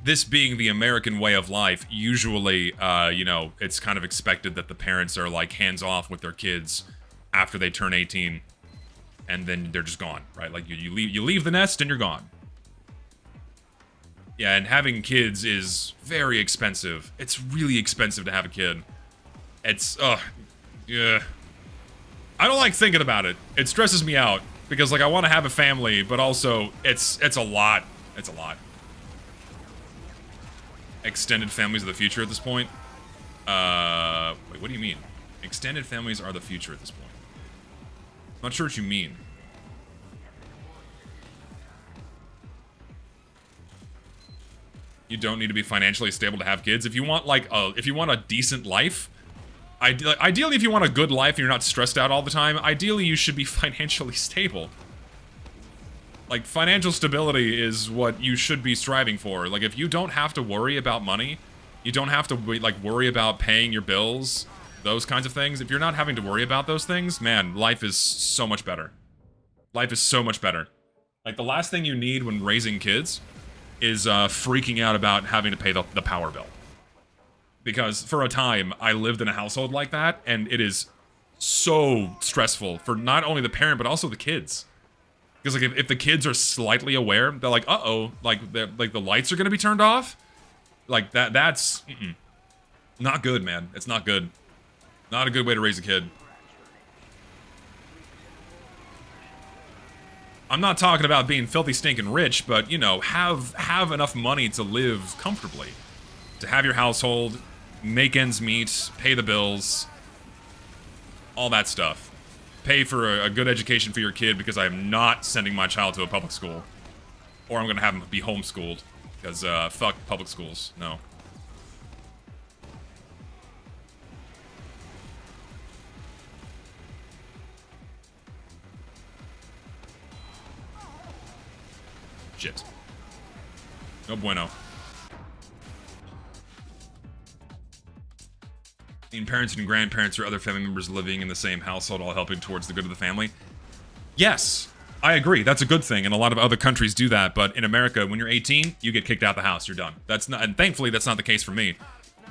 this being the American way of life, usually, you know, it's kind of expected that the parents are, like, hands-off with their kids after they turn 18. And then they're just gone, right? Like, you leave the nest and you're gone. Yeah, and having kids is very expensive. It's really expensive to have a kid. It's, yeah. I don't like thinking about it. It stresses me out. Because, like, I want to have a family, but also, it's a lot. It's a lot. Extended families are the future at this point? Wait, what do you mean? Extended families are the future at this point. I'm not sure what you mean. You don't need to be financially stable to have kids. If you want, like, if you want a decent life, ideally, if you want a good life and you're not stressed out all the time, ideally you should be financially stable. Like, financial stability is what you should be striving for. Like, if you don't have to worry about money, you don't have to, like, worry about paying your bills, those kinds of things. If you're not having to worry about those things, man, life is so much better. Life is so much better. Like, the last thing you need when raising kids is freaking out about having to pay the power bill. Because for a time, I lived in a household like that, and it is so stressful for not only the parent, but also the kids. Because, like, if the kids are slightly aware, they're like, uh-oh, like the lights are going to be turned off? Like, that's... not good, man. It's not good. Not a good way to raise a kid. I'm not talking about being filthy stinking rich, but, you know, have enough money to live comfortably. To have your household, make ends meet, pay the bills, all that stuff. Pay for a good education for your kid, because I am not sending my child to a public school. Or I'm going to have him be homeschooled, because fuck public schools. No. Shit. No bueno. In parents and grandparents or other family members living in the same household, all helping towards the good of the family. Yes, I agree. That's a good thing, and a lot of other countries do that. But in America, when you're 18, you get kicked out of the house. You're done. That's not, and thankfully, that's not the case for me.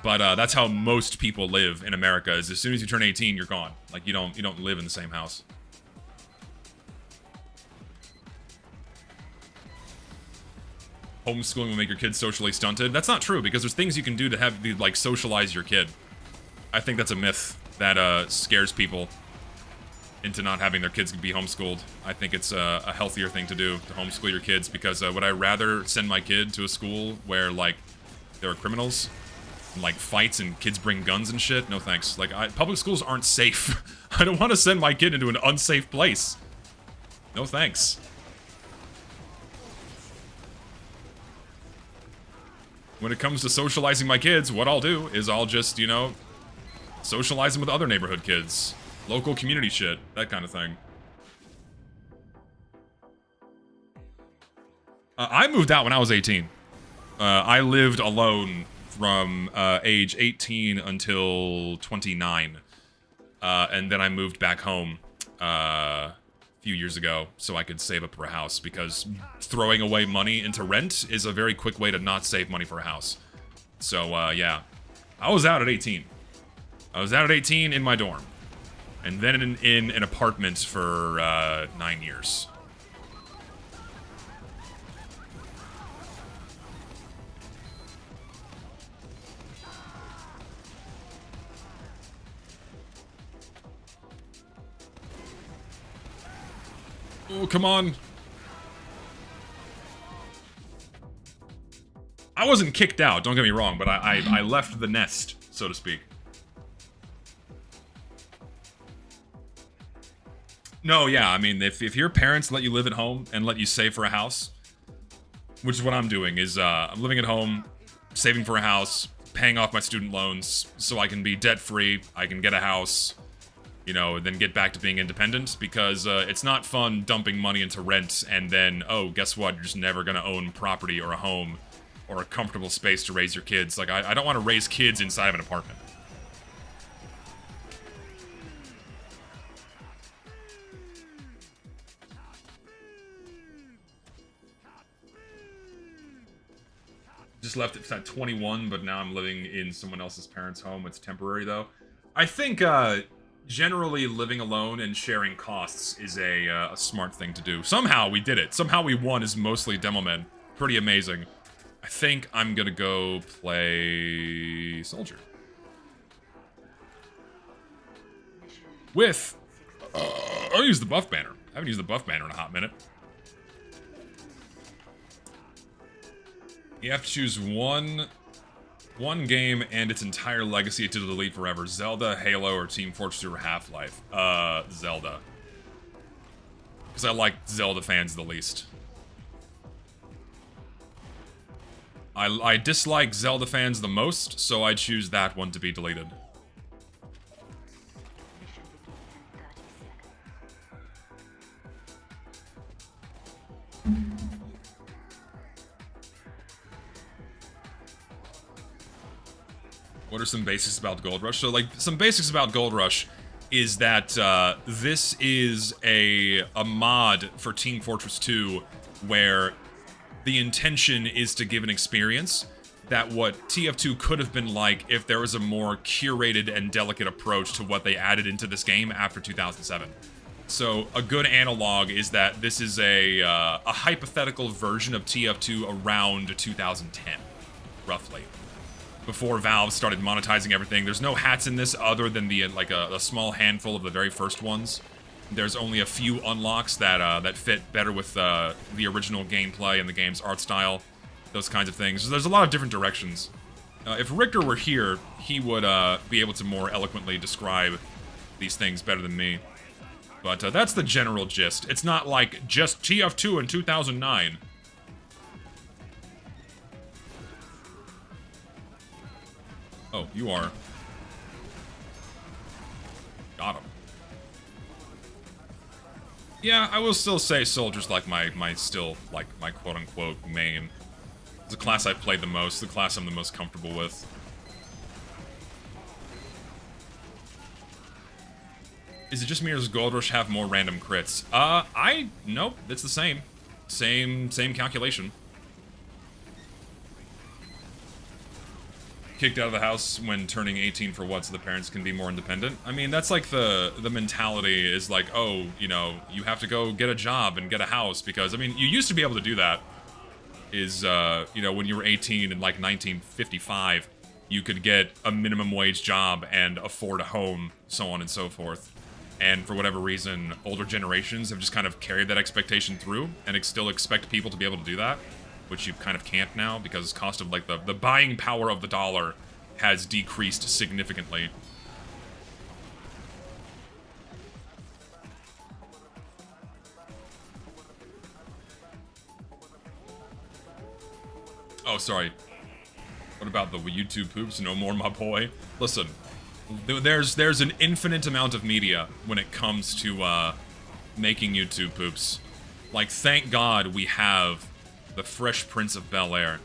But that's how most people live in America. Is as soon as you turn 18, you're gone. Like you don't live in the same house. Homeschooling will make your kids socially stunted. That's not true, because there's things you can do to have like socialize your kid. I think that's a myth that scares people into not having their kids be homeschooled. I think it's a healthier thing to do, to homeschool your kids, because would I rather send my kid to a school where like there are criminals and like fights and kids bring guns and shit? No thanks. Like public schools aren't safe. I don't want to send my kid into an unsafe place. No thanks. When it comes to socializing my kids, what I'll do is I'll just, you know, socialize them with other neighborhood kids. Local community shit, that kind of thing. I moved out when I was 18. I lived alone from age 18 until 29. And then I moved back home a few years ago so I could save up for a house, because throwing away money into rent is a very quick way to not save money for a house. So, yeah. I was out at 18. I was out at 18 in my dorm. And then in an apartment for 9 years. Oh, come on. I wasn't kicked out, don't get me wrong, but I left the nest, so to speak. No, yeah, I mean, if your parents let you live at home and let you save for a house, which is what I'm doing, is I'm living at home, saving for a house, paying off my student loans so I can be debt-free, I can get a house, you know, then get back to being independent, because it's not fun dumping money into rent and then, oh, guess what, you're just never gonna own property or a home or a comfortable space to raise your kids. Like, I don't want to raise kids inside of an apartment. Just left it at 21, but now I'm living in someone else's parents' home. It's temporary, though. I think, generally living alone and sharing costs is a smart thing to do. Somehow we did it. Somehow we won as mostly demo men. Pretty amazing. I think I'm gonna go play Soldier. With, I'll use the buff banner. I haven't used the buff banner in a hot minute. You have to choose one game and its entire legacy to delete forever. Zelda, Halo, or Team Fortress 2 or Half-Life. Zelda. Because I like Zelda fans the least. I dislike Zelda fans the most, so I choose that one to be deleted. What are some basics about Gold Rush? So, like, some basics about Gold Rush is that this is a mod for Team Fortress 2 where the intention is to give an experience that what TF2 could have been like if there was a more curated and delicate approach to what they added into this game after 2007. So a good analog is that this is a hypothetical version of TF2 around 2010, roughly. Before Valve started monetizing everything. There's no hats in this other than the like a small handful of the very first ones. There's only a few unlocks that that fit better with the original gameplay and the game's art style, those kinds of things. So there's a lot of different directions. If Richter were here, he would be able to more eloquently describe these things better than me. But that's the general gist. It's not like just TF2 in 2009. Oh, you are. Got him. Yeah, I will still say Soldier's like my quote-unquote main. It's the class I've played the most, the class I'm the most comfortable with. Is it just me or does Gold Rush have more random crits? Nope, it's the same. Same calculation. kicked out of the house when turning 18 for what, so the parents can be more independent. I mean, that's like the mentality is like, oh, you know, you have to go get a job and get a house because, I mean, you used to be able to do that. Is, you know, when you were 18 in like 1955, you could get a minimum wage job and afford a home, so on and so forth. And for whatever reason, older generations have just kind of carried that expectation through and still expect people to be able to do that, which you kind of can't now because cost of like the buying power of the dollar has decreased significantly. Oh, sorry. What about the YouTube poops? No more, my boy. Listen, there's an infinite amount of media when it comes to making YouTube poops. Like, thank God we have the Fresh Prince of Bel-Air,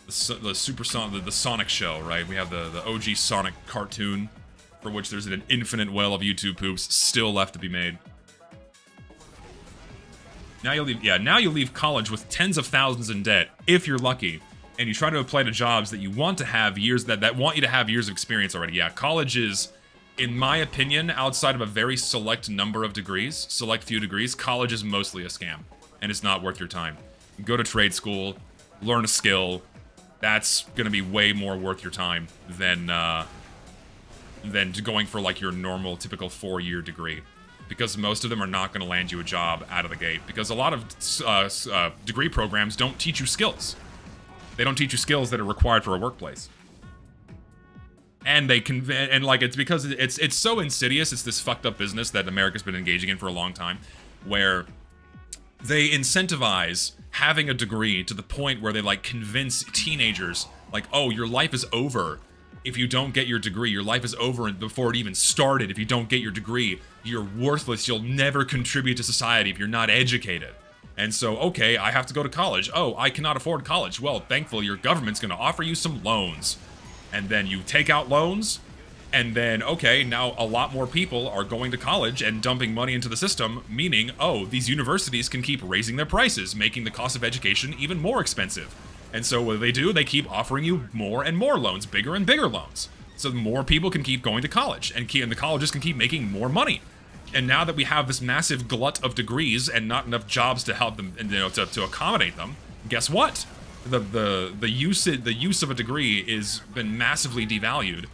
the Sonic show, right? We have the OG Sonic cartoon, for which there's an infinite well of YouTube poops still left to be made. Now you leave college with tens of thousands in debt, if you're lucky, and you try to apply to jobs that you want to have years that want you to have years of experience already. Yeah, college is, in my opinion, outside of a very select number of degrees, select few degrees, college is mostly a scam, and it's not worth your time. Go to trade school, learn a skill. That's gonna be way more worth your time than going for like your normal, typical 4-year degree. Because most of them are not going to land you a job out of the gate. Because a lot of degree programs don't teach you skills. They don't teach you skills that are required for a workplace. And it's because it's so insidious. It's this fucked up business that America's been engaging in for a long time, where they incentivize having a degree to the point where they like convince teenagers, like, oh, your life is over if you don't get your degree. Your life is over before it even started. If you don't get your degree, you're worthless. You'll never contribute to society if you're not educated. And so, okay, I have to go to college. Oh, I cannot afford college. Well, thankfully, your government's going to offer you some loans. And then you take out loans, and then, okay, now a lot more people are going to college and dumping money into the system, meaning, oh, these universities can keep raising their prices, making the cost of education even more expensive. And so what do? They keep offering you more and more loans, bigger and bigger loans. So more people can keep going to college, and the colleges can keep making more money. And now that we have this massive glut of degrees and not enough jobs to help them, you know, to accommodate them, guess what? The use of a degree is been massively devalued,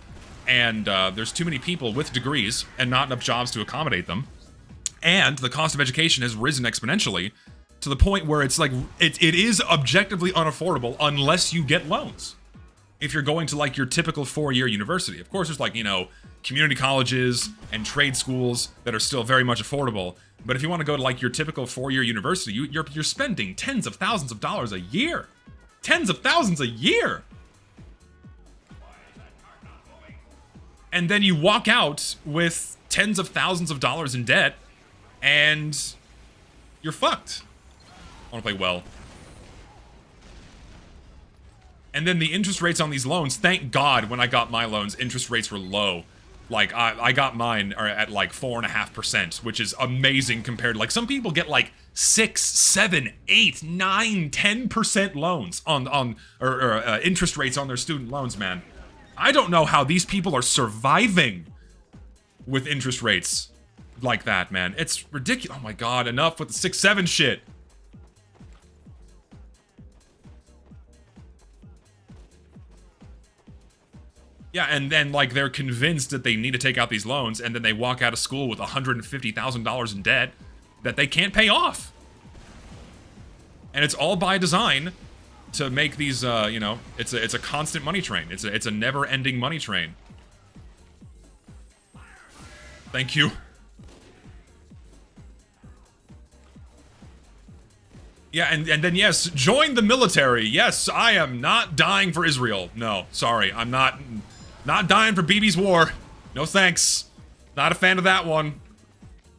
and there's too many people with degrees and not enough jobs to accommodate them. And the cost of education has risen exponentially, to the point where it's like, it is objectively unaffordable unless you get loans. If you're going to like your typical 4-year university. Of course, there's like, you know, community colleges and trade schools that are still very much affordable. But if you want to go to like your typical 4-year university, you're spending tens of thousands of dollars a year. Tens of thousands a year. And then you walk out with tens of thousands of dollars in debt, and you're fucked. I want to play well. And then the interest rates on these loans, thank God when I got my loans, interest rates were low. Like, I got mine at like 4.5%, which is amazing compared to, like, some people get like 6, 7, 8, 9, 10% loans on interest rates on their student loans, man. I don't know how these people are surviving with interest rates like that, man. It's ridiculous. Oh my God, enough with the 6, 7 shit. Yeah, and then, like, they're convinced that they need to take out these loans, and then they walk out of school with $150,000 in debt that they can't pay off. And it's all by design to make these, you know, it's a constant money train. It's a never-ending money train. Thank you. Yeah, and then, yes, join the military. Yes, I am not dying for Israel. No, sorry, I'm not dying for Bibi's war. No thanks. Not a fan of that one.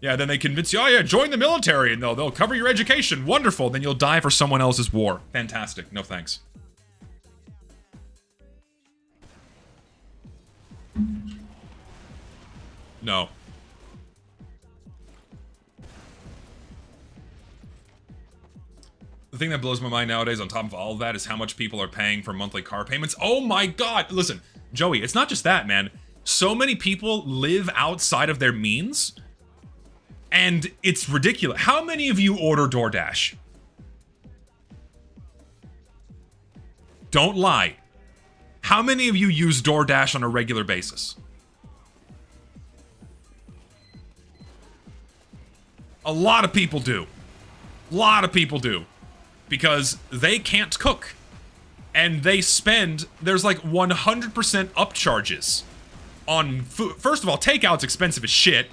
Yeah, then they convince you, oh yeah, join the military, and they'll cover your education. Wonderful. Then you'll die for someone else's war. Fantastic. No thanks. No. thing that blows my mind nowadays on top of all of that is how much people are paying for monthly car payments. Oh my god! Listen, Joey, it's not just that, man. So many people live outside of their means, and it's ridiculous. How many of you order DoorDash? Don't lie. How many of you use DoorDash on a regular basis? A lot of people do. A lot of people do. Because they can't cook. And they spend, there's like 100% upcharges on food. First of all, takeout's expensive as shit,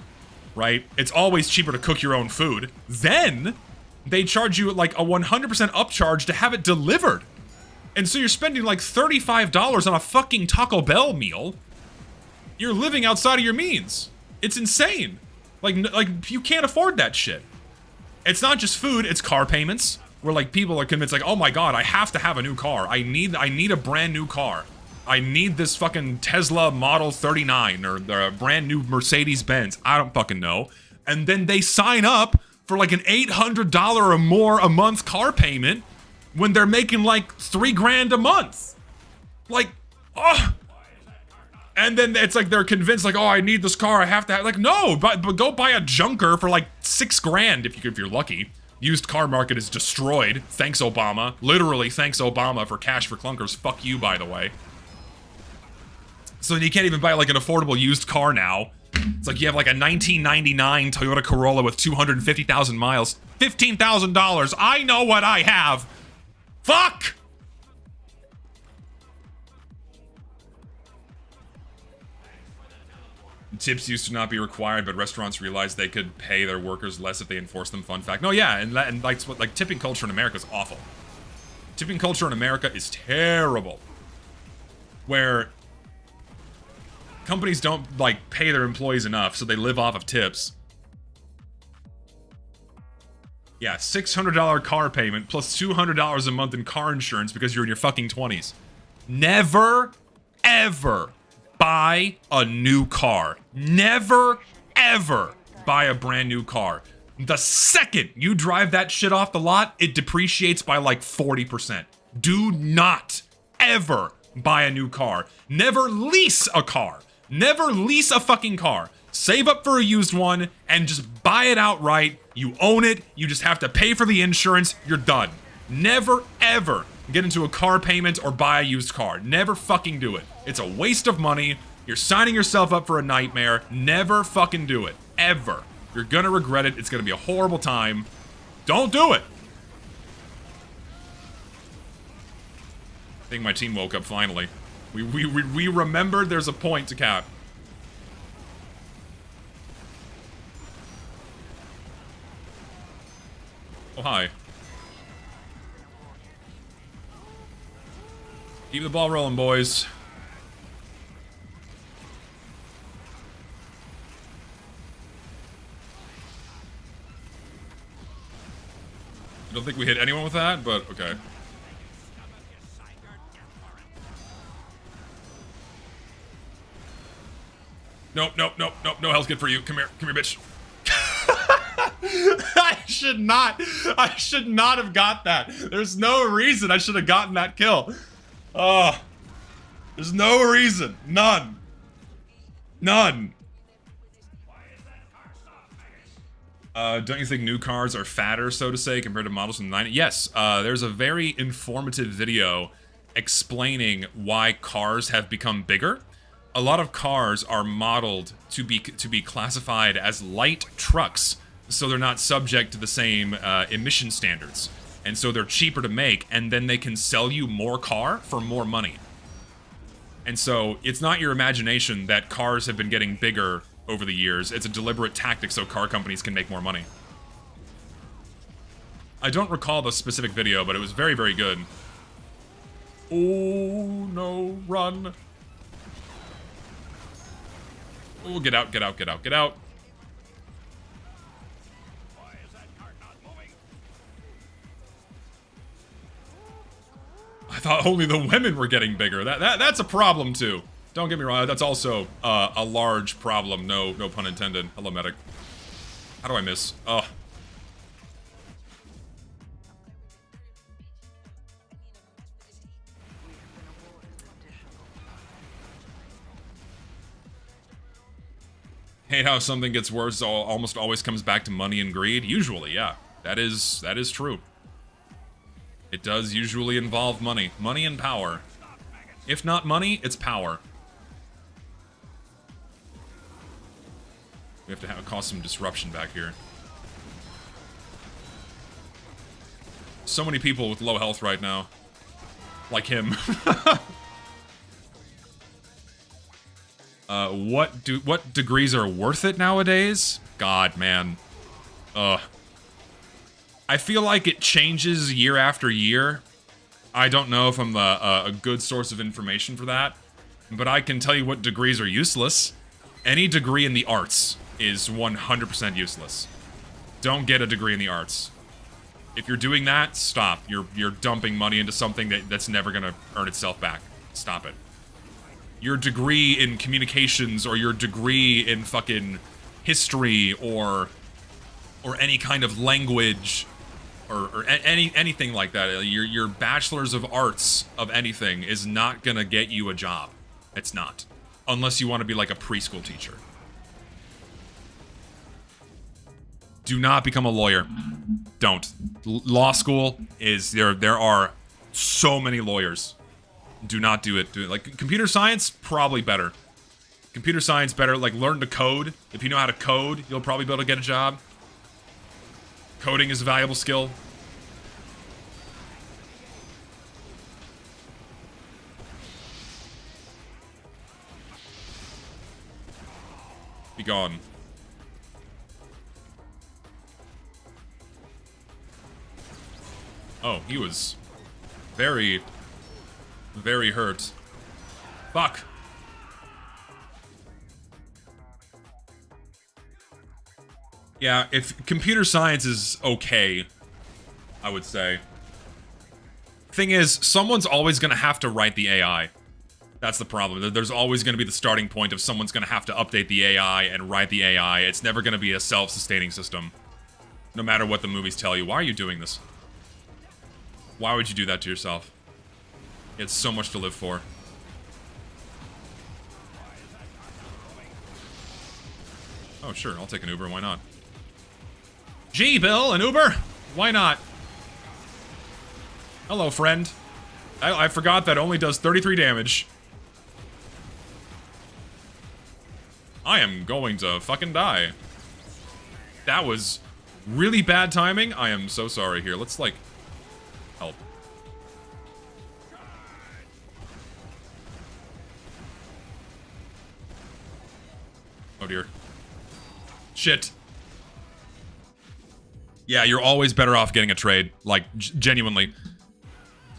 right? It's always cheaper to cook your own food. Then, they charge you like a 100% upcharge to have it delivered. And so you're spending like $35 on a fucking Taco Bell meal. You're living outside of your means. It's insane. Like you can't afford that shit. It's not just food, it's car payments. Where like people are convinced like, oh my god, I have to have a new car. I need a brand new car. I need this fucking Tesla Model 39 or the brand new Mercedes Benz. I don't fucking know. And then they sign up for like an $800 or more a month car payment when they're making like $3,000 a month. Like, oh. And then it's like they're convinced like, oh, I need this car. I have to have, like, no, but go buy a junker for like $6,000 if you're lucky. Used car market is destroyed. Thanks, Obama. Literally, thanks, Obama, for cash for clunkers. Fuck you, by the way. So you can't even buy like an affordable used car now. It's like you have like a 1999 Toyota Corolla with 250,000 miles. $15,000. I know what I have. Fuck! Tips used to not be required, but restaurants realized they could pay their workers less if they enforced them. Fun fact. No, yeah, and like tipping culture in America is awful. Tipping culture in America is terrible. Where companies don't like pay their employees enough, so they live off of tips. Yeah, $600 car payment plus $200 a month in car insurance because you're in your fucking 20s. Never, ever buy a new car. Never, ever buy a brand new car. The second you drive that shit off the lot, it depreciates by like 40%. Do not ever buy a new car. Never lease a car. Never lease a fucking car. Save up for a used one and just buy it outright. You own it. You just have to pay for the insurance. You're done. Never, ever get into a car payment or buy a used car. Never fucking do it. It's a waste of money. You're signing yourself up for a nightmare. Never fucking do it. Ever. You're gonna regret it. It's gonna be a horrible time. Don't do it. I think my team woke up finally. We remembered there's a point to cap. Oh, hi. Keep the ball rolling, boys. I don't think we hit anyone with that, but okay. Nope, nope, nope, nope, no health kit for you. Come here, bitch. I should not have got that. There's no reason I should have gotten that kill. There's no reason. None. None. Don't you think new cars are fatter, so to say, compared to models from the 90s? Yes, there's a very informative video explaining why cars have become bigger. A lot of cars are modeled to be classified as light trucks, so they're not subject to the same emission standards. And so they're cheaper to make, and then they can sell you more car for more money. And so it's not your imagination that cars have been getting bigger over the years. It's a deliberate tactic so car companies can make more money. I don't recall the specific video, but it was very, very good. Oh, no, run. Oh, get out, get out, get out, get out. I thought only the women were getting bigger. That's a problem too. Don't get me wrong. That's also a large problem. No pun intended. Hello, medic. How do I miss? Oh. Hate how something gets worse almost always comes back to money and greed. Usually, yeah. That is true. It does usually involve money. Money and power. If not money, it's power. We have to cause some disruption back here. So many people with low health right now. Like him. What degrees are worth it nowadays? God, man. Ugh. I feel like it changes year after year. I don't know if I'm a good source of information for that, but I can tell you what degrees are useless. Any degree in the arts is 100% useless. Don't get a degree in the arts. If you're doing that, stop. You're dumping money into something that's never gonna earn itself back. Stop it. Your degree in communications or your degree in fucking history or any kind of language or anything like that. Your bachelor's of arts of anything is not gonna get you a job. It's not. Unless you want to be like a preschool teacher. Do not become a lawyer. Don't. Law school is there are so many lawyers. Do not do it. Like computer science, probably better. Computer science better. Like learn to code. If you know how to code, you'll probably be able to get a job. Coding is a valuable skill. Be gone. Oh, he was very, very hurt. Fuck. Yeah, if computer science is okay, I would say. Thing is, someone's always gonna have to write the AI. That's the problem. There's always gonna be the starting point of someone's gonna have to update the AI and write the AI. It's never gonna be a self-sustaining system. No matter what the movies tell you. Why are you doing this? Why would you do that to yourself? It's so much to live for. Oh, sure. I'll take an Uber. Why not? Gee, Bill, an Uber? Why not? Hello, friend. I forgot that only does 33 damage. I am going to fucking die. That was really bad timing. I am so sorry here. Let's, like, help. Oh, dear. Shit. Yeah, you're always better off getting a trade. Like, genuinely.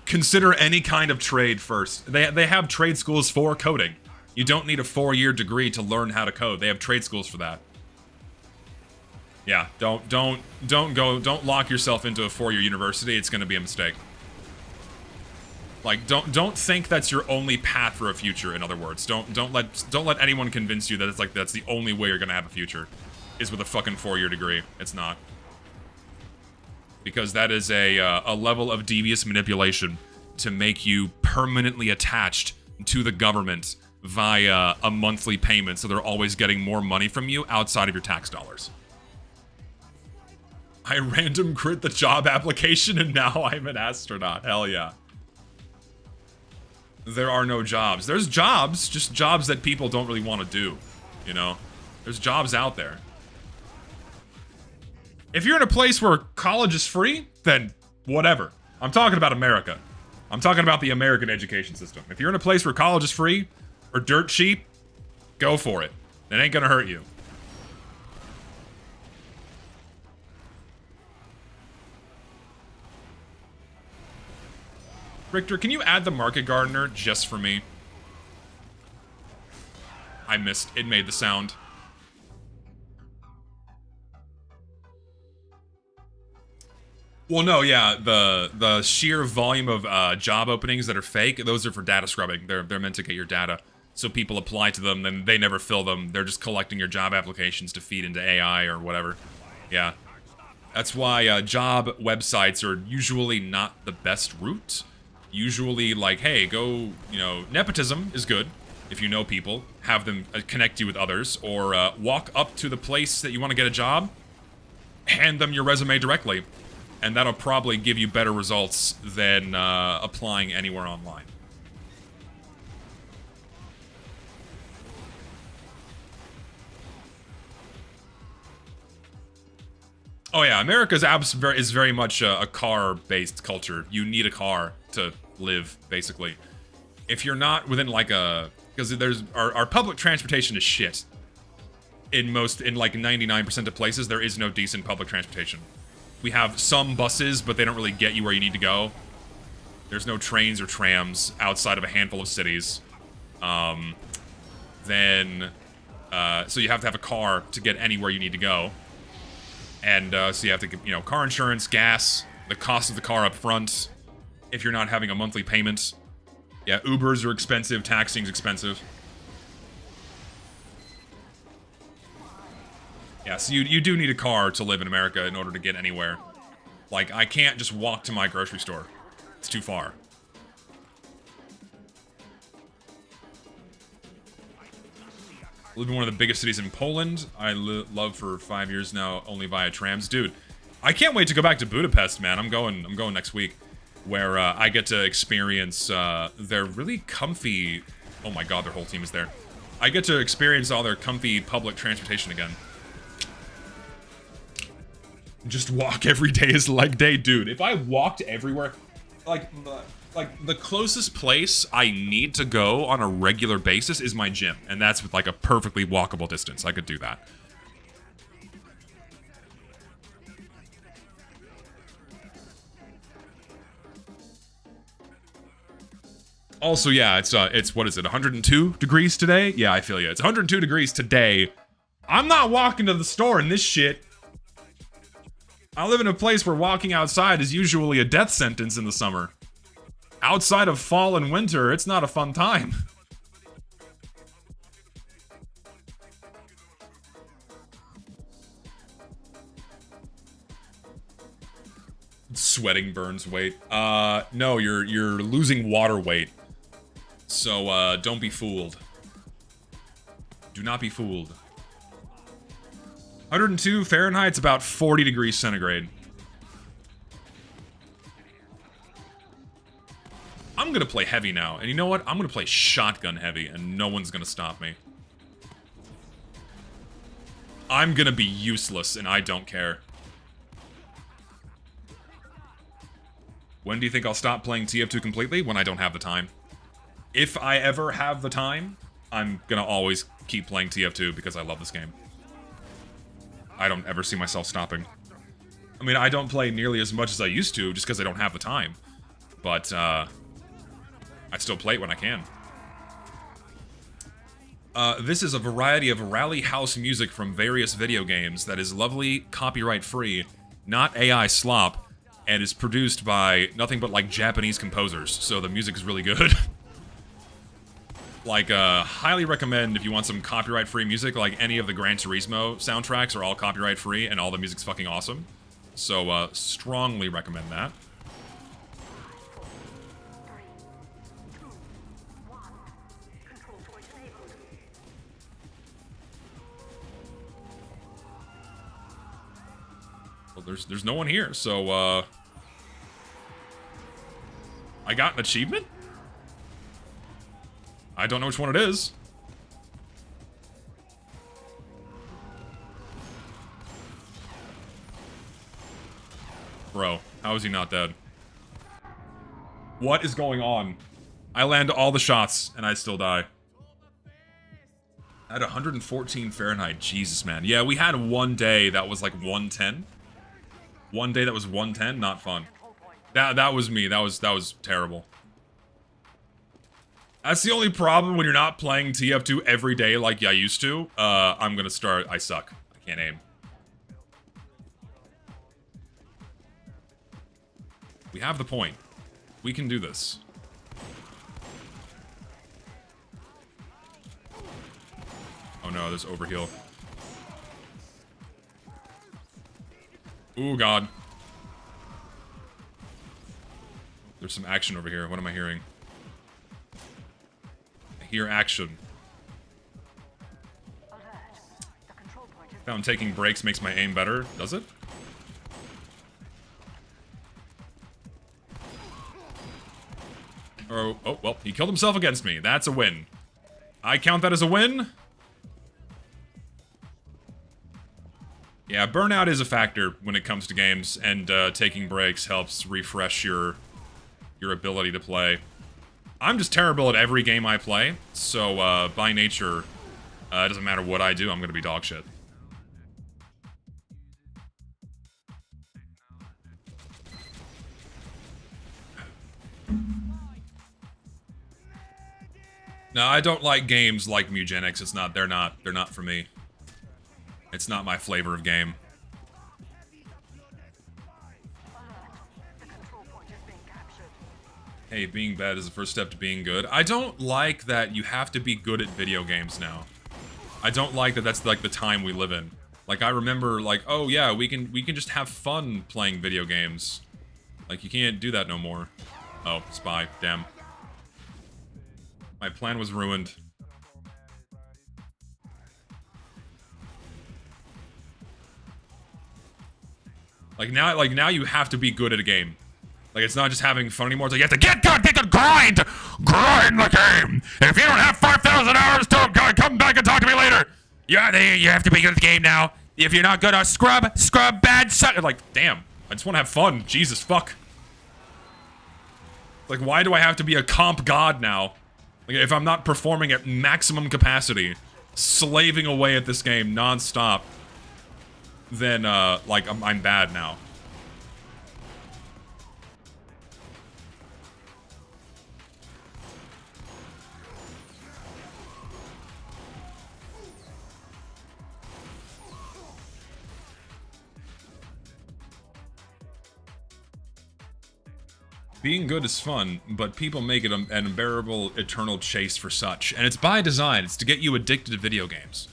Consider any kind of trade first. They have trade schools for coding. You don't need a 4-year degree to learn how to code. They have trade schools for that. Yeah, don't lock yourself into a 4-year university. It's gonna be a mistake. Like, don't think that's your only path for a future. In other words, don't let anyone convince you that that's the only way you're gonna have a future, is with a fucking 4-year degree. It's not. Because that is a level of devious manipulation to make you permanently attached to the government via a monthly payment, so they're always getting more money from you outside of your tax dollars. I random crit the job application and now I'm an astronaut. Hell yeah. There are no jobs. There's jobs, just jobs that people don't really want to do, you know? There's jobs out there. If you're in a place where college is free, then whatever. I'm talking about America. I'm talking about the American education system. If you're in a place where college is free or dirt cheap, go for it. It ain't gonna hurt you. Richter, can you add the market gardener just for me? I missed. It made the sound. Well, no, yeah, the sheer volume of job openings that are fake, those are for data scrubbing. They're meant to get your data. So people apply to them, and they never fill them. They're just collecting your job applications to feed into AI or whatever. Yeah. That's why job websites are usually not the best route. Usually, like, hey, go, you know, nepotism is good. if you know people, have them connect you with others, or walk up to the place that you want to get a job, hand them your resume directly, and that'll probably give you better results than applying anywhere online. Oh yeah, America is very much a car-based culture. You need a car to live, basically. If you're not within like because our public transportation is shit. In like 99% of places, there is no decent public transportation. We have some buses, but they don't really get you where you need to go. There's no trains or trams outside of a handful of cities. So you have to have a car to get anywhere you need to go. And so you have to get, car insurance, gas, the cost of the car up front, if you're not having a monthly payment. Yeah, Ubers are expensive, taxiing's expensive. Yeah, so you do need a car to live in America in order to get anywhere. Like, I can't just walk to my grocery store. It's too far. I live in one of the biggest cities in Poland. I love for 5 years now, only via trams. Dude, I can't wait to go back to Budapest, man. I'm going next week, where I get to experience their really comfy... Oh my god, their whole team is there. I get to experience all their comfy public transportation again. Just walk every day is leg day. Dude, if I walked everywhere... Like, the closest place I need to go on a regular basis is my gym. And that's with, like, a perfectly walkable distance. I could do that. Also, yeah, it's what is it, 102 degrees today? Yeah, I feel you. It's 102 degrees today. I'm not walking to the store in this shit. I live in a place where walking outside is usually a death sentence in the summer. Outside of fall and winter, it's not a fun time. Sweating burns weight. No, you're losing water weight. So, don't be fooled. Do not be fooled. 102 Fahrenheit's about 40 degrees centigrade. I'm gonna play heavy now, and you know what? I'm gonna play shotgun heavy, and no one's gonna stop me. I'm gonna be useless, and I don't care. When do you think I'll stop playing TF2 completely? When I don't have the time. If I ever have the time, I'm gonna always keep playing TF2 because I love this game. I don't ever see myself stopping. I mean, I don't play nearly as much as I used to just because I don't have the time. But, I still play it when I can. This is a variety of rally house music from various video games that is lovely, copyright-free, not AI slop, and is produced by nothing but, like, Japanese composers, so the music is really good. Like, highly recommend if you want some copyright-free music, like, any of the Gran Turismo soundtracks are all copyright-free, and all the music's fucking awesome. So, strongly recommend that. Well, there's no one here, so, I got an achievement? I don't know which one it is. Bro, how is he not dead? What is going on? I land all the shots, and I still die. At 114 Fahrenheit, Jesus, man. Yeah, we had one day that was like 110. One day that was 110, not fun. That was me. That was terrible. That's the only problem when you're not playing TF2 every day like I used to. I'm gonna start. I suck. I can't aim. We have the point. We can do this. Oh no, there's overheal. Ooh, God. There's some action over here. What am I hearing? I hear action. Found taking breaks makes my aim better. Does it? Oh, well, he killed himself against me. That's a win. I count that as a win. Yeah, burnout is a factor when it comes to games, and taking breaks helps refresh your ability to play. I'm just terrible at every game I play, so by nature, it doesn't matter what I do, I'm gonna be dog shit. No, I don't like games like Mugenics. They're not for me. It's not my flavor of game. Hey, being bad is the first step to being good. I don't like that you have to be good at video games now. I don't like that that's like the time we live in. Like I remember like, oh yeah, we can just have fun playing video games. Like you can't do that no more. Oh, spy, damn. My plan was ruined. Like now you have to be good at a game. Like it's not just having fun anymore. It's like you have to get good, grind the game. If you don't have 5,000 hours, don't come back and talk to me later. Yeah, you have to be good at the game now. If you're not good, scrub bad son. Like damn, I just want to have fun. Jesus fuck. Like why do I have to be a comp god now? Like, if I'm not performing at maximum capacity, slaving away at this game non-stop, then, like, I'm bad now. Being good is fun, but people make it an unbearable, eternal chase for such. And it's by design. It's to get you addicted to video games.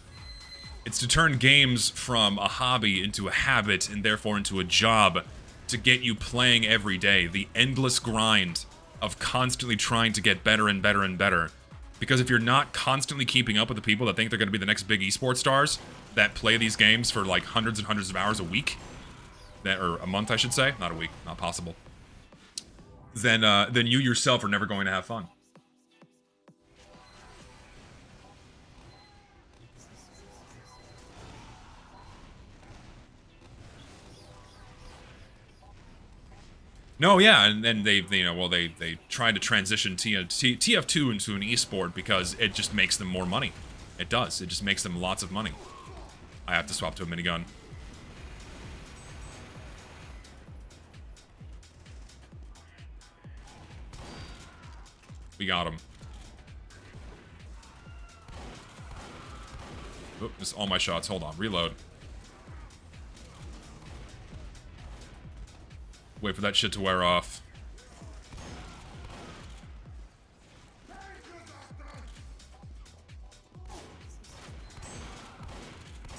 It's to turn games from a hobby into a habit, and therefore into a job, to get you playing every day. The endless grind of constantly trying to get better and better and better. Because if you're not constantly keeping up with the people that think they're going to be the next big esports stars, that play these games for like hundreds and hundreds of hours a week, or a month I should say, not a week, not possible, then you yourself are never going to have fun. No, yeah, and then they tried to transition TF2 into an esport because it just makes them more money. It does. It just makes them lots of money. I have to swap to a minigun. We got him. Oop, this is all my shots. Hold on. Reload. Wait for that shit to wear off.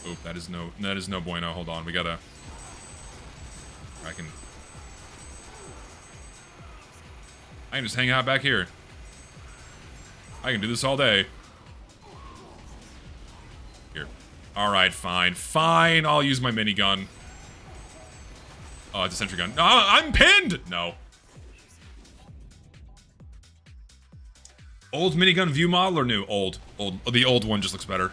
Oop, that is no bueno. Hold on. We gotta... I can just hang out back here. I can do this all day. Here. Alright, fine. Fine, I'll use my minigun. Oh, it's a sentry gun. No, I'm pinned! No. Old minigun view model or new? Old. Old. Oh, the old one just looks better.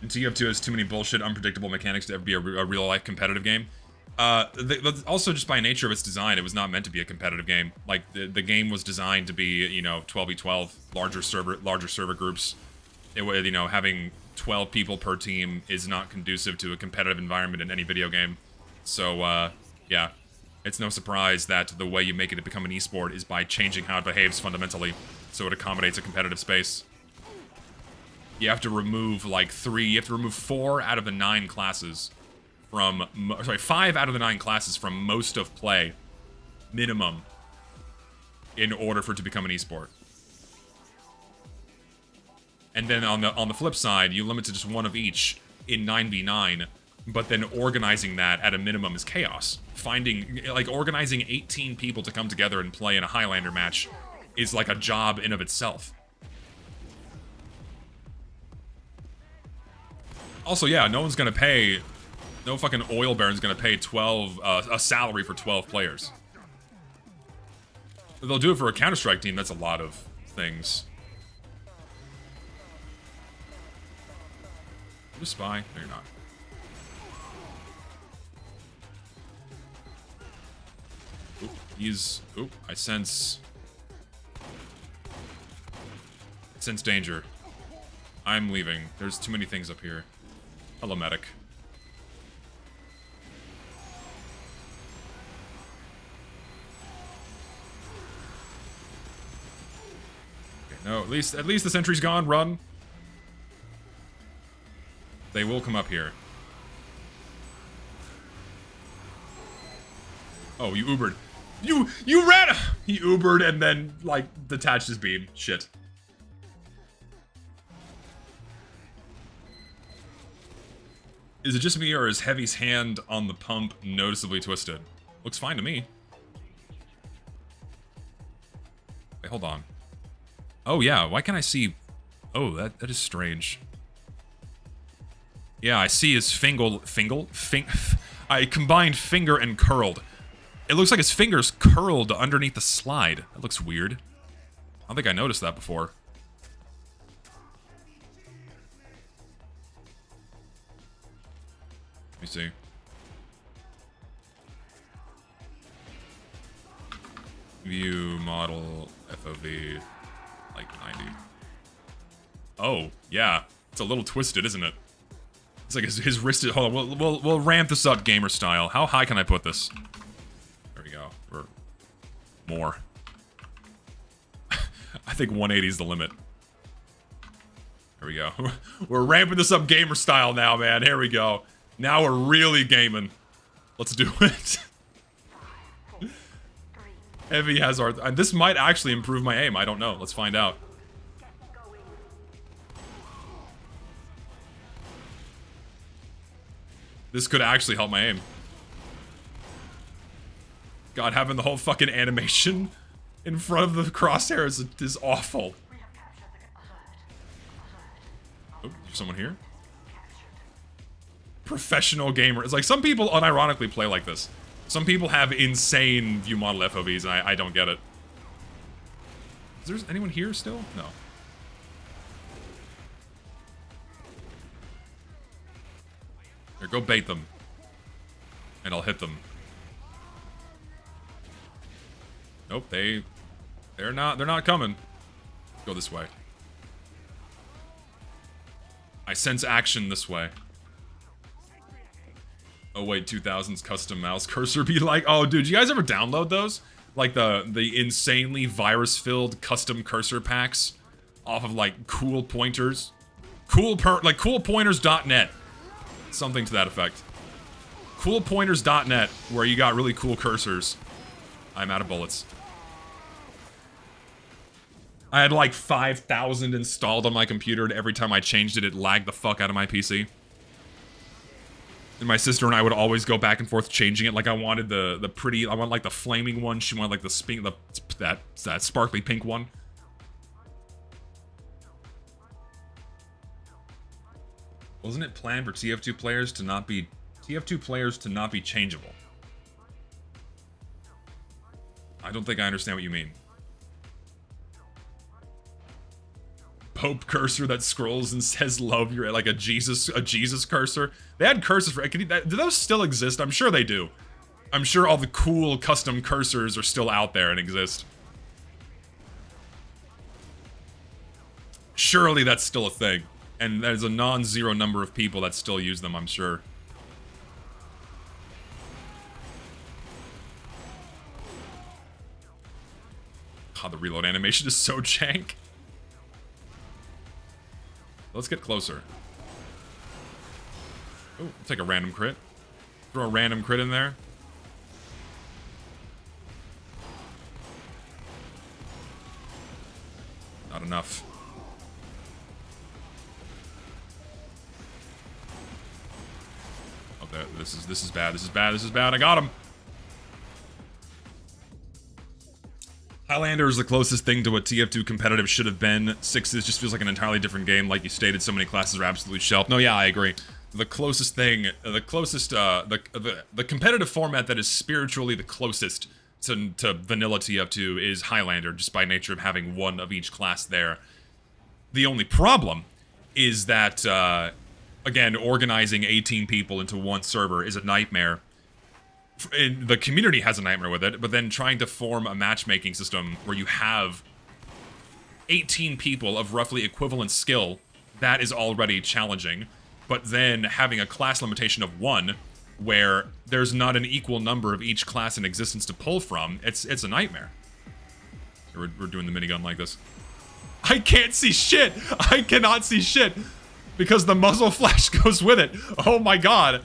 And TF2 has too many bullshit, unpredictable mechanics to ever be a real-life competitive game. Also, just by nature of its design, it was not meant to be a competitive game. Like, the game was designed to be, you know, 12v12, larger server groups. It was, you know, having 12 people per team is not conducive to a competitive environment in any video game. So, yeah. It's no surprise that the way you make it to become an esport is by changing how it behaves fundamentally, so it accommodates a competitive space. You have to remove, like, 4 out of the 9 classes from, 5 out of the 9 classes from most of play, minimum, in order for it to become an esport. And then on the flip side, you limit to just 1 of each in 9v9, but then organizing that at a minimum is chaos. Organizing 18 people to come together and play in a Highlander match is like a job in of itself. Also, yeah, no one's gonna pay, no fucking oil baron's gonna pay 12, a salary for 12 players. They'll do it for a Counter-Strike team, that's a lot of things. You a spy? No, you're not. Oop, he's, oop, I sense danger. I'm leaving. There's too many things up here. Hello, medic. Okay, no, at least the sentry's gone. Run. They will come up here. Oh, you Ubered. You ran! He Ubered and then, like, detached his beam. Shit. Is it just me, or is Heavy's hand on the pump noticeably twisted? Looks fine to me. Wait, hold on. Oh, yeah, why can't I see... Oh, that is strange. Yeah, I see his I combined finger and curled. It looks like his finger's curled underneath the slide. That looks weird. I don't think I noticed that before. Let me see. View model FOV like 90. Oh, yeah. It's a little twisted, isn't it? It's like his wrist is... Hold on, we'll ramp this up gamer style. How high can I put this? There we go. Or more. I think 180 is the limit. There we go. We're ramping this up gamer style now, man. Here we go. Now we're really gaming. Let's do it. Heavy has our... This might actually improve my aim. I don't know. Let's find out. This could actually help my aim. God, having the whole fucking animation in front of the crosshair is awful. Oh, there's someone here? Professional gamer. It's like some people unironically play like this. Some people have insane view model FOVs, and I don't get it. Is there anyone here still? No. Here, go bait them. And I'll hit them. Nope, they're not coming. Go this way. I sense action this way. Oh wait, 2000's custom mouse cursor be like, oh dude, you guys ever download those? Like the insanely virus-filled custom cursor packs off of like cool pointers? Like coolpointers.net. Something to that effect. Coolpointers.net, where you got really cool cursors. I'm out of bullets. I had like 5,000 installed on my computer, and every time I changed it, it lagged the fuck out of my PC. And my sister and I would always go back and forth changing it. Like I wanted the pretty, I want like the flaming one. She wanted like that sparkly pink one. Wasn't it planned for TF2 players to not be changeable? I don't think I understand what you mean. Pope cursor that scrolls and says love, you're like a Jesus cursor. They had cursors for, do those still exist? I'm sure they do. I'm sure all the cool custom cursors are still out there and exist. Surely that's still a thing. And there's a non-zero number of people that still use them, I'm sure. God, the reload animation is so jank. Let's get closer. Oh, take a random crit. Throw a random crit in there. Not enough. Oh, this is bad. This is bad. This is bad. I got him. Highlander is the closest thing to what TF2 competitive should have been. Sixes just feels like an entirely different game. Like you stated, so many classes are absolutely shelved. No, yeah, I agree. The closest thing, the competitive format that is spiritually the closest to vanilla TF2 is Highlander, just by nature of having one of each class there. The only problem is that, again, organizing 18 people into one server is a nightmare. The community has a nightmare with it, but then trying to form a matchmaking system where you have 18 people of roughly equivalent skill, that is already challenging. But then having a class limitation of 1, where there's not an equal number of each class in existence to pull from, it's a nightmare. We're doing the minigun like this. I can't see shit! I cannot see shit! Because the muzzle flash goes with it. Oh my god.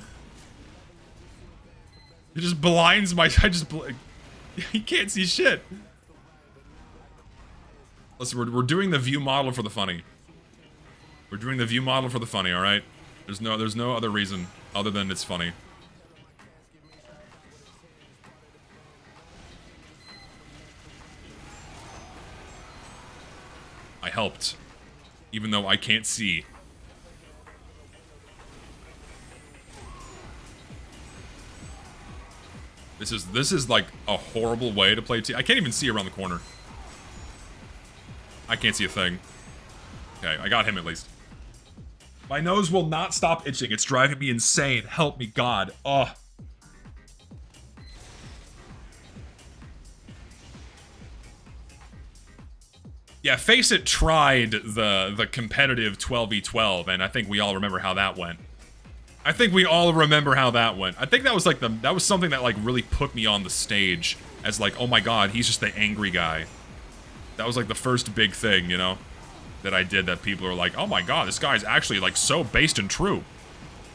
It just blinds my... He can't see shit. Listen, we're doing the view model for the funny. We're doing the view model for the funny, alright? There's no other reason other than it's funny. I helped. Even though I can't see. This is like a horrible way to play I can't even see around the corner. I can't see a thing. Okay, I got him at least. My nose will not stop itching. It's driving me insane. Help me, God. Ugh. Yeah, Face It tried the competitive 12v12, and I think we all remember how that went. I think we all remember how that went. I think that was like that was something that like really put me on the stage as like, oh my god, he's just the angry guy. That was like the first big thing, you know, that I did that people are like, oh my god, this guy's actually like so based and true.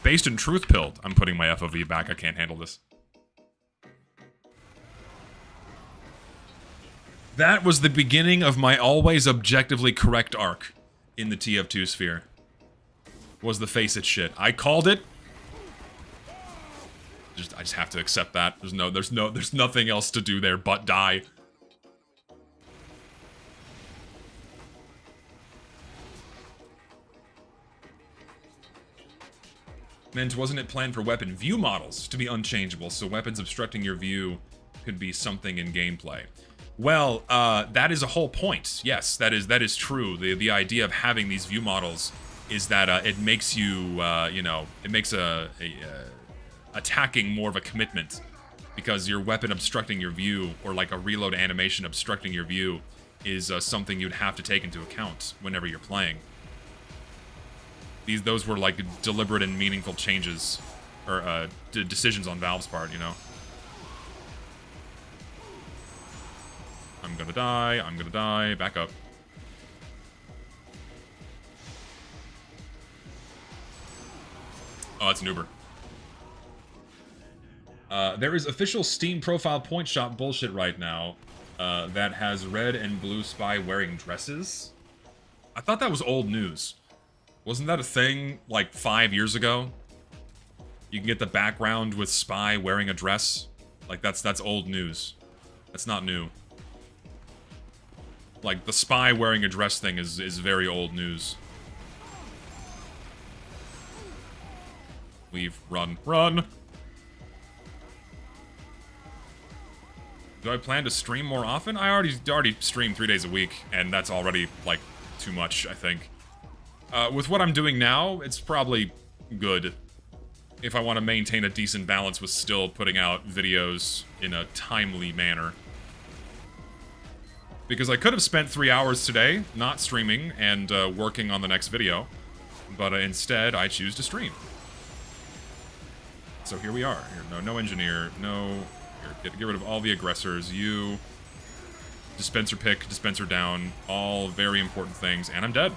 Based and truth-pilled. I'm putting my FOV back, I can't handle this. That was the beginning of my always objectively correct arc in the TF2 sphere. Was the Face It shit. I called it. I just have to accept that. There's nothing else to do there but die. Meant wasn't it planned for weapon view models to be unchangeable, so weapons obstructing your view could be something in gameplay? Well, that is a whole point. Yes, that is true. The idea of having these view models is that it makes you, you know, it makes attacking more of a commitment, because your weapon obstructing your view, or like a reload animation obstructing your view, is something you'd have to take into account whenever you're playing. Those were like deliberate and meaningful changes, or decisions on Valve's part, you know. I'm gonna die, back up. Oh, it's an Uber. There is official Steam profile point shop bullshit right now that has red and blue spy wearing dresses. I thought that was old news. Wasn't that a thing like 5 years ago? You can get the background with spy wearing a dress. Like that's old news. That's not new. Like the spy wearing a dress thing is very old news. Leave, run. Do I plan to stream more often? I already stream 3 days a week, and that's already, like, too much, I think. With what I'm doing now, it's probably good. If I want to maintain a decent balance with still putting out videos in a timely manner. Because I could have spent 3 hours today not streaming and working on the next video, but instead I choose to stream. So here we are. No engineer, no... Here, get rid of all the aggressors. You... Dispenser pick, dispenser down. All very important things, and I'm dead.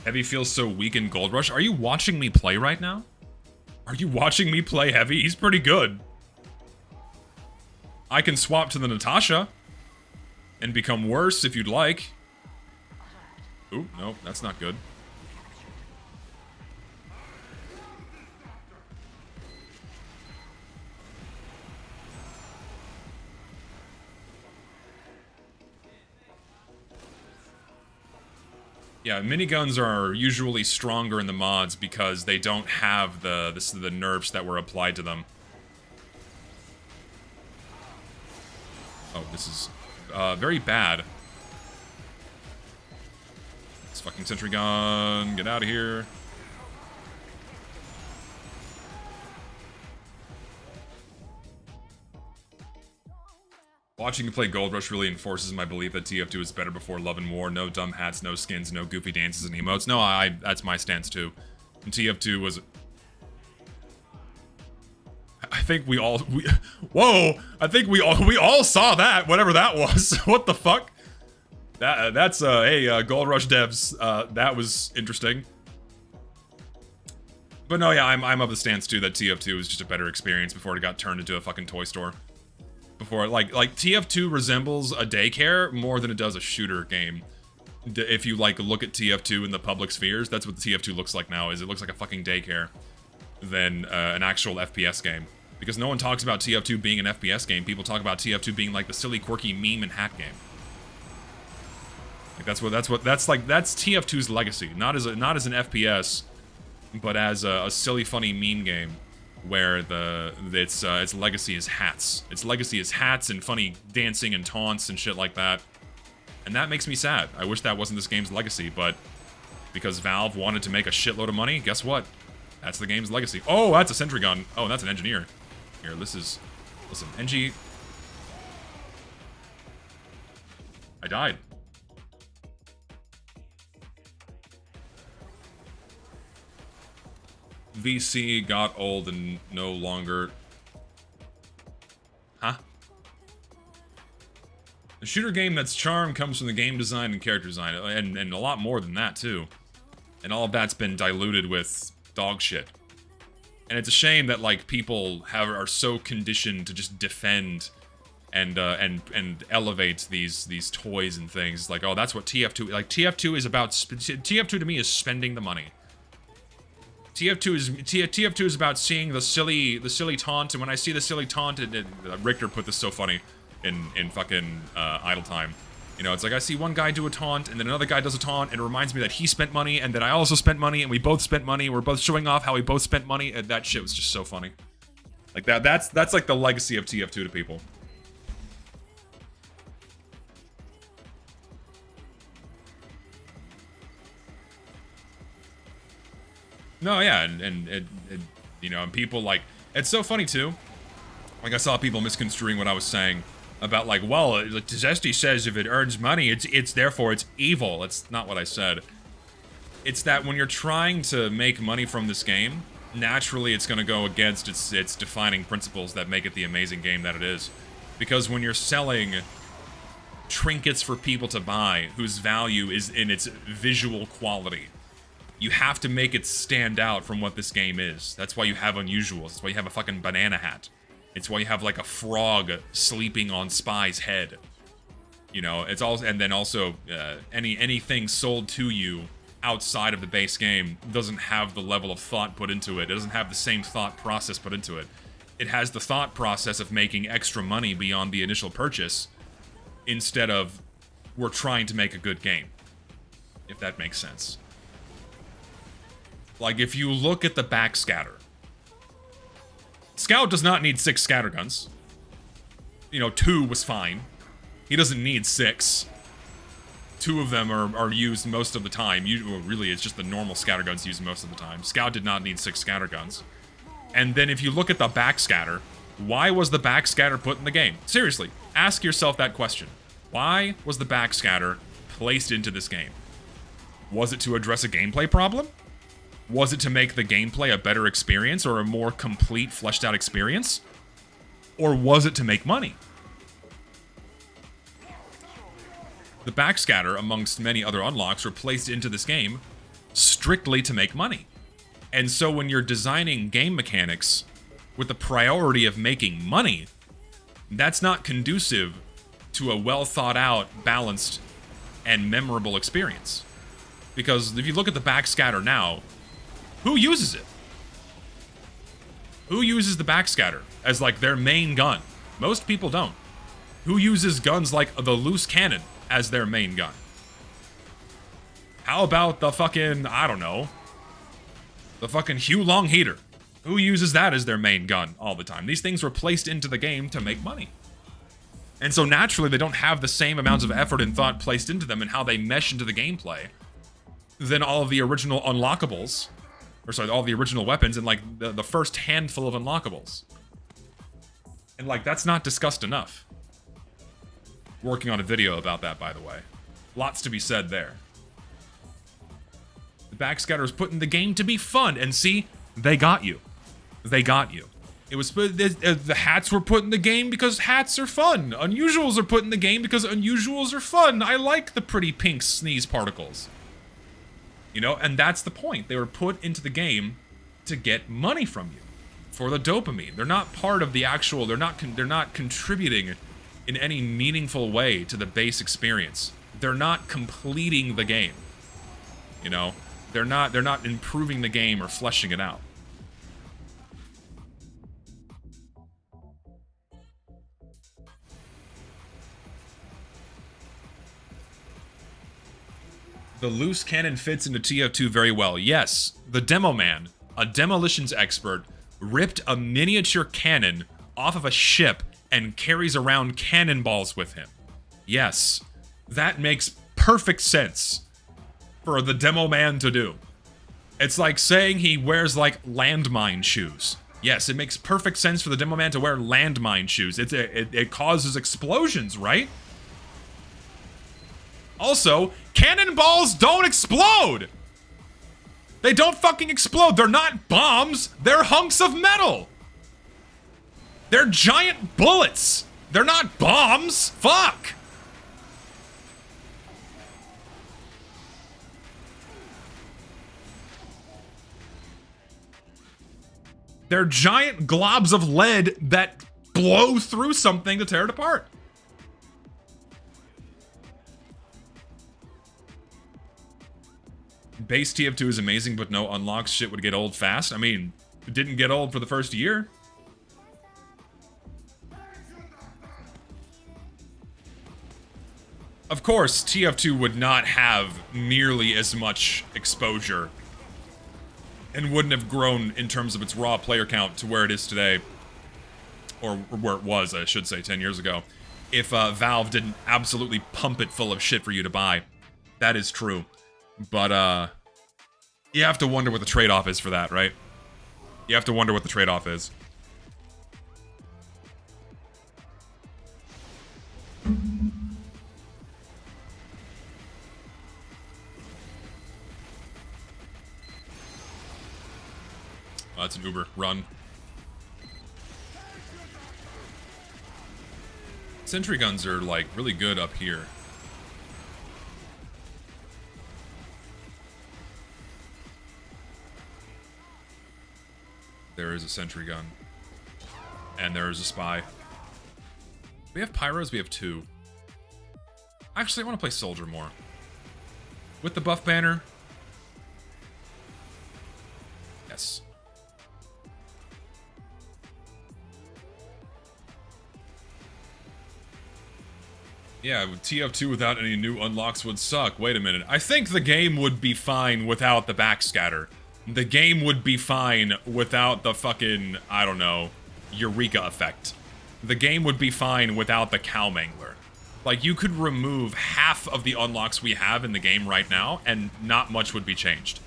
Heavy feels so weak in Gold Rush. Are you watching me play right now? Are you watching me play Heavy? He's pretty good. I can swap to the Natasha and become worse if you'd like. Ooh, no, that's not good. Yeah, miniguns are usually stronger in the mods because they don't have the nerfs that were applied to them. Oh, this is very bad. This fucking sentry gun, get out of here. Watching you play Gold Rush really enforces my belief that TF2 is better before Love and War. No dumb hats, no skins, no goofy dances and emotes. No, that's my stance too. And TF2 was... I think whoa! I think we all saw that, whatever that was. What the fuck? That's hey, Gold Rush devs, that was interesting. But no, yeah, I'm of the stance too that TF2 was just a better experience before it got turned into a fucking toy store. Before, like TF2 resembles a daycare more than it does a shooter game. If you like look at TF2 in the public spheres, that's what the TF2 looks like now. Is it looks like a fucking daycare than an actual FPS game. Because no one talks about TF2 being an FPS game. People talk about TF2 being like the silly, quirky meme and hack game. Like that's TF2's legacy. Not as an FPS, but as a silly, funny meme game. Where its legacy is hats. Its legacy is hats and funny dancing and taunts and shit like that. And that makes me sad. I wish that wasn't this game's legacy, but because Valve wanted to make a shitload of money, guess what? That's the game's legacy. Oh, that's a sentry gun. Oh, that's an engineer. Here, listen, NG. I died. VC got old and no longer... Huh? A shooter game that's charm comes from the game design and character design, and a lot more than that, too. And all of that's been diluted with dog shit. And it's a shame that, like, people are so conditioned to just defend and elevate these toys and things. Like, oh, that's what TF2... Like, TF2 is about... TF2 to me is spending the money. TF2 is about seeing the silly taunt, and when I see the silly taunt, Richter put this so funny in fucking Idle Time. You know, it's like I see one guy do a taunt, and then another guy does a taunt, and it reminds me that he spent money, and that I also spent money, and we both spent money. We're both showing off how we both spent money, and that shit was just so funny. Like that's like the legacy of TF2 to people. No, yeah, and you know, and people like, it's so funny too. Like I saw people misconstruing what I was saying about like, well, Zesty says if it earns money, it's therefore it's evil. That's not what I said. It's that when you're trying to make money from this game, naturally it's going to go against its defining principles that make it the amazing game that it is. Because when you're selling trinkets for people to buy, whose value is in its visual quality, you have to make it stand out from what this game is. That's why you have unusuals. That's why you have a fucking banana hat. It's why you have like a frog sleeping on Spy's head. You know, it's also, and then also anything sold to you outside of the base game doesn't have the level of thought put into it. It doesn't have the same thought process put into it. It has the thought process of making extra money beyond the initial purchase, instead of we're trying to make a good game. If that makes sense. Like, if you look at the backscatter, Scout does not need 6 scatterguns. You know, 2 was fine. He doesn't need 6. 2 of them are used most of the time. Well, really, it's just the normal scatterguns used most of the time. Scout did not need 6 scatterguns. And then if you look at the backscatter, why was the backscatter put in the game? Seriously, ask yourself that question. Why was the backscatter placed into this game? Was it to address a gameplay problem? Was it to make the gameplay a better experience or a more complete, fleshed out experience? Or was it to make money? The backscatter, amongst many other unlocks, were placed into this game strictly to make money. And so when you're designing game mechanics with the priority of making money, that's not conducive to a well thought out, balanced, and memorable experience. Because if you look at the backscatter now, who uses it? Who uses the backscatter as like their main gun? Most people don't. Who uses guns like the loose cannon as their main gun? How about the fucking, I don't know, the fucking Hue Long Heater? Who uses that as their main gun all the time? These things were placed into the game to make money. And so naturally, they don't have the same amounts of effort and thought placed into them and how they mesh into the gameplay than all of the original unlockables, or sorry, all the original weapons and like the first handful of unlockables. And like, that's not discussed enough. Working on a video about that, by the way. Lots to be said there. The backscatter is put in the game to be fun, and see, they got you. They got you. It was the hats were put in the game because hats are fun. Unusuals are put in the game because unusuals are fun. I like the pretty pink sneeze particles. You know, and that's the point. They were put into the game to get money from you for the dopamine. They're not part of the actual. They're not contributing in any meaningful way to the base experience. They're not completing the game. You know, they're not improving the game or fleshing it out. The loose cannon fits into TF2 very well. Yes, the demo man, a demolitions expert, ripped a miniature cannon off of a ship and carries around cannonballs with him. Yes, that makes perfect sense for the demo man to do. It's like saying he wears like landmine shoes. Yes, it makes perfect sense for the demo man to wear landmine shoes. It causes explosions, right? Also, cannonballs don't explode! They don't fucking explode. They're not bombs. They're hunks of metal. They're giant bullets. They're not bombs. Fuck. They're giant globs of lead that blow through something to tear it apart. Base TF2 is amazing, but no unlocks. Shit would get old fast. I mean, it didn't get old for the first year. Of course, TF2 would not have nearly as much exposure and wouldn't have grown in terms of its raw player count to where it is today, or where it was, I should say, 10 years ago, if Valve didn't absolutely pump it full of shit for you to buy. That is true. But, you have to wonder what the trade-off is for that, right? You have to wonder what the trade-off is. Oh, that's an Uber. Run. Sentry guns are, like, really good up here. There is a sentry gun. And there is a spy. We have pyros, we have 2. Actually, I want to play soldier more. With the buff banner. Yes. Yeah, with TF2 without any new unlocks would suck. Wait a minute. I think the game would be fine without the backscatter. The game would be fine without the fucking, I don't know, Eureka effect. The game would be fine without the cow mangler. Like, you could remove half of the unlocks we have in the game right now, and not much would be changed.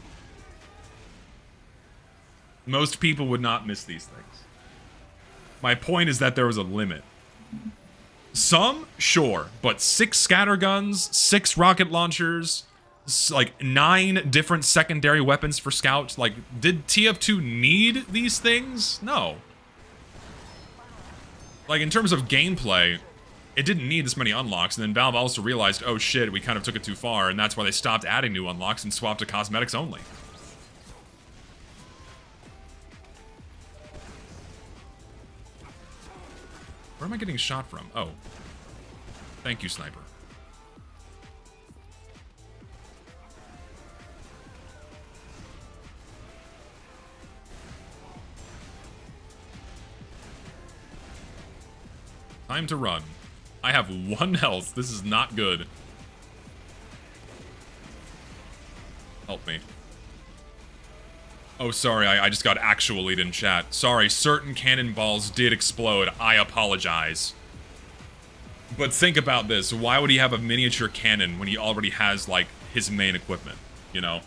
Most people would not miss these things. My point is that there was a limit. Some, sure, but 6 scatterguns, 6 rocket launchers, like 9 different secondary weapons for scouts. Like, did TF2 need these things? No. Like, in terms of gameplay, it didn't need this many unlocks, and then Valve also realized, oh shit, we kind of took it too far, and that's why they stopped adding new unlocks and swapped to cosmetics only. Where am I getting shot from? Oh. Thank you, sniper. Time to run. I have 1 health. This is not good. Help me. Oh, sorry, I just got actual-ed in chat. Sorry, certain cannonballs did explode. I apologize. But think about this. Why would he have a miniature cannon when he already has, like, his main equipment? You know?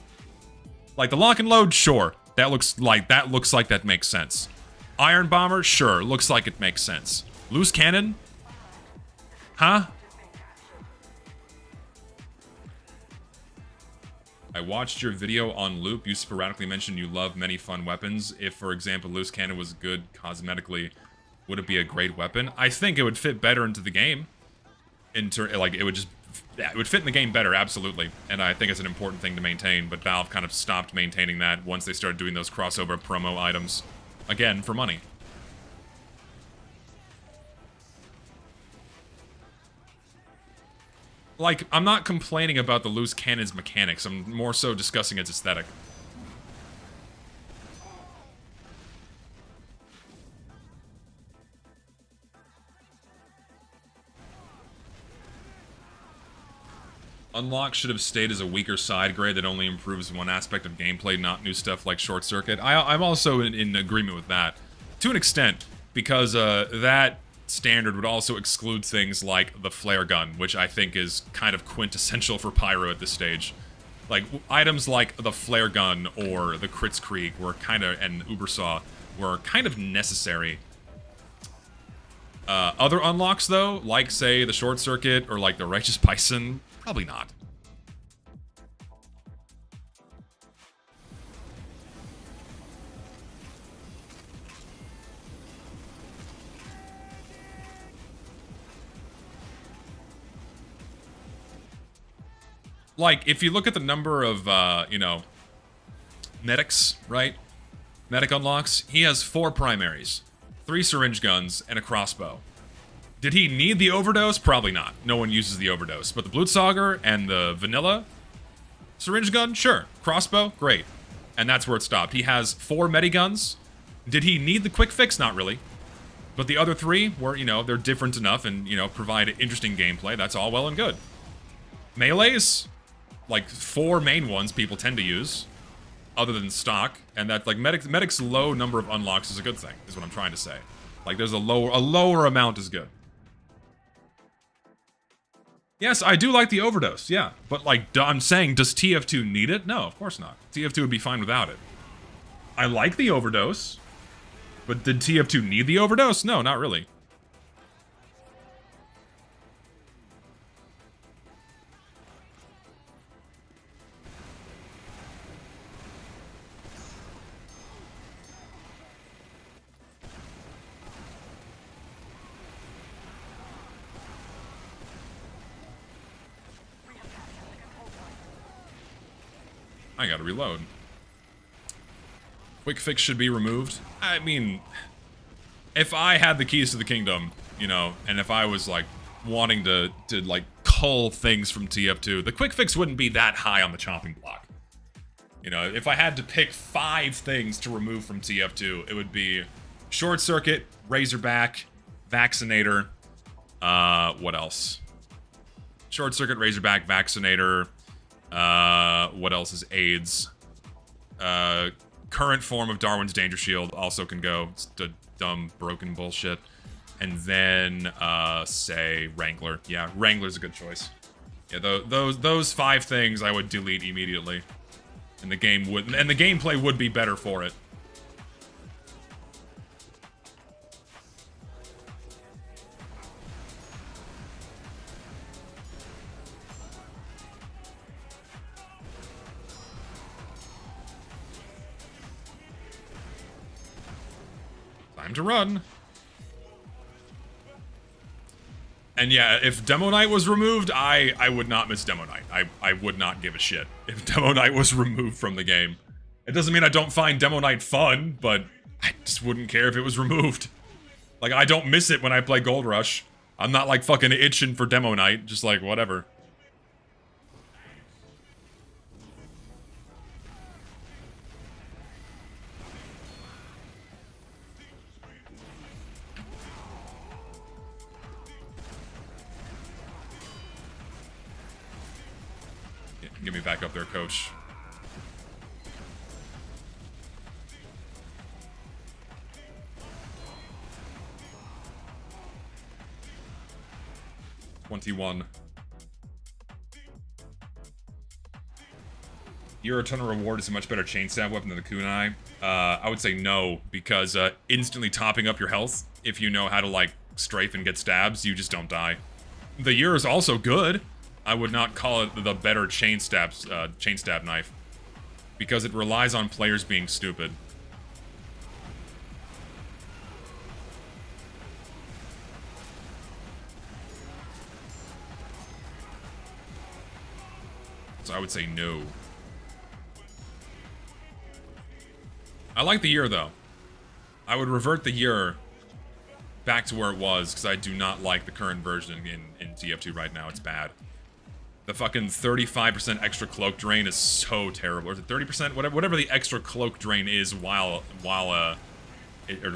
Like, the lock and load, sure. That looks like that makes sense. Iron Bomber, sure. Looks like it makes sense. Loose cannon? Huh? I watched your video on loop. You sporadically mentioned you love many fun weapons. If, for example, loose cannon was good cosmetically, would it be a great weapon? I think it would fit better into the game. Like, it would just... Yeah, it would fit in the game better, absolutely. And I think it's an important thing to maintain, but Valve kind of stopped maintaining that once they started doing those crossover promo items. Again, for money. Like, I'm not complaining about the loose cannon's mechanics, I'm more so discussing its aesthetic. Unlock should have stayed as a weaker side grade that only improves one aspect of gameplay, not new stuff like Short Circuit. I'm also in agreement with that, to an extent, because that standard would also exclude things like the flare gun, which I think is kind of quintessential for Pyro at this stage. Like, items like the flare gun or the Kritzkrieg were kind of, and Ubersaw, were kind of necessary. Other unlocks, though, like, say, the Short Circuit or, like, the Righteous Bison, probably not. Like, if you look at the number of, you know, medics, right? Medic unlocks, he has 4 primaries, 3 syringe guns, and a crossbow. Did he need the overdose? Probably not. No one uses the overdose. But the Blutsauger and the vanilla syringe gun? Sure. Crossbow? Great. And that's where it stopped. He has 4 mediguns. Did he need the quick fix? Not really. But the other 3 were, you know, they're different enough and, you know, provide interesting gameplay. That's all well and good. Melees? Like, 4 main ones people tend to use, other than stock. And that, like, Medic's low number of unlocks is a good thing, is what I'm trying to say. Like, there's a lower amount is good. Yes, I do like the overdose, yeah. But, like, I'm saying, does TF2 need it? No, of course not. TF2 would be fine without it. I like the overdose, but did TF2 need the overdose? No, not really. I gotta reload. Quick fix should be removed. I mean, if I had the keys to the kingdom, you know, and if I was, like, wanting to like, cull things from TF2, the quick fix wouldn't be that high on the chopping block. You know, if I had to pick 5 things to remove from TF2, it would be Short Circuit, Razorback, Vaccinator, what else? Short Circuit, Razorback, Vaccinator, what else is AIDS? Current form of Darwin's Danger Shield also can go. It's the dumb, broken bullshit. And then, say, Wrangler. Yeah, Wrangler's a good choice. Yeah, those 5 things I would delete immediately. And the game would, and the gameplay would be better for it. Time to run. And yeah, if Demo Knight was removed, I would not miss Demo Knight. I would not give a shit if Demo Knight was removed from the game. It doesn't mean I don't find Demo Knight fun, but I just wouldn't care if it was removed. Like, I don't miss it when I play Gold Rush. I'm not, like, fucking itching for Demo Knight, just like, whatever. Get me back up there, coach. 21. Your Eternal Reward is a much better chain stab weapon than the kunai. I would say no, because instantly topping up your health, if you know how to, like, strafe and get stabs, you just don't die. The Year is also good. I would not call it the better chain stab knife, because it relies on players being stupid. So I would say no. I like the Year, though. I would revert the Year back to where it was, because I do not like the current version in TF2 right now. It's bad. The fucking 35% extra cloak drain is so terrible. Or is it 30%? Whatever the extra cloak drain is while or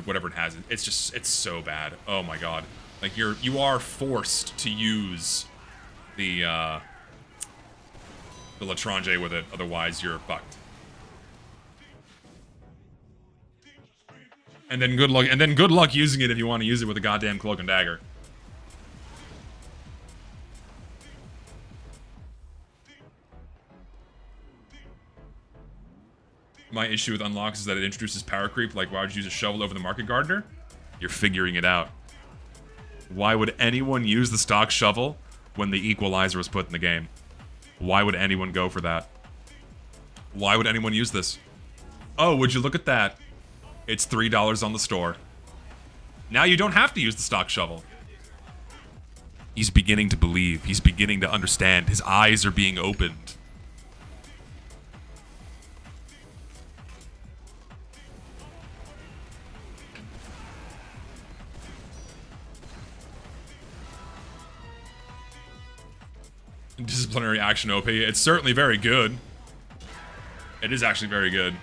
whatever it has. It's so bad. Oh my god. Like, you are forced to use the L'Étranger with it, otherwise you're fucked. And then good luck using it if you want to use it with a goddamn cloak and dagger. My issue with unlocks is that it introduces power creep, like why would you use a shovel over the market gardener? You're figuring it out. Why would anyone use the stock shovel when the equalizer was put in the game? Why would anyone go for that? Why would anyone use this? Oh, would you look at that? It's $3 on the store. Now you don't have to use the stock shovel. He's beginning to believe. He's beginning to understand. His eyes are being opened. Disciplinary action OP. It's certainly very good. It is actually very good.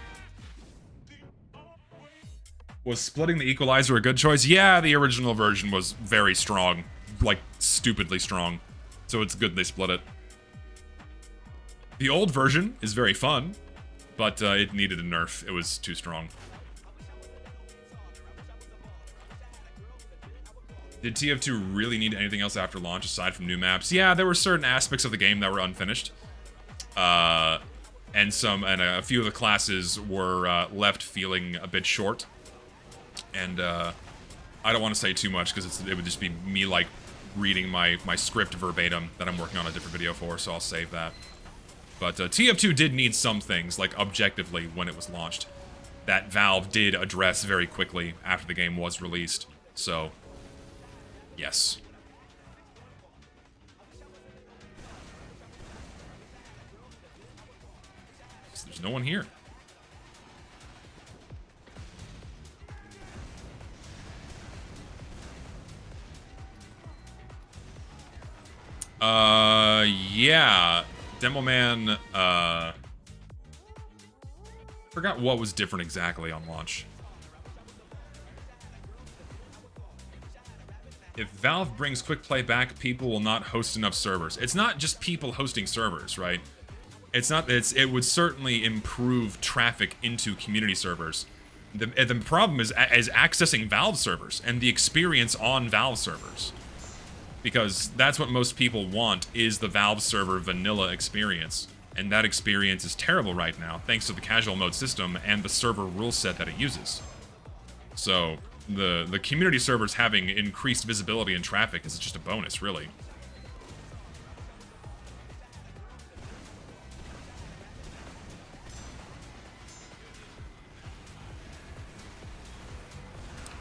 Was splitting the equalizer a good choice? Yeah, the original version was very strong. Like, stupidly strong. So it's good they split it. The old version is very fun, but it needed a nerf. It was too strong. Did TF2 really need anything else after launch aside from new maps? Yeah, there were certain aspects of the game that were unfinished. And a few of the classes were left feeling a bit short. And I don't want to say too much because it would just be me like reading my script verbatim that I'm working on a different video for, so I'll save that. But TF2 did need some things, like objectively, when it was launched, that Valve did address very quickly after the game was released. So, yes. So there's no one here. Yeah. Demoman, forgot what was different exactly on launch. If Valve brings quick play back, people will not host enough servers. It's not just people hosting servers, right? It would certainly improve traffic into community servers. The problem is accessing Valve servers and the experience on Valve servers. Because that's what most people want, is the Valve server vanilla experience. And that experience is terrible right now, thanks to the casual mode system and the server rule set that it uses. So, the community servers having increased visibility and traffic is just a bonus, really.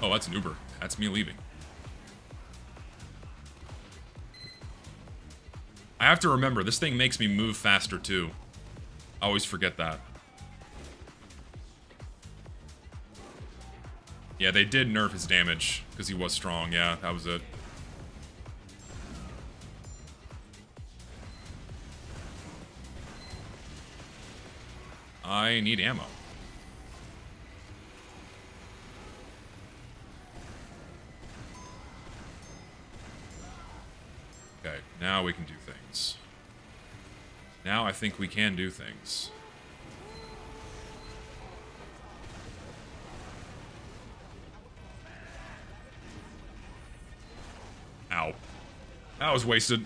Oh, that's an Uber. That's me leaving. I have to remember, this thing makes me move faster, too. I always forget that. Yeah, they did nerf his damage, because he was strong. Yeah, that was it. I need ammo. Okay, now we can do things. Now I think we can do things. Ow. That was wasted.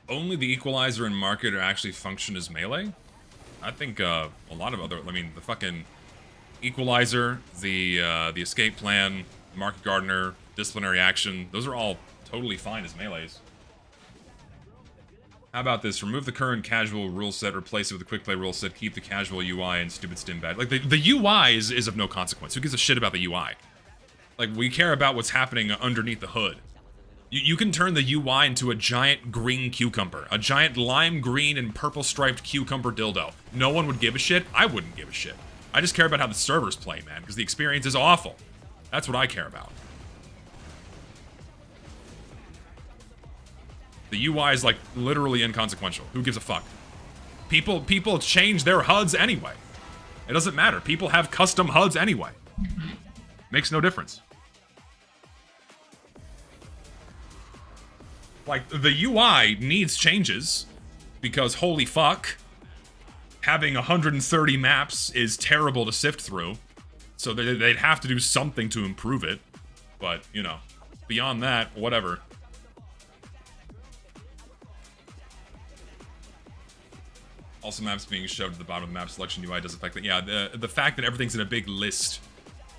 Only the equalizer and market actually function as melee? I think a lot of other, I mean, the fucking equalizer, the escape plan, market gardener, disciplinary action, those are all totally fine as melees. How about this? Remove the current casual rule set, replace it with a quick play rule set, keep the casual UI and stupid stim badge. Like, the UI is of no consequence. Who gives a shit about the UI? Like, we care about what's happening underneath the hood. You can turn the UI into a giant green cucumber. A giant lime green and purple striped cucumber dildo. No one would give a shit. I wouldn't give a shit. I just care about how the servers play, man, because the experience is awful. That's what I care about. The UI is, like, literally inconsequential. Who gives a fuck? People change their HUDs anyway. It doesn't matter. People have custom HUDs anyway. Makes no difference. Like, the UI needs changes, because holy fuck, having 130 maps is terrible to sift through, so they'd have to do something to improve it, but, you know, beyond that, whatever. Also, maps being shoved to the bottom of the map selection UI does affect that. Yeah, the fact that everything's in a big list,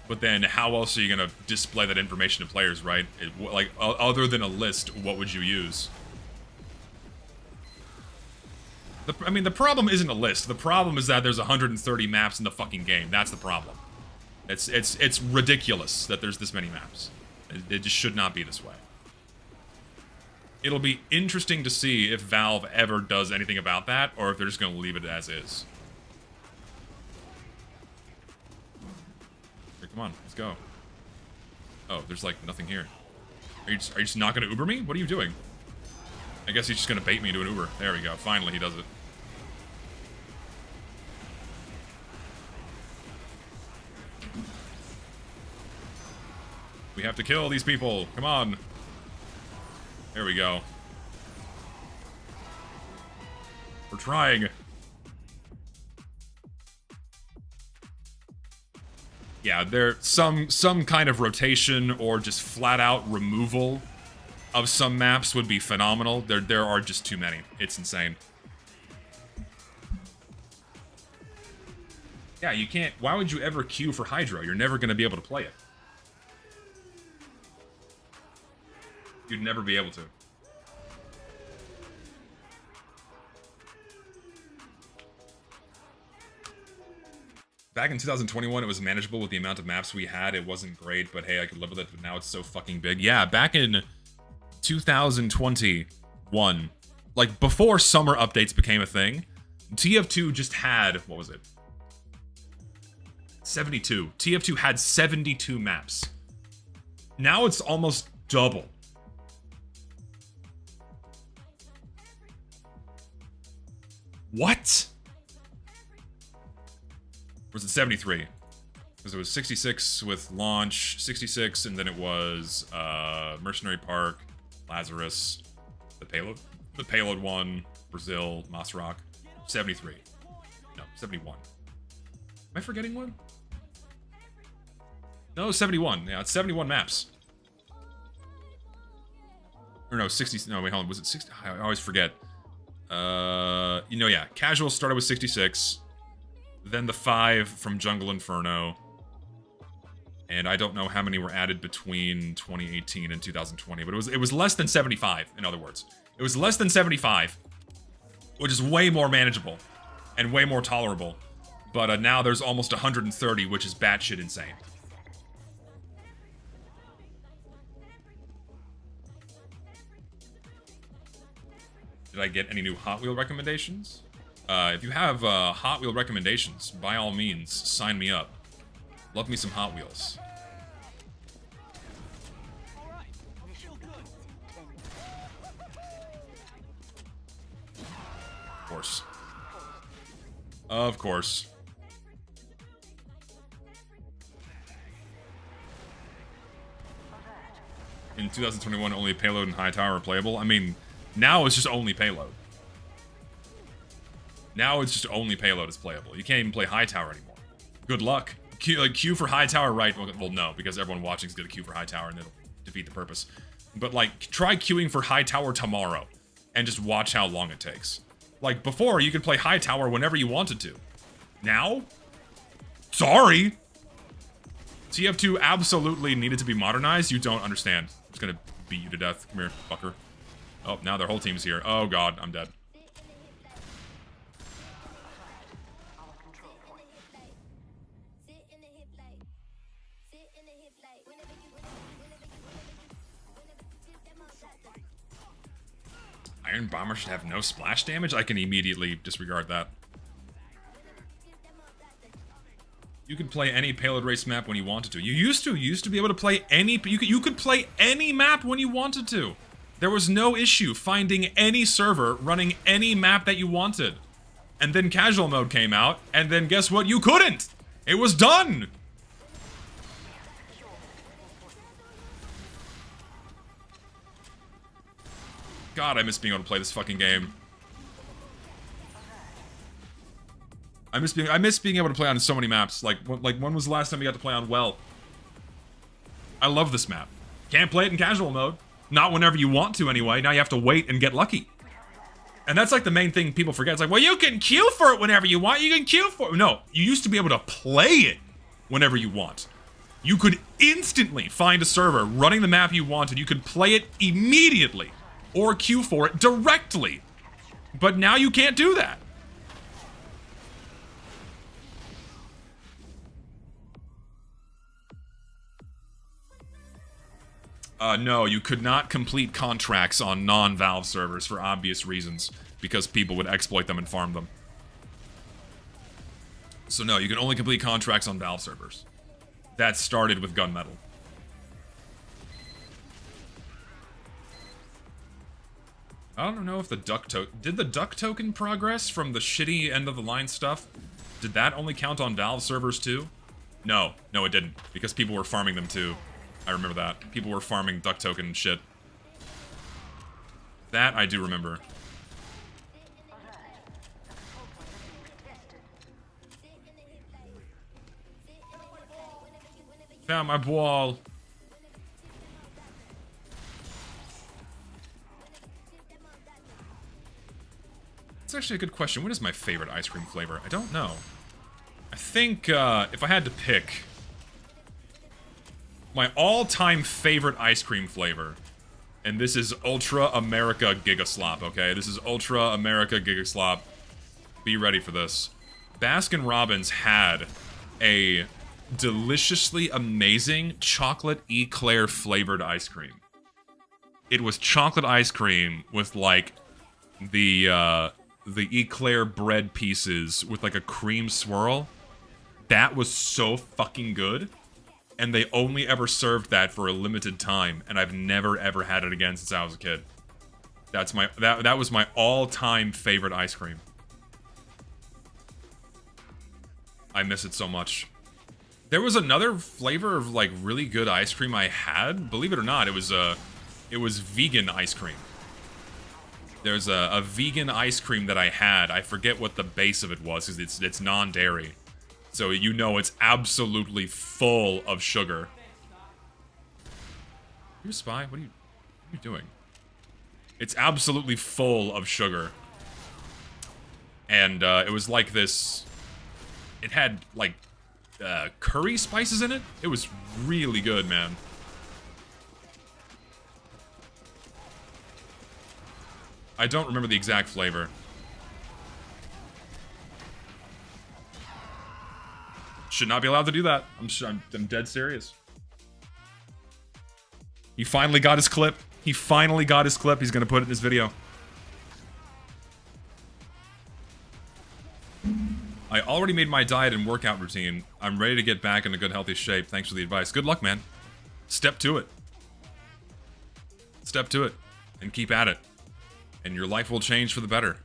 but then how else are you gonna display that information to players, right? Like, other than a list, what would you use? I mean, the problem isn't a list. The problem is that there's 130 maps in the fucking game. That's the problem. It's ridiculous that there's this many maps. It just should not be this way. It'll be interesting to see if Valve ever does anything about that, or if they're just gonna leave it as is. Come on, let's go. Oh, there's like nothing here. Are you just not gonna Uber me? What are you doing? I guess he's just gonna bait me into an Uber. There we go. Finally, he does it. We have to kill these people. Come on. There we go. We're trying. Yeah, there's some kind of rotation or just flat out removal of some maps would be phenomenal. There are just too many. It's insane. Yeah, you can't. Why would you ever queue for Hydro? You're never going to be able to play it. You'd never be able to. Back in 2021, it was manageable with the amount of maps we had. It wasn't great, but hey, I could live with it, but now it's so fucking big. Yeah, back in 2021, like before summer updates became a thing, TF2 just had, what was it? 72. TF2 had 72 maps. Now it's almost double. What? Or was it 73? Because it was 66 with launch, 66, and then it was Mercenary Park, Lazarus, the payload one, Brazil, Masrock, 73. No, 71. Am I forgetting one? No, 71. Yeah, it's 71 maps. Or no, 60. No, wait, hold on. Was it 60? I always forget. You know, yeah. Casual started with 66. Then the 5 from Jungle Inferno. And I don't know how many were added between 2018 and 2020, but it was less than 75, in other words. It was less than 75, which is way more manageable and way more tolerable. But now there's almost 130, which is batshit insane. Did I get any new Hot Wheel recommendations? If you have Hot Wheel recommendations, by all means, sign me up. Love me some Hot Wheels. Of course. Of course. In 2021, only Payload and High Tower are playable. I mean, now it's just only Payload. Now it's just only Payload is playable. You can't even play High Tower anymore. Good luck. Q for high tower, right? Well, no, because everyone watching is gonna Q for high tower and it'll defeat the purpose. But like, try queuing for high tower tomorrow and just watch how long it takes. Like, before, you could play high tower whenever you wanted to. Now? Sorry! TF2 absolutely needed to be modernized. You don't understand. I'm just gonna beat you to death. Come here, fucker. Oh, now their whole team's here. Oh god, I'm dead. Iron Bomber should have no splash damage? I can immediately disregard that. You could play any payload race map when you wanted to. You used to be able to play any... You could play any map when you wanted to. There was no issue finding any server running any map that you wanted. And then casual mode came out, and then guess what? You couldn't! It was done! God, I miss being able to play this fucking game. I miss being able to play on so many maps. Like when was the last time you got to play on Well? I love this map. Can't play it in casual mode. Not whenever you want to anyway. Now you have to wait and get lucky. And that's like the main thing people forget. It's like, well, you can queue for it whenever you want. You can queue for it. No, you used to be able to play it whenever you want. You could instantly find a server running the map you wanted. You could play it immediately or queue for it directly. But now you can't do that. No, you could not complete contracts on non-Valve servers for obvious reasons, because people would exploit them and farm them. So no, you can only complete contracts on Valve servers. That started with Gunmetal. I don't know if the duck token... Did the duck token progress from the shitty end-of-the-line stuff? Did that only count on Valve servers too? No, it didn't, because people were farming them too. I remember that. People were farming duck token and shit. That I do remember. Found my ball. That's actually a good question. What is my favorite ice cream flavor? I don't know. I think if I had to pick... My all-time favorite ice cream flavor, and this is Ultra America Giga Slop, okay? This is Ultra America Giga Slop. Be ready for this. Baskin-Robbins had a deliciously amazing chocolate eclair flavored ice cream. It was chocolate ice cream with like the eclair bread pieces with like a cream swirl. That was so fucking good. And they only ever served that for a limited time, and I've never ever had it again since I was a kid. That's my that was my all-time favorite ice cream. I miss it so much. There was another flavor of like really good ice cream I had. Believe it or not, it was vegan ice cream. There's a vegan ice cream that I had. I forget what the base of it was because it's non-dairy. So you know it's absolutely full of sugar. You a spy? What are you doing? It's absolutely full of sugar. And it was like this... It had like curry spices in it. It was really good, man. I don't remember the exact flavor. Should not be allowed to do that. I'm dead serious. He finally got his clip. He finally got his clip. He's gonna put it in his video. I already made my diet and workout routine. I'm ready to get back in a good, healthy shape. Thanks for the advice. Good luck, man. Step to it. Step to it. And keep at it. And your life will change for the better.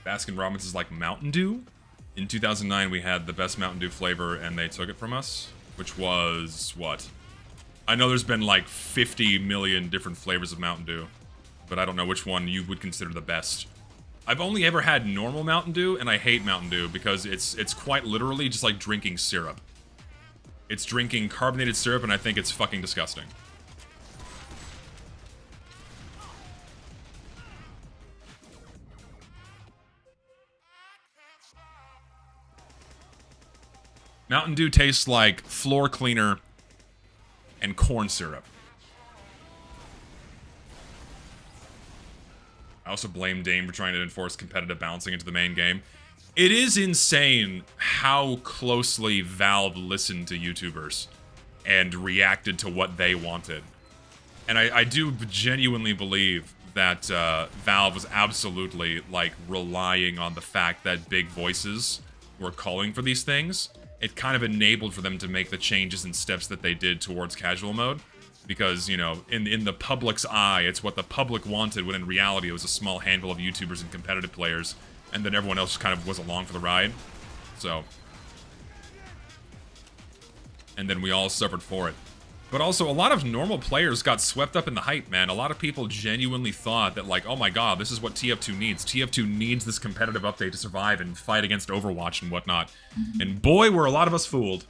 Baskin-Robbins is like Mountain Dew. In 2009, we had the best Mountain Dew flavor, and they took it from us, which was, what? I know there's been like 50 million different flavors of Mountain Dew, but I don't know which one you would consider the best. I've only ever had normal Mountain Dew, and I hate Mountain Dew because it's quite literally just like drinking syrup. It's drinking carbonated syrup, and I think it's fucking disgusting. Mountain Dew tastes like floor cleaner and corn syrup. I also blame Dane for trying to enforce competitive balancing into the main game. It is insane how closely Valve listened to YouTubers and reacted to what they wanted. And I do genuinely believe that Valve was absolutely, like, relying on the fact that big voices were calling for these things. It kind of enabled for them to make the changes and steps that they did towards casual mode. Because, you know, in the public's eye, it's what the public wanted, when in reality it was a small handful of YouTubers and competitive players, and then everyone else kind of was along for the ride. So. And then we all suffered for it. But also, a lot of normal players got swept up in the hype, man. A lot of people genuinely thought that, like, oh my god, this is what TF2 needs. TF2 needs this competitive update to survive and fight against Overwatch and whatnot. And boy, were a lot of us fooled.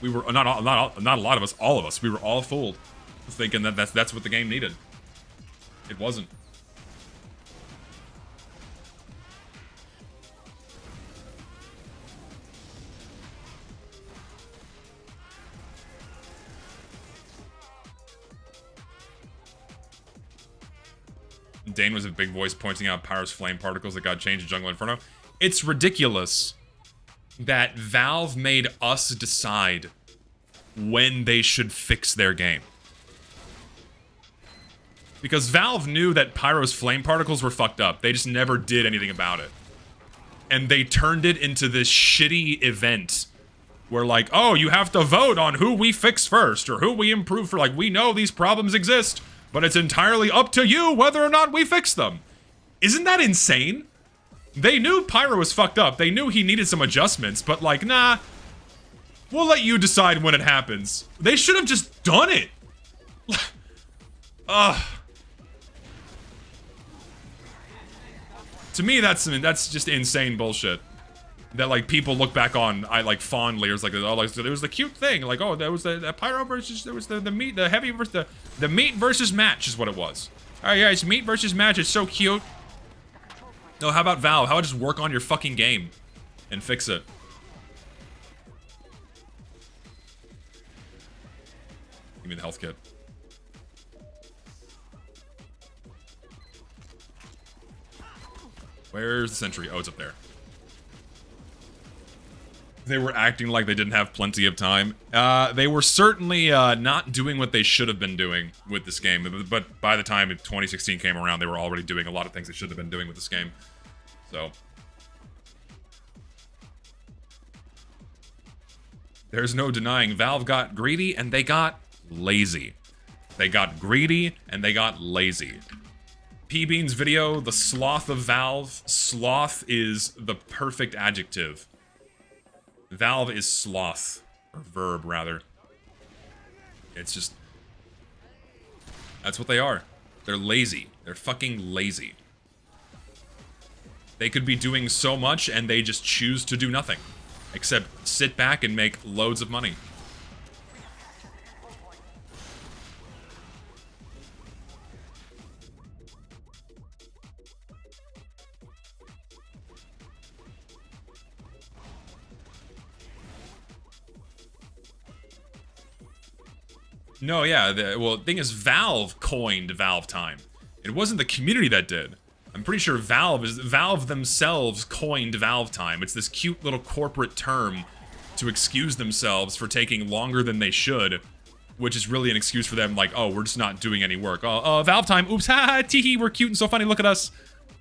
We were, not a lot of us, all of us. We were all fooled, thinking that that's what the game needed. It wasn't. Dane was a big voice pointing out Pyro's flame particles that got changed in Jungle Inferno. It's ridiculous that Valve made us decide when they should fix their game. Because Valve knew that Pyro's flame particles were fucked up. They just never did anything about it. And they turned it into this shitty event where, like, oh, you have to vote on who we fix first or who we improve for. Like, we know these problems exist, but it's entirely up to you whether or not we fix them. Isn't that insane? They knew Pyro was fucked up. They knew he needed some adjustments, but, like, nah. We'll let you decide when it happens. They should have just done it. Ugh. To me, that's just insane bullshit. That, like, people look back on, like, fondly, or it's like, oh, like, there was the cute thing, like, oh, there was the Pyro versus, there was the meat, the heavy versus, the meat versus match is what it was. Alright, guys, meat versus match, it's so cute. No, how about Valve? How about just work on your fucking game and fix it? Give me the health kit. Where's the sentry? Oh, it's up there. They were acting like they didn't have plenty of time. They were certainly not doing what they should have been doing with this game. But by the time 2016 came around, they were already doing a lot of things they should have been doing with this game. So. There's no denying Valve got greedy and they got lazy. They got greedy and they got lazy. P-Bean's video, The Sloth of Valve. Sloth is the perfect adjective. Valve is sloth. Or verb, rather. It's just... that's what they are. They're lazy. They're fucking lazy. They could be doing so much, and they just choose to do nothing. Except sit back and make loads of money. No, yeah, well, the thing is, Valve coined Valve Time. It wasn't the community that did. I'm pretty sure Valve themselves coined Valve Time. It's this cute little corporate term to excuse themselves for taking longer than they should, which is really an excuse for them, like, oh, we're just not doing any work. Valve Time, oops, haha, teehee, we're cute and so funny, look at us.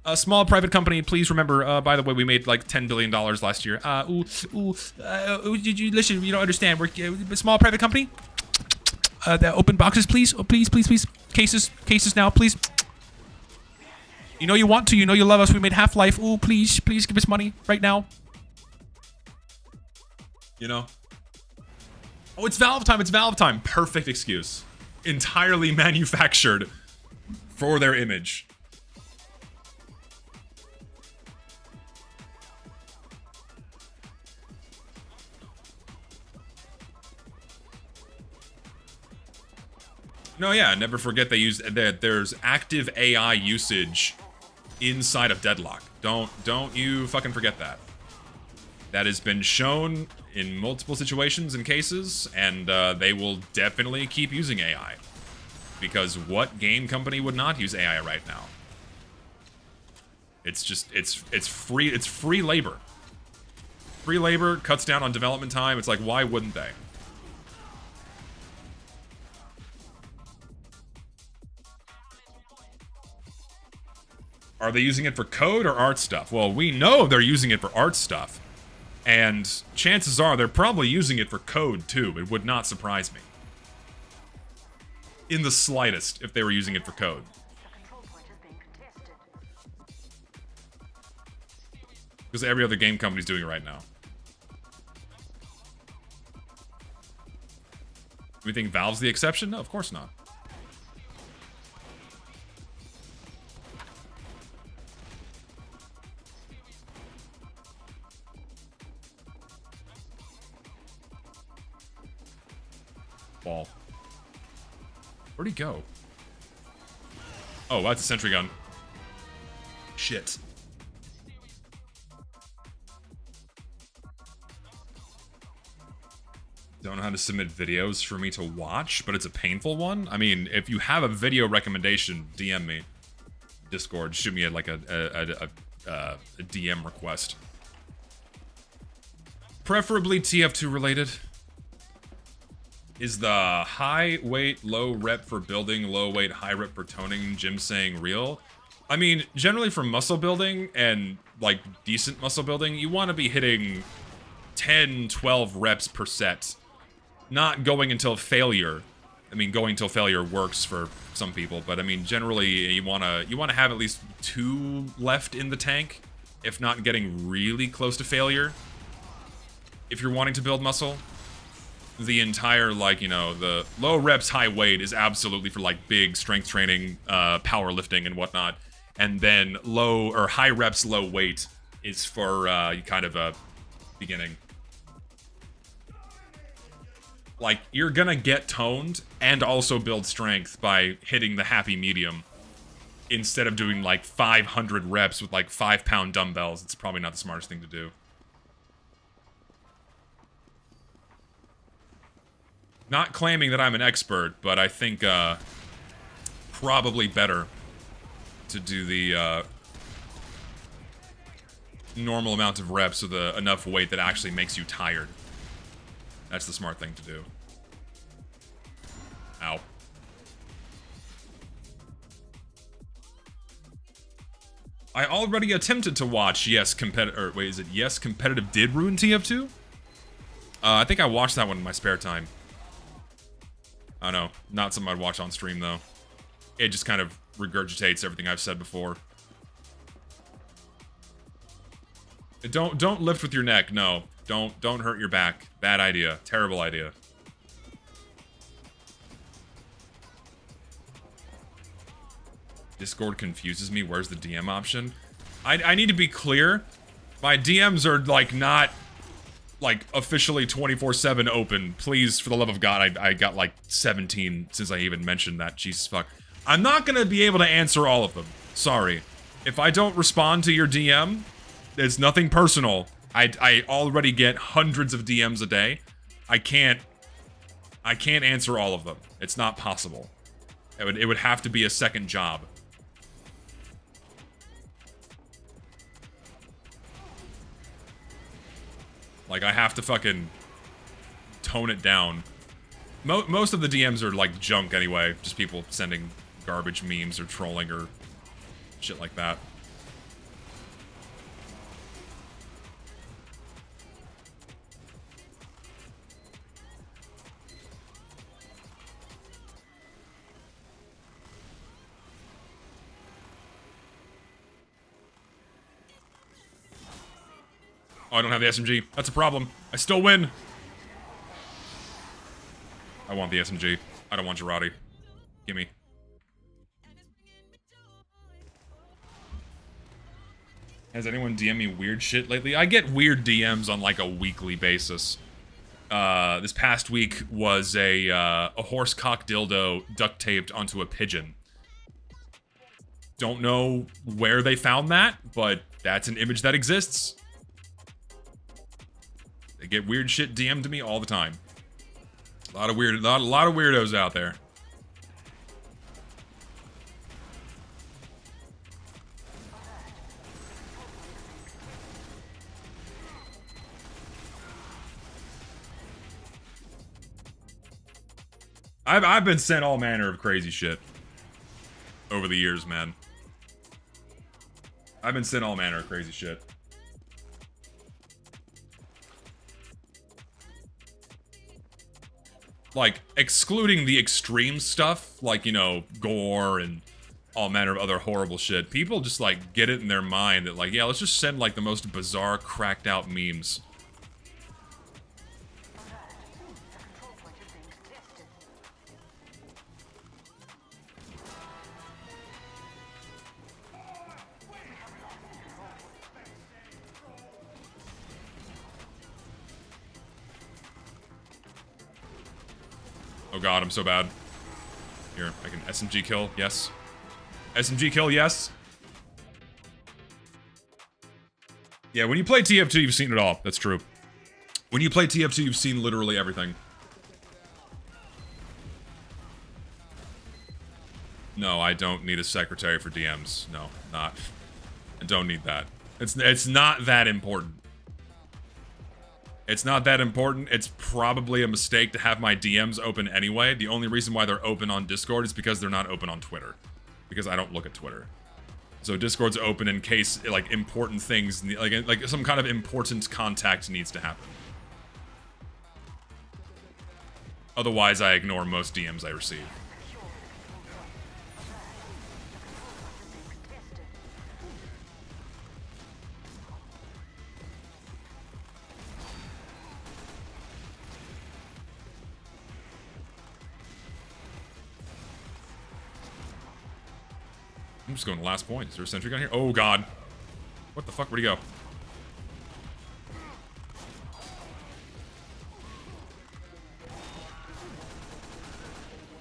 A small private company, please remember, by the way, we made like $10 billion last year. Listen, you don't understand, we're a small private company. The open boxes, please. Oh, please, please, please. Cases now, please. You know you want to. You know you love us. We made Half-Life. Oh, please, please give us money right now. You know? Oh, it's Valve Time. It's Valve Time. Perfect excuse. Entirely manufactured for their image. No, yeah, never forget they use that. There's active AI usage inside of Deadlock. Don't you fucking forget that. That has been shown in multiple situations and cases, and they will definitely keep using AI. Because what game company would not use AI right now? It's just it's free labor. Free labor cuts down on development time. It's like, why wouldn't they? Are they using it for code or art stuff? Well, we know they're using it for art stuff. And chances are they're probably using it for code too. It would not surprise me. In the slightest, if they were using it for code. Because every other game company's doing it right now. Do we think Valve's the exception? No, of course not. Ball. Where'd he go? Oh, that's a sentry gun. Shit. Don't know how to submit videos for me to watch, but it's a painful one. I mean, if you have a video recommendation, DM me. Discord, shoot me at like a DM request. Preferably TF2 related. Is the high weight, low rep for building, low weight, high rep for toning gym saying real? I mean, generally for muscle building and like decent muscle building, you want to be hitting 10, 12 reps per set. Not going until failure. I mean, going till failure works for some people, but I mean, generally you wanna have at least 2 left in the tank, if not getting really close to failure. If you're wanting to build muscle. The entire, like, you know, the low reps, high weight is absolutely for, like, big strength training, powerlifting and whatnot. And then low, or high reps, low weight is for, kind of a beginning. Like, you're gonna get toned and also build strength by hitting the happy medium. Instead of doing, like, 500 reps with, like, 5-pound dumbbells. It's probably not the smartest thing to do. Not claiming that I'm an expert, but I think, probably better to do the, normal amount of reps with enough weight that actually makes you tired. That's the smart thing to do. Ow. I already attempted to watch Yes Competitive, wait, is it Yes Competitive did ruin TF2? I think I watched that one in my spare time. I don't know, not something I'd watch on stream though. It just kind of regurgitates everything I've said before. Don't lift with your neck, no. Don't hurt your back. Bad idea. Terrible idea. Discord confuses me. Where's the DM option? I need to be clear. My DMs are like not like officially 24/7 open. Please, for the love of God, I got like 17 since I even mentioned that. Jesus fuck. I'm not gonna be able to answer all of them. Sorry. If I don't respond to your DM, it's nothing personal. I already get hundreds of DMs a day. I can't answer all of them. It's not possible. It would have to be a second job. Like, I have to fucking tone it down. Most of the DMs are, like, junk anyway. Just people sending garbage memes or trolling or shit like that. Oh, I don't have the SMG. That's a problem. I still win. I want the SMG. I don't want Girardi. Gimme. Has anyone DM me weird shit lately? I get weird DMs on like a weekly basis. this past week was a horse cock dildo duct taped onto a pigeon. Don't know where they found that, but that's an image that exists. They get weird shit DM'd to me all the time. A lot of weirdos out there. I've been sent all manner of crazy shit over the years, man. I've been sent all manner of crazy shit. Like, excluding the extreme stuff, like, you know, gore and all manner of other horrible shit, people just, like, get it in their mind that, like, yeah, let's just send, like, the most bizarre, cracked out memes. Oh god, I'm so bad. Here, I can SMG kill, yes. SMG kill, yes. Yeah, when you play TF2, you've seen it all. That's true. When you play TF2, you've seen literally everything. No, I don't need a secretary for DMs. No, not. I don't need that. It's not that important. It's not that important. It's probably a mistake to have my DMs open anyway. The only reason why they're open on Discord is because they're not open on Twitter. Because I don't look at Twitter. So Discord's open in case, like, important things, like some kind of important contact needs to happen. Otherwise, I ignore most DMs I receive. I'm just going to last point. Is there a sentry gun here? Oh, God. What the fuck? Where'd he go?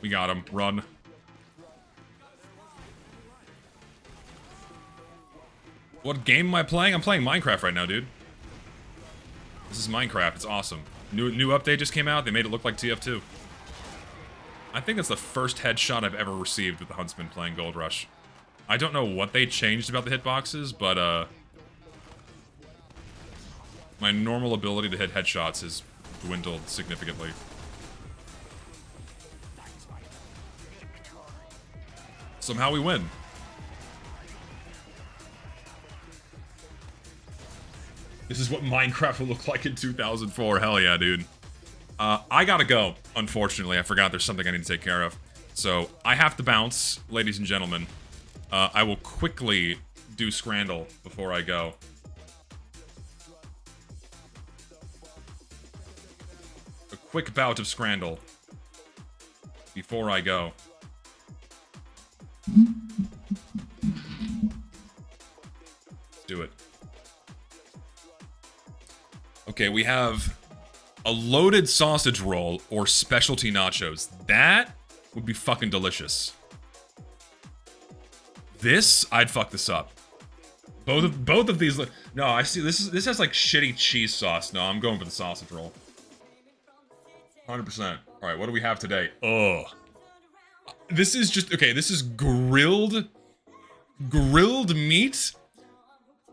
We got him. Run. What game am I playing? I'm playing Minecraft right now, dude. This is Minecraft. It's awesome. New update just came out. They made it look like TF2. I think that's the first headshot I've ever received with the Huntsman playing Gold Rush. I don't know what they changed about the hitboxes, but, my normal ability to hit headshots has dwindled significantly. Somehow we win. This is what Minecraft will look like in 2004. Hell yeah, dude. I gotta go, unfortunately. I forgot there's something I need to take care of. So, I have to bounce, ladies and gentlemen. I will quickly do Scrandle before I go. A quick bout of Scrandle before I go. Let's do it. Okay, we have a loaded sausage roll or specialty nachos. That would be fucking delicious. This, I'd fuck this up. Both of these. No, I see. This has like shitty cheese sauce. No, I'm going for the sausage roll. 100%. All right, what do we have today? Ugh. This is just okay. This is grilled meat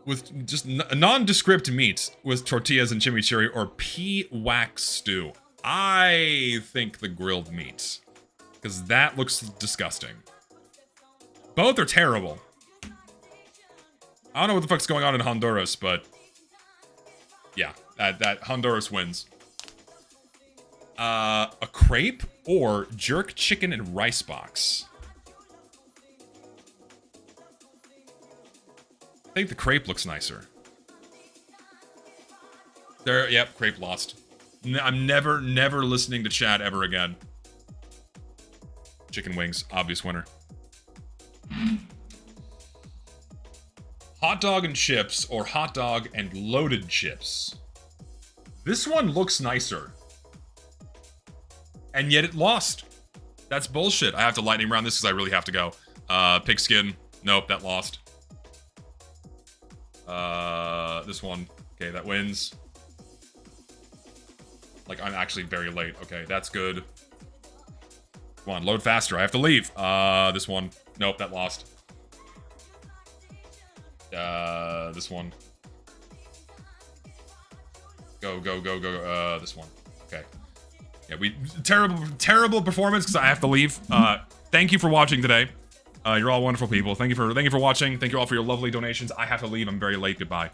with just nondescript meat with tortillas and chimichurri or pea wax stew. I think the grilled meat, because that looks disgusting. Both are terrible. I don't know what the fuck's going on in Honduras, but yeah, that Honduras wins. A crepe or jerk chicken and rice box. I think the crepe looks nicer. There, yep, crepe lost. I'm never listening to chat ever again. Chicken wings, obvious winner. Hot dog and chips or hot dog and loaded chips. This one looks nicer. And yet it lost. That's bullshit. I have to lightning round this because I really have to go. Pigskin. Nope, that lost. This one. Okay, that wins. Like, I'm actually very late. Okay, that's good. Come on, load faster. I have to leave. This one. Nope, that lost. This one. Go, go, go, go. This one. Okay. Yeah, terrible performance because I have to leave. Thank you for watching today. You're all wonderful people. Thank you for watching. Thank you all for your lovely donations. I have to leave. I'm very late. Goodbye.